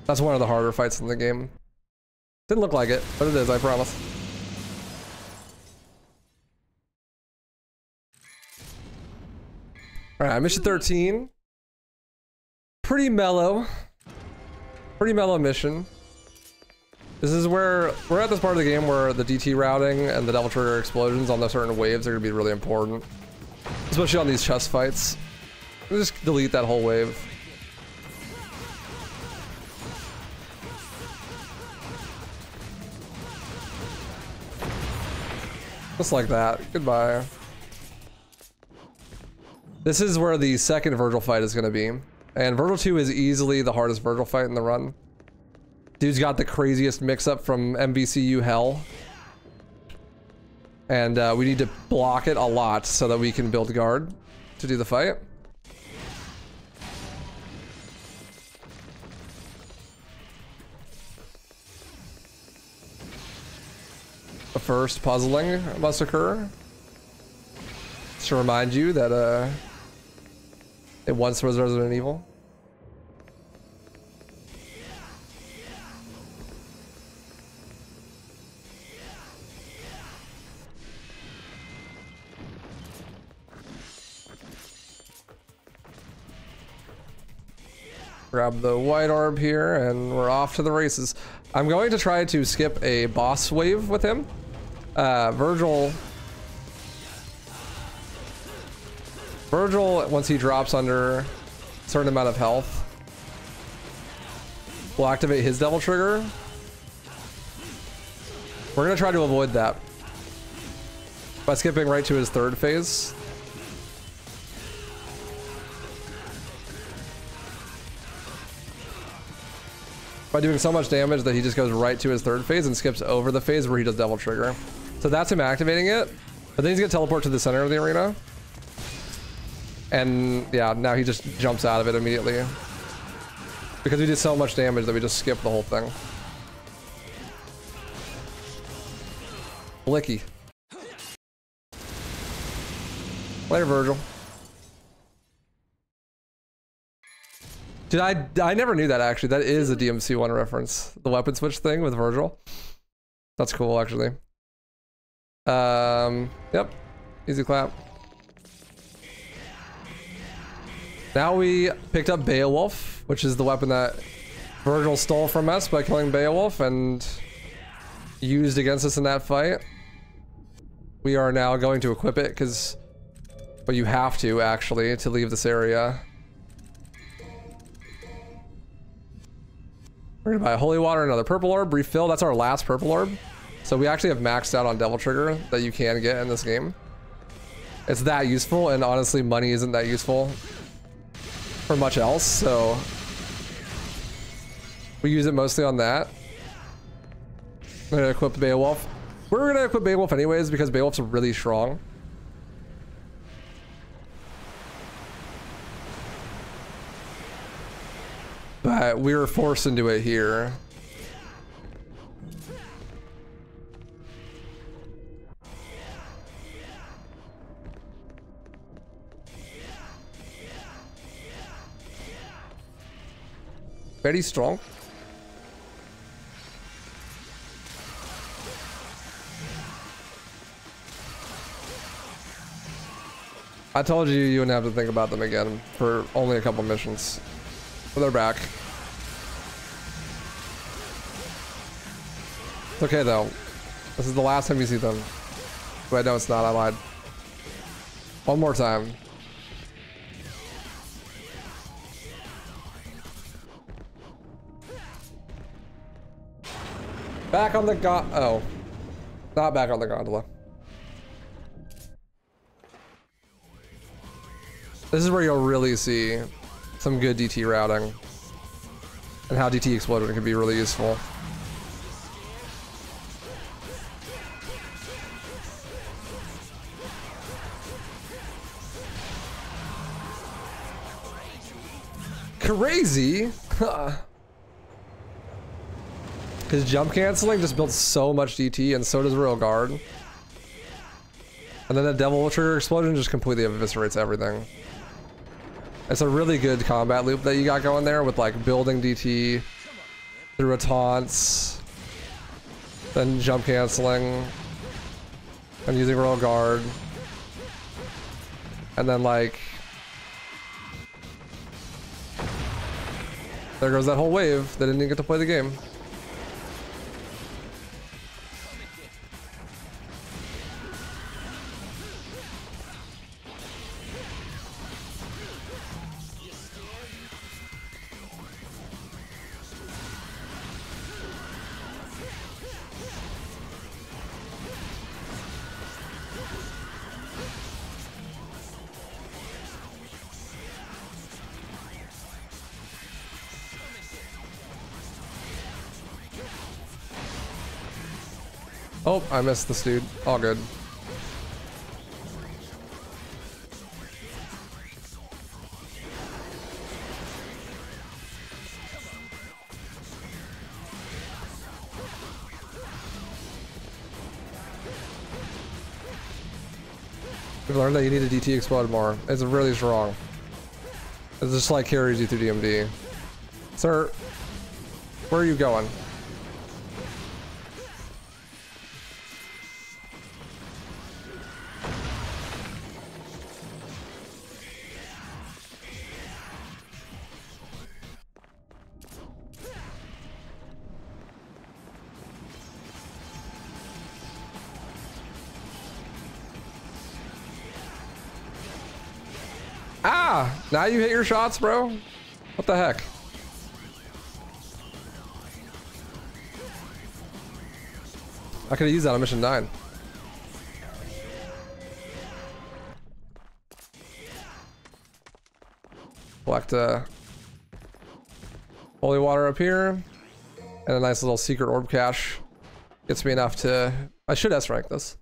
That's one of the harder fights in the game. Didn't look like it, but it is, I promise. Alright, mission 13. Pretty mellow. Pretty mellow mission. This is where we're at this part of the game where the DT routing and the Devil Trigger explosions on the certain waves are going to be really important. Especially on these chest fights. Just delete that whole wave. Just like that. Goodbye. This is where the second Virgil fight is going to be. And Virgil 2 is easily the hardest Virgil fight in the run. Dude's got the craziest mix-up from MVCU hell. And we need to block it a lot so that we can build guard to do the fight. The first puzzling must occur. Just to remind you that it once was Resident Evil. Grab the white orb here and we're off to the races. I'm going to try to skip a boss wave with him. Virgil, once he drops under a certain amount of health, will activate his Devil Trigger. We're going to try to avoid that by skipping right to his third phase. By doing so much damage that he just goes right to his third phase and skips over the phase where he does Devil Trigger. So that's him activating it, but then he's gonna teleport to the center of the arena. And yeah, now he just jumps out of it immediately. Because we did so much damage that we just skipped the whole thing. Blicky. Later, Virgil. Dude, I never knew that actually. That is a DMC1 reference. The weapon switch thing with Virgil. That's cool actually. Yep. Easy clap. Now we picked up Beowulf, which is the weapon that Virgil stole from us by killing Beowulf and used against us in that fight. We are now going to equip it because, but you have to actually to leave this area. We're gonna buy a holy water, another purple orb, refill. That's our last purple orb. So we actually have maxed out on Devil Trigger that you can get in this game. It's that useful, and honestly, money isn't that useful for much else, so we use it mostly on that. I'm gonna equip Beowulf. We're gonna equip Beowulf anyways because Beowulf's really strong. But we were forced into it here. Very strong. I told you you wouldn't have to think about them again for only a couple missions. But they're back. It's okay though. This is the last time you see them. Wait, no, it's not. I lied. One more time. Back on the oh. Not back on the gondola. This is where you'll really see some good DT routing. And how DT exploding can be really useful. crazy. Because jump canceling just builds so much DT, and so does Royal Guard. And then the Devil Trigger Explosion just completely eviscerates everything. It's a really good combat loop that you got going there with like building DT through a taunts, then jump canceling, and using Royal Guard. And then like, there goes that whole wave that didn't even get to play the game. Oh, I missed this dude. All good. We've learned that you need a DT explode more. It's really strong. It's just like carries you through DMD. Sir, where are you going? Ah! Now you hit your shots, bro? What the heck? I could have used that on mission 9. Collect holy water up here. And a nice little secret orb cache. Gets me enough to... I should S-rank this.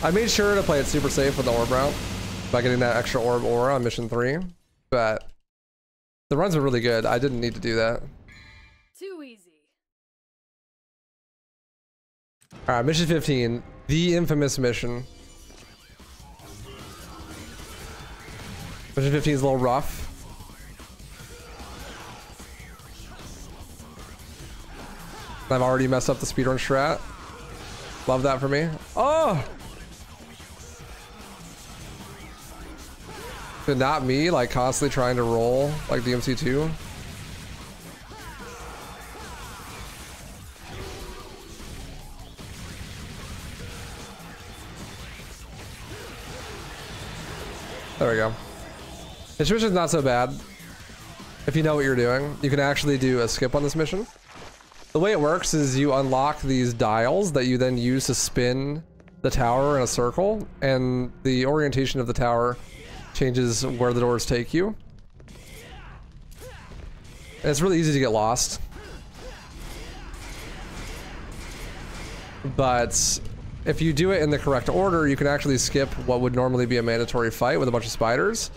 I made sure to play it super safe with the orb route by getting that extra orb aura on mission 3, but the runs are really good. I didn't need to do that. Too easy. All right, mission 15, the infamous mission. Mission 15 is a little rough. I've already messed up the speedrun strat. Love that for me. Oh! Not me, like constantly trying to roll like DMC2. There we go. This mission's not so bad. If you know what you're doing, you can actually do a skip on this mission. The way it works is you unlock these dials that you then use to spin the tower in a circle, and the orientation of the tower changes where the doors take you. And it's really easy to get lost. But if you do it in the correct order, you can actually skip what would normally be a mandatory fight with a bunch of spiders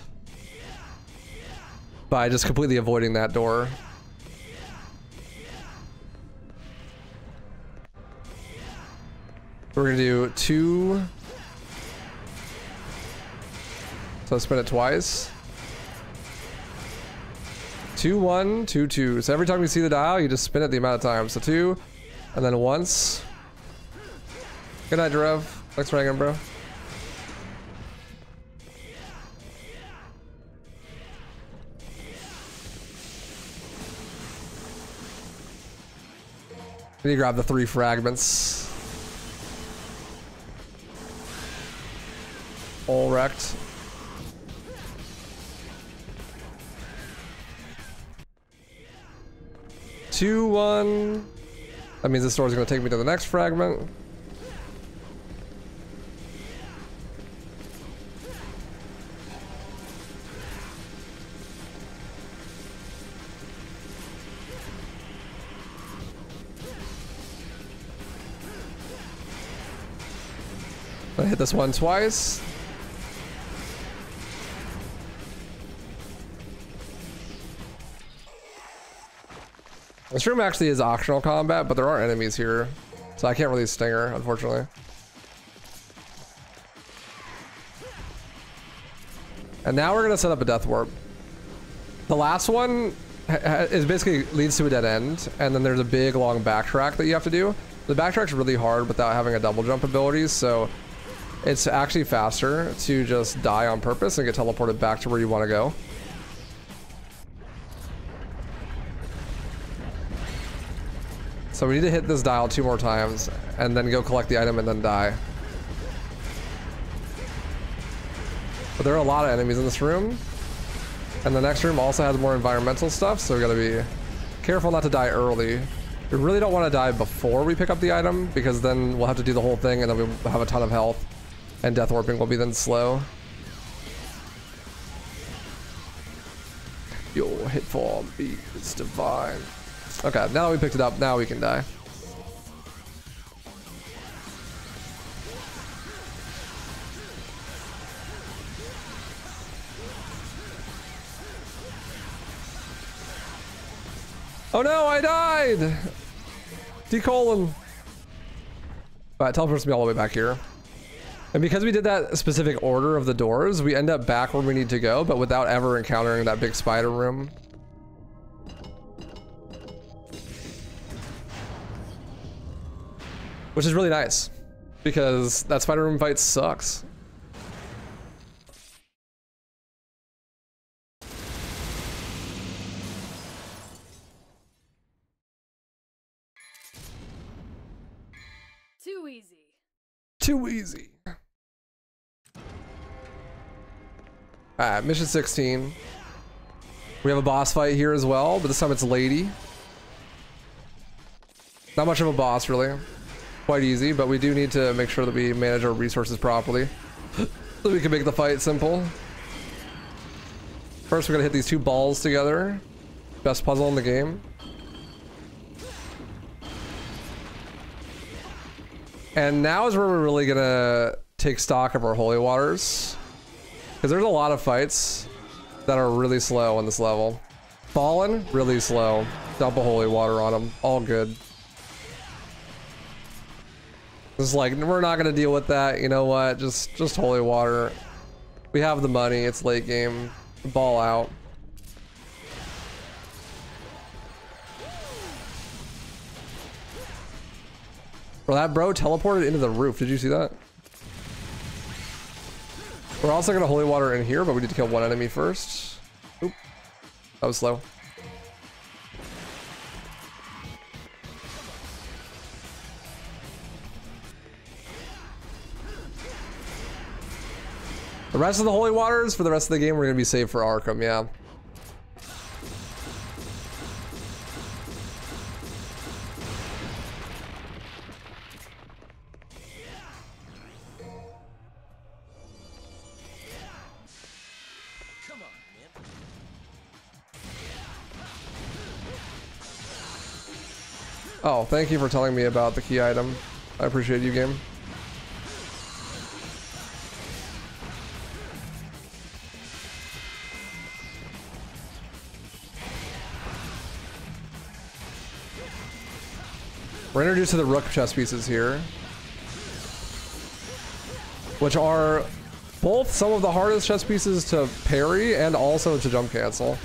by just completely avoiding that door. We're gonna do 2. So spin it twice. 2, 1, 2, 2. So every time you see the dial, you just spin it the amount of times. So 2, and then once. Good night, Drev. Thanks for hanging, bro. Then you grab the 3 fragments. All wrecked. Two, 1. That means this door is going to take me to the next fragment. I hit this one twice. This room actually is optional combat, but there are enemies here, so I can't really stinger, unfortunately. And now we're gonna set up a death warp. The last one is basically leads to a dead end, and then there's a big long backtrack that you have to do. The backtrack's really hard without having a double jump ability, so it's actually faster to just die on purpose and get teleported back to where you want to go. So we need to hit this dial 2 more times and then go collect the item and then die. But there are a lot of enemies in this room. And the next room also has more environmental stuff, so we gotta be careful not to die early. We really don't want to die before we pick up the item, because then we'll have to do the whole thing and then we'll have a ton of health. And death warping will be then slow. Your hit form is divine. Okay, now that we picked it up, now we can die. Oh no, I died! Decolon. Alright, teleports me all the way back here. And because we did that specific order of the doors, we end up back where we need to go, but without ever encountering that big spider room. Which is really nice, because that spider room fight sucks. Too easy. Too easy. Alright, mission 16. We have a boss fight here as well, but this time it's Lady. Not much of a boss, really. Quite easy, but we do need to make sure that we manage our resources properly so we can make the fight simple. First, we're gonna hit these 2 balls together. Best puzzle in the game. And now is where we're really gonna take stock of our holy waters, because there's a lot of fights that are really slow on this level. Fallen, really slow. Dump a holy water on them, all good. It's like, we're not gonna deal with that, you know what, just holy water. We have the money, it's late game, ball out. Bro, that bro teleported into the roof, did you see that? We're also gonna holy water in here, but we need to kill one enemy first. Oop, that was slow. The rest of the holy waters for the rest of the game, we're gonna be saved for Arkham, yeah. Come on, man. Oh, thank you for telling me about the key item. I appreciate you, game. We're introduced to the rook chess pieces here, which are both some of the hardest chess pieces to parry and also to jump cancel.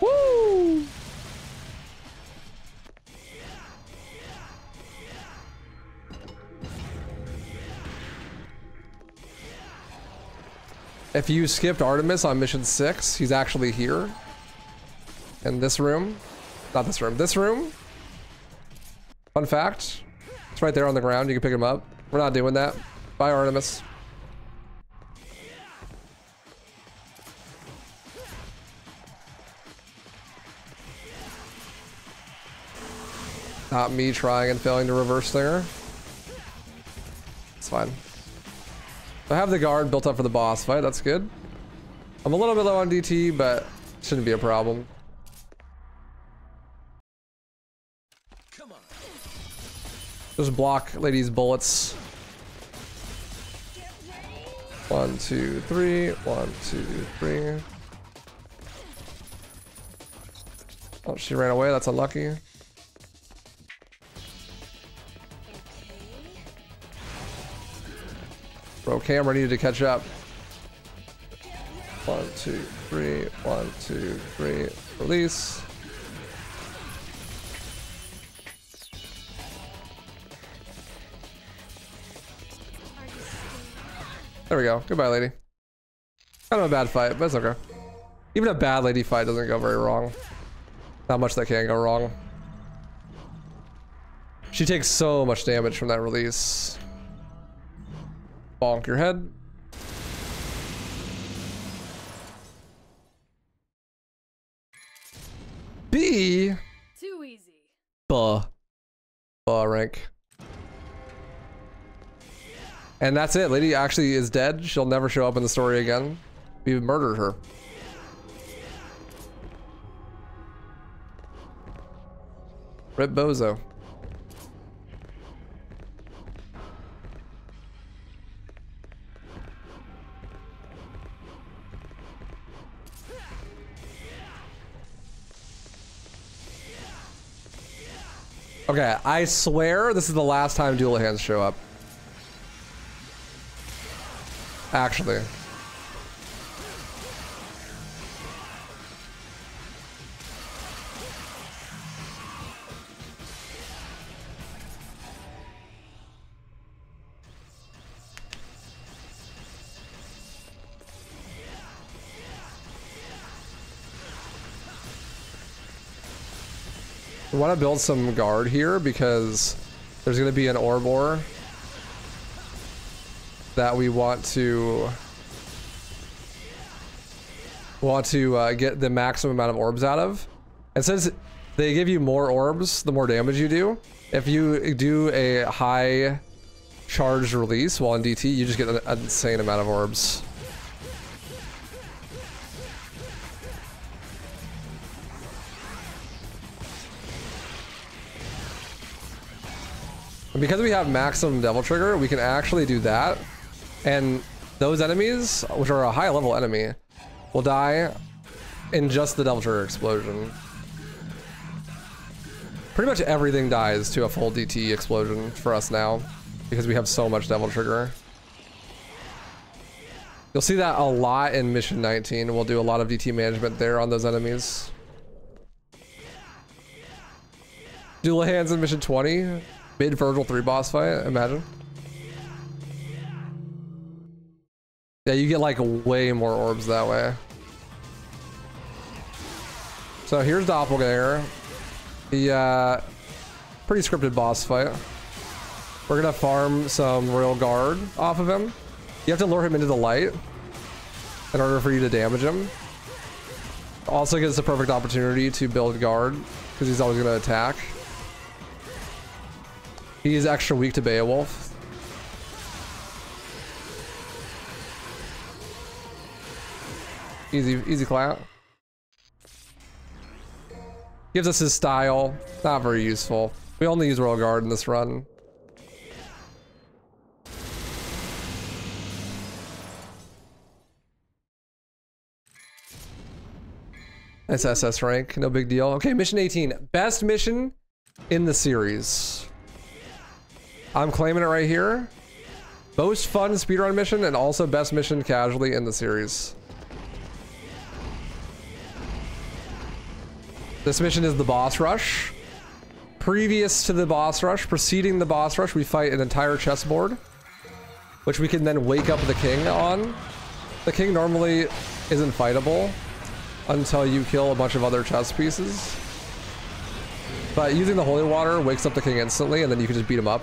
Woo! If you skipped Artemis on mission 6, he's actually here. In this room. Not this room. This room. Fun fact. It's right there on the ground. You can pick him up. We're not doing that. Bye, Artemis. Not me trying and failing to reverse stinger. It's fine. I have the guard built up for the boss fight, that's good. I'm a little bit low on DT, but shouldn't be a problem. Come on. Just block ladies' bullets. 1, 2, 3. 1, 2, 3. Oh, she ran away. That's unlucky. Bro, camera needed to catch up. 1, 2, 3. 1, 2, 3. Release. There we go. Goodbye, lady. Kind of a bad fight, but it's okay. Even a bad lady fight doesn't go very wrong. Not much that can go wrong. She takes so much damage from that release. Bonk your head. B. Too easy. Buh. Buh rank. And that's it. Lady actually is dead. She'll never show up in the story again. We murdered her. Rip Bozo. Okay, I swear this is the last time dual hands show up. Actually. We want to build some guard here because there's going to be an orb ore that we want to get the maximum amount of orbs out of. And since they give you more orbs, the more damage you do. If you do a high charged release while in DT, you just get an insane amount of orbs. And because we have maximum devil trigger, we can actually do that. And those enemies, which are a high level enemy, will die in just the devil trigger explosion. Pretty much everything dies to a full DT explosion for us now because we have so much devil trigger. You'll see that a lot in mission 19. We'll do a lot of DT management there on those enemies. Dual hands in mission 20. Mid Virgil 3 boss fight, imagine. Yeah, you get like way more orbs that way. So here's Doppelganger. The pretty scripted boss fight. We're gonna farm some Royal Guard off of him. You have to lure him into the light in order for you to damage him. Also gives us a perfect opportunity to build guard because he's always gonna attack. He is extra weak to Beowulf. Easy clap. Gives us his style. Not very useful. We only use Royal Guard in this run. Nice SS rank. No big deal. Okay, mission 18. Best mission in the series. I'm claiming it right here. Most fun speedrun mission and also best mission casually in the series. This mission is the boss rush. Previous to the boss rush, preceding the boss rush, we fight an entire chessboard, which we can then wake up the king on. The king normally isn't fightable until you kill a bunch of other chess pieces. But using the holy water wakes up the king instantly, and then you can just beat him up.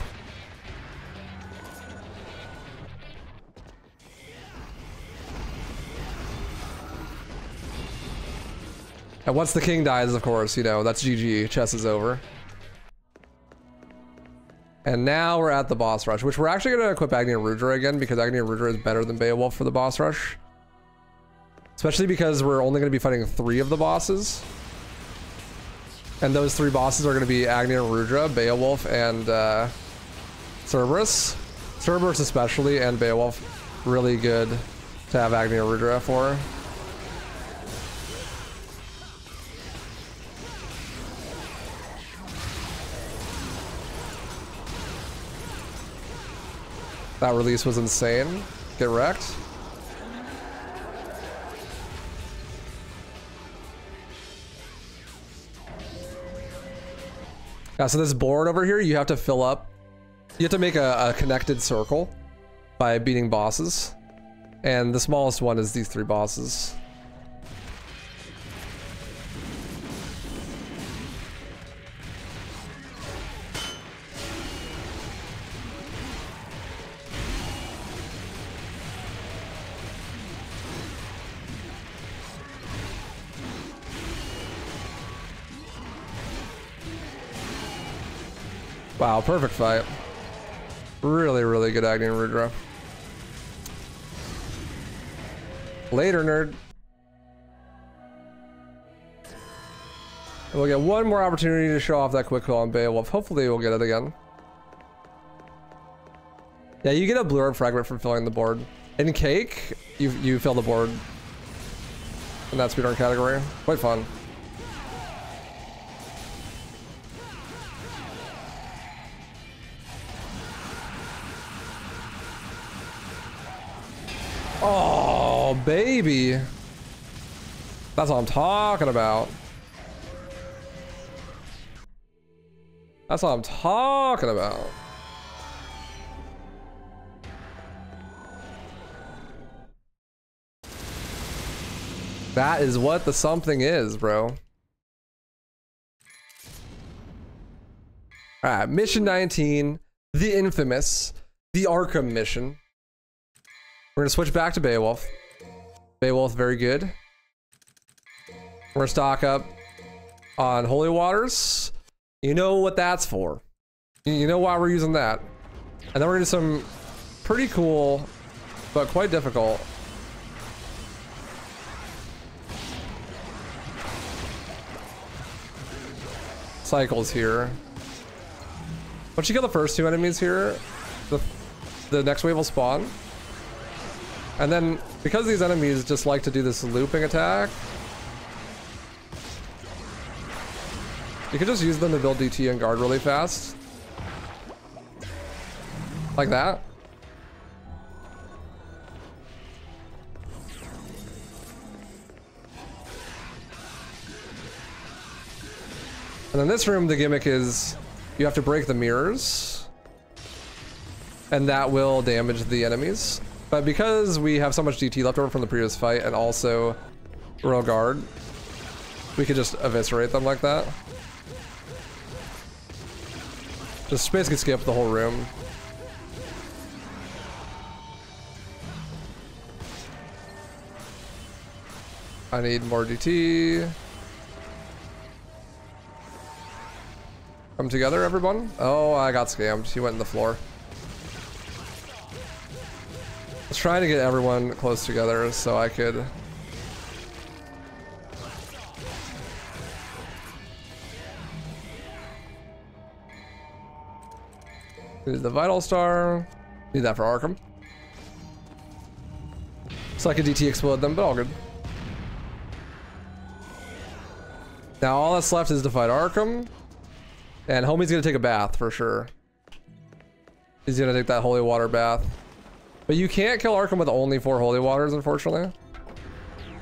And once the king dies, of course, you know, that's GG. Chess is over. And now we're at the boss rush, which we're actually going to equip Agni and Rudra again because Agni and Rudra is better than Beowulf for the boss rush. Especially because we're only going to be fighting 3 of the bosses. And those 3 bosses are going to be Agni and Rudra, Beowulf, and Cerberus. Cerberus especially, and Beowulf, really good to have Agni and Rudra for. That release was insane. Get wrecked. Yeah, so this board over here, you have to fill up. You have to make a connected circle by beating bosses. And the smallest one is these 3 bosses. Wow, perfect fight. Really, really good Agni and Rudra. Later, nerd. We'll get one more opportunity to show off that quick kill on Beowulf. Hopefully we'll get it again. Yeah, you get a blue herb fragment from filling the board. In Cake, you fill the board in that speedrun category. Quite fun. Oh, baby. That's what I'm talking about. That's what I'm talking about. That is what the something is, bro. Alright, mission 19. The infamous. The Arkham mission. We're gonna switch back to Beowulf. Beowulf, very good. We're gonna stock up on Holy Waters. You know what that's for. You know why we're using that. And then we're gonna do some pretty cool, but quite difficult cycles here. Once you kill the first 2 enemies here, the next wave will spawn. And then, because these enemies just like to do this looping attack, you can just use them to build DT and guard really fast. Like that. And in this room, the gimmick is you have to break the mirrors, and that will damage the enemies. But because we have so much DT left over from the previous fight and also Royal Guard, we could just eviscerate them like that. Just basically skip the whole room. I need more DT. Come together, everyone. Oh, I got scammed. He went in the floor. I was trying to get everyone close together so I could need the Vital Star. Need that for Arkham. So I could DT explode them, but all good. Now all that's left is to fight Arkham. And homie's gonna take a bath for sure. He's gonna take that holy water bath. But you can't kill Arkham with only 4 holy waters, unfortunately.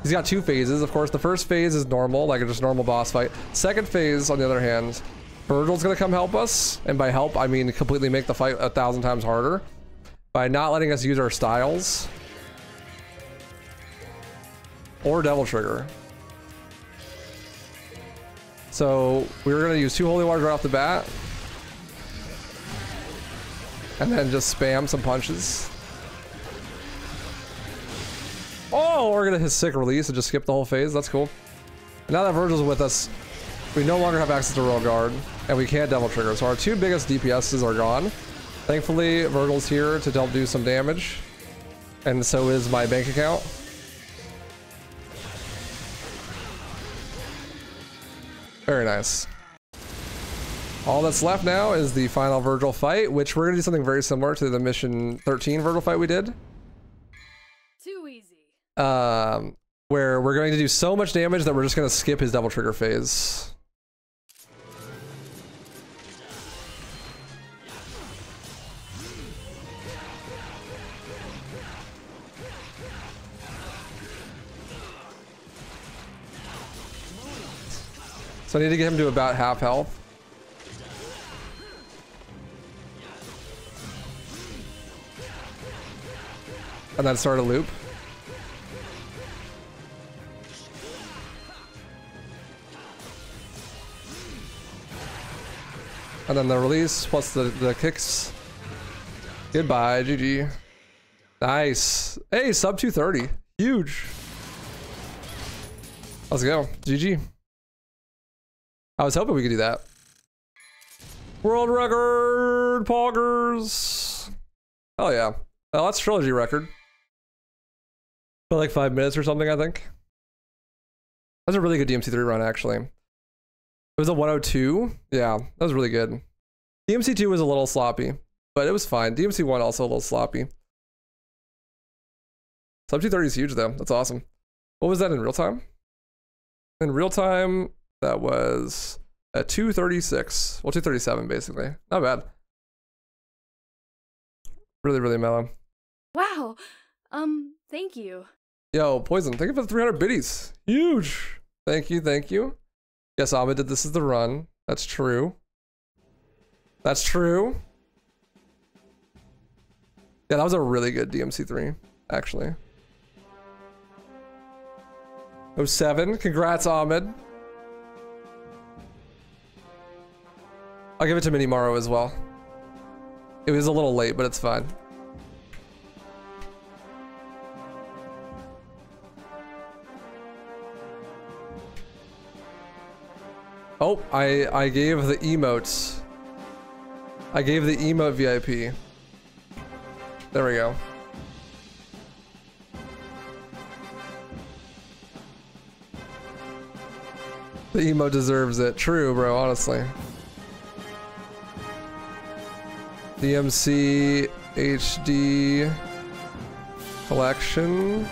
He's got 2 phases. Of course, the first phase is normal, like a just normal boss fight. Second phase, on the other hand, Virgil's gonna come help us. And by help, I mean completely make the fight 1,000 times harder. By not letting us use our styles. Or Devil Trigger. So, we were gonna use 2 holy waters right off the bat. And then just spam some punches. Oh, we're gonna hit sick release and just skip the whole phase. That's cool. And now that Virgil's with us, we no longer have access to Royal Guard, and we can't Devil Trigger. So our 2 biggest DPSs are gone. Thankfully, Virgil's here to help do some damage, and so is my bank account. Very nice. All that's left now is the final Virgil fight, which we're gonna do something very similar to the mission 13 Virgil fight we did. Too easy. Where we're going to do so much damage that we're just gonna skip his double trigger phase. So I need to get him to about half health. And then start a loop. And then the release plus the kicks. Goodbye, GG. Nice. Hey, sub 230. Huge. Let's go. GG. I was hoping we could do that. World record, poggers. Oh yeah. Oh, that's Trilogy record. For like 5 minutes or something, I think. That was a really good DMC3 run, actually. It was a 102. Yeah, that was really good. DMC2 was a little sloppy, but it was fine. DMC1 also a little sloppy. Sub 230 is huge though. That's awesome. What was that in real time? In real time, that was a 236. Well, 237 basically. Not bad. Really, really mellow. Wow. Thank you. Yo, Poison, thank you for the 300 biddies. Huge. Thank you, thank you. Yes, Ahmed did This Is the Run. That's true. That's true. Yeah, that was a really good DMC3, actually. 07, congrats, Ahmed. I'll give it to Mini Maro as well. It was a little late, but it's fine. Oh, I gave the emotes. I gave the emote VIP. There we go. The emote deserves it. True, bro, honestly. DMC HD collection.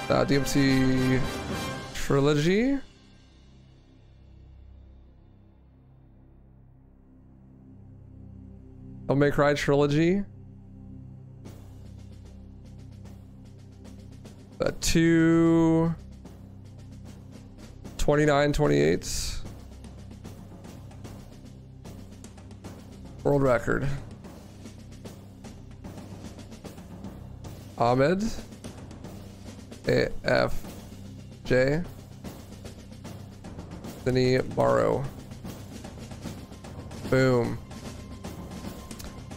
DMC Trilogy. Devil May Cry Trilogy. 2 29-28. World record. Ahmed. AFJ. Mini Maro. Boom.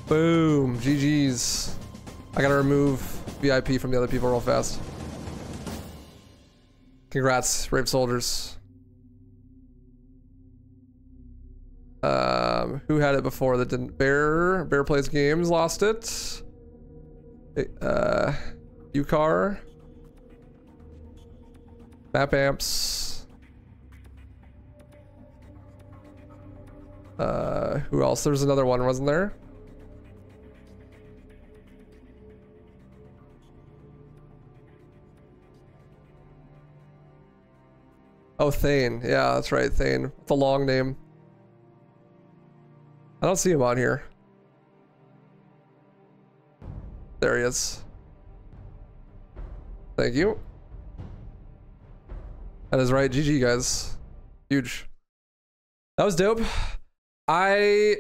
Boom. GG's. I gotta remove VIP from the other people real fast. Congrats, brave soldiers. Who had it before that didn't? Bear Plays Games lost it. UCAR. Map Amps. Who else? There was another one, wasn't there? Oh, Thane. Yeah, that's right, Thane. It's a long name. I don't see him on here. There he is. Thank you. That is right. GG, guys. Huge. That was dope. My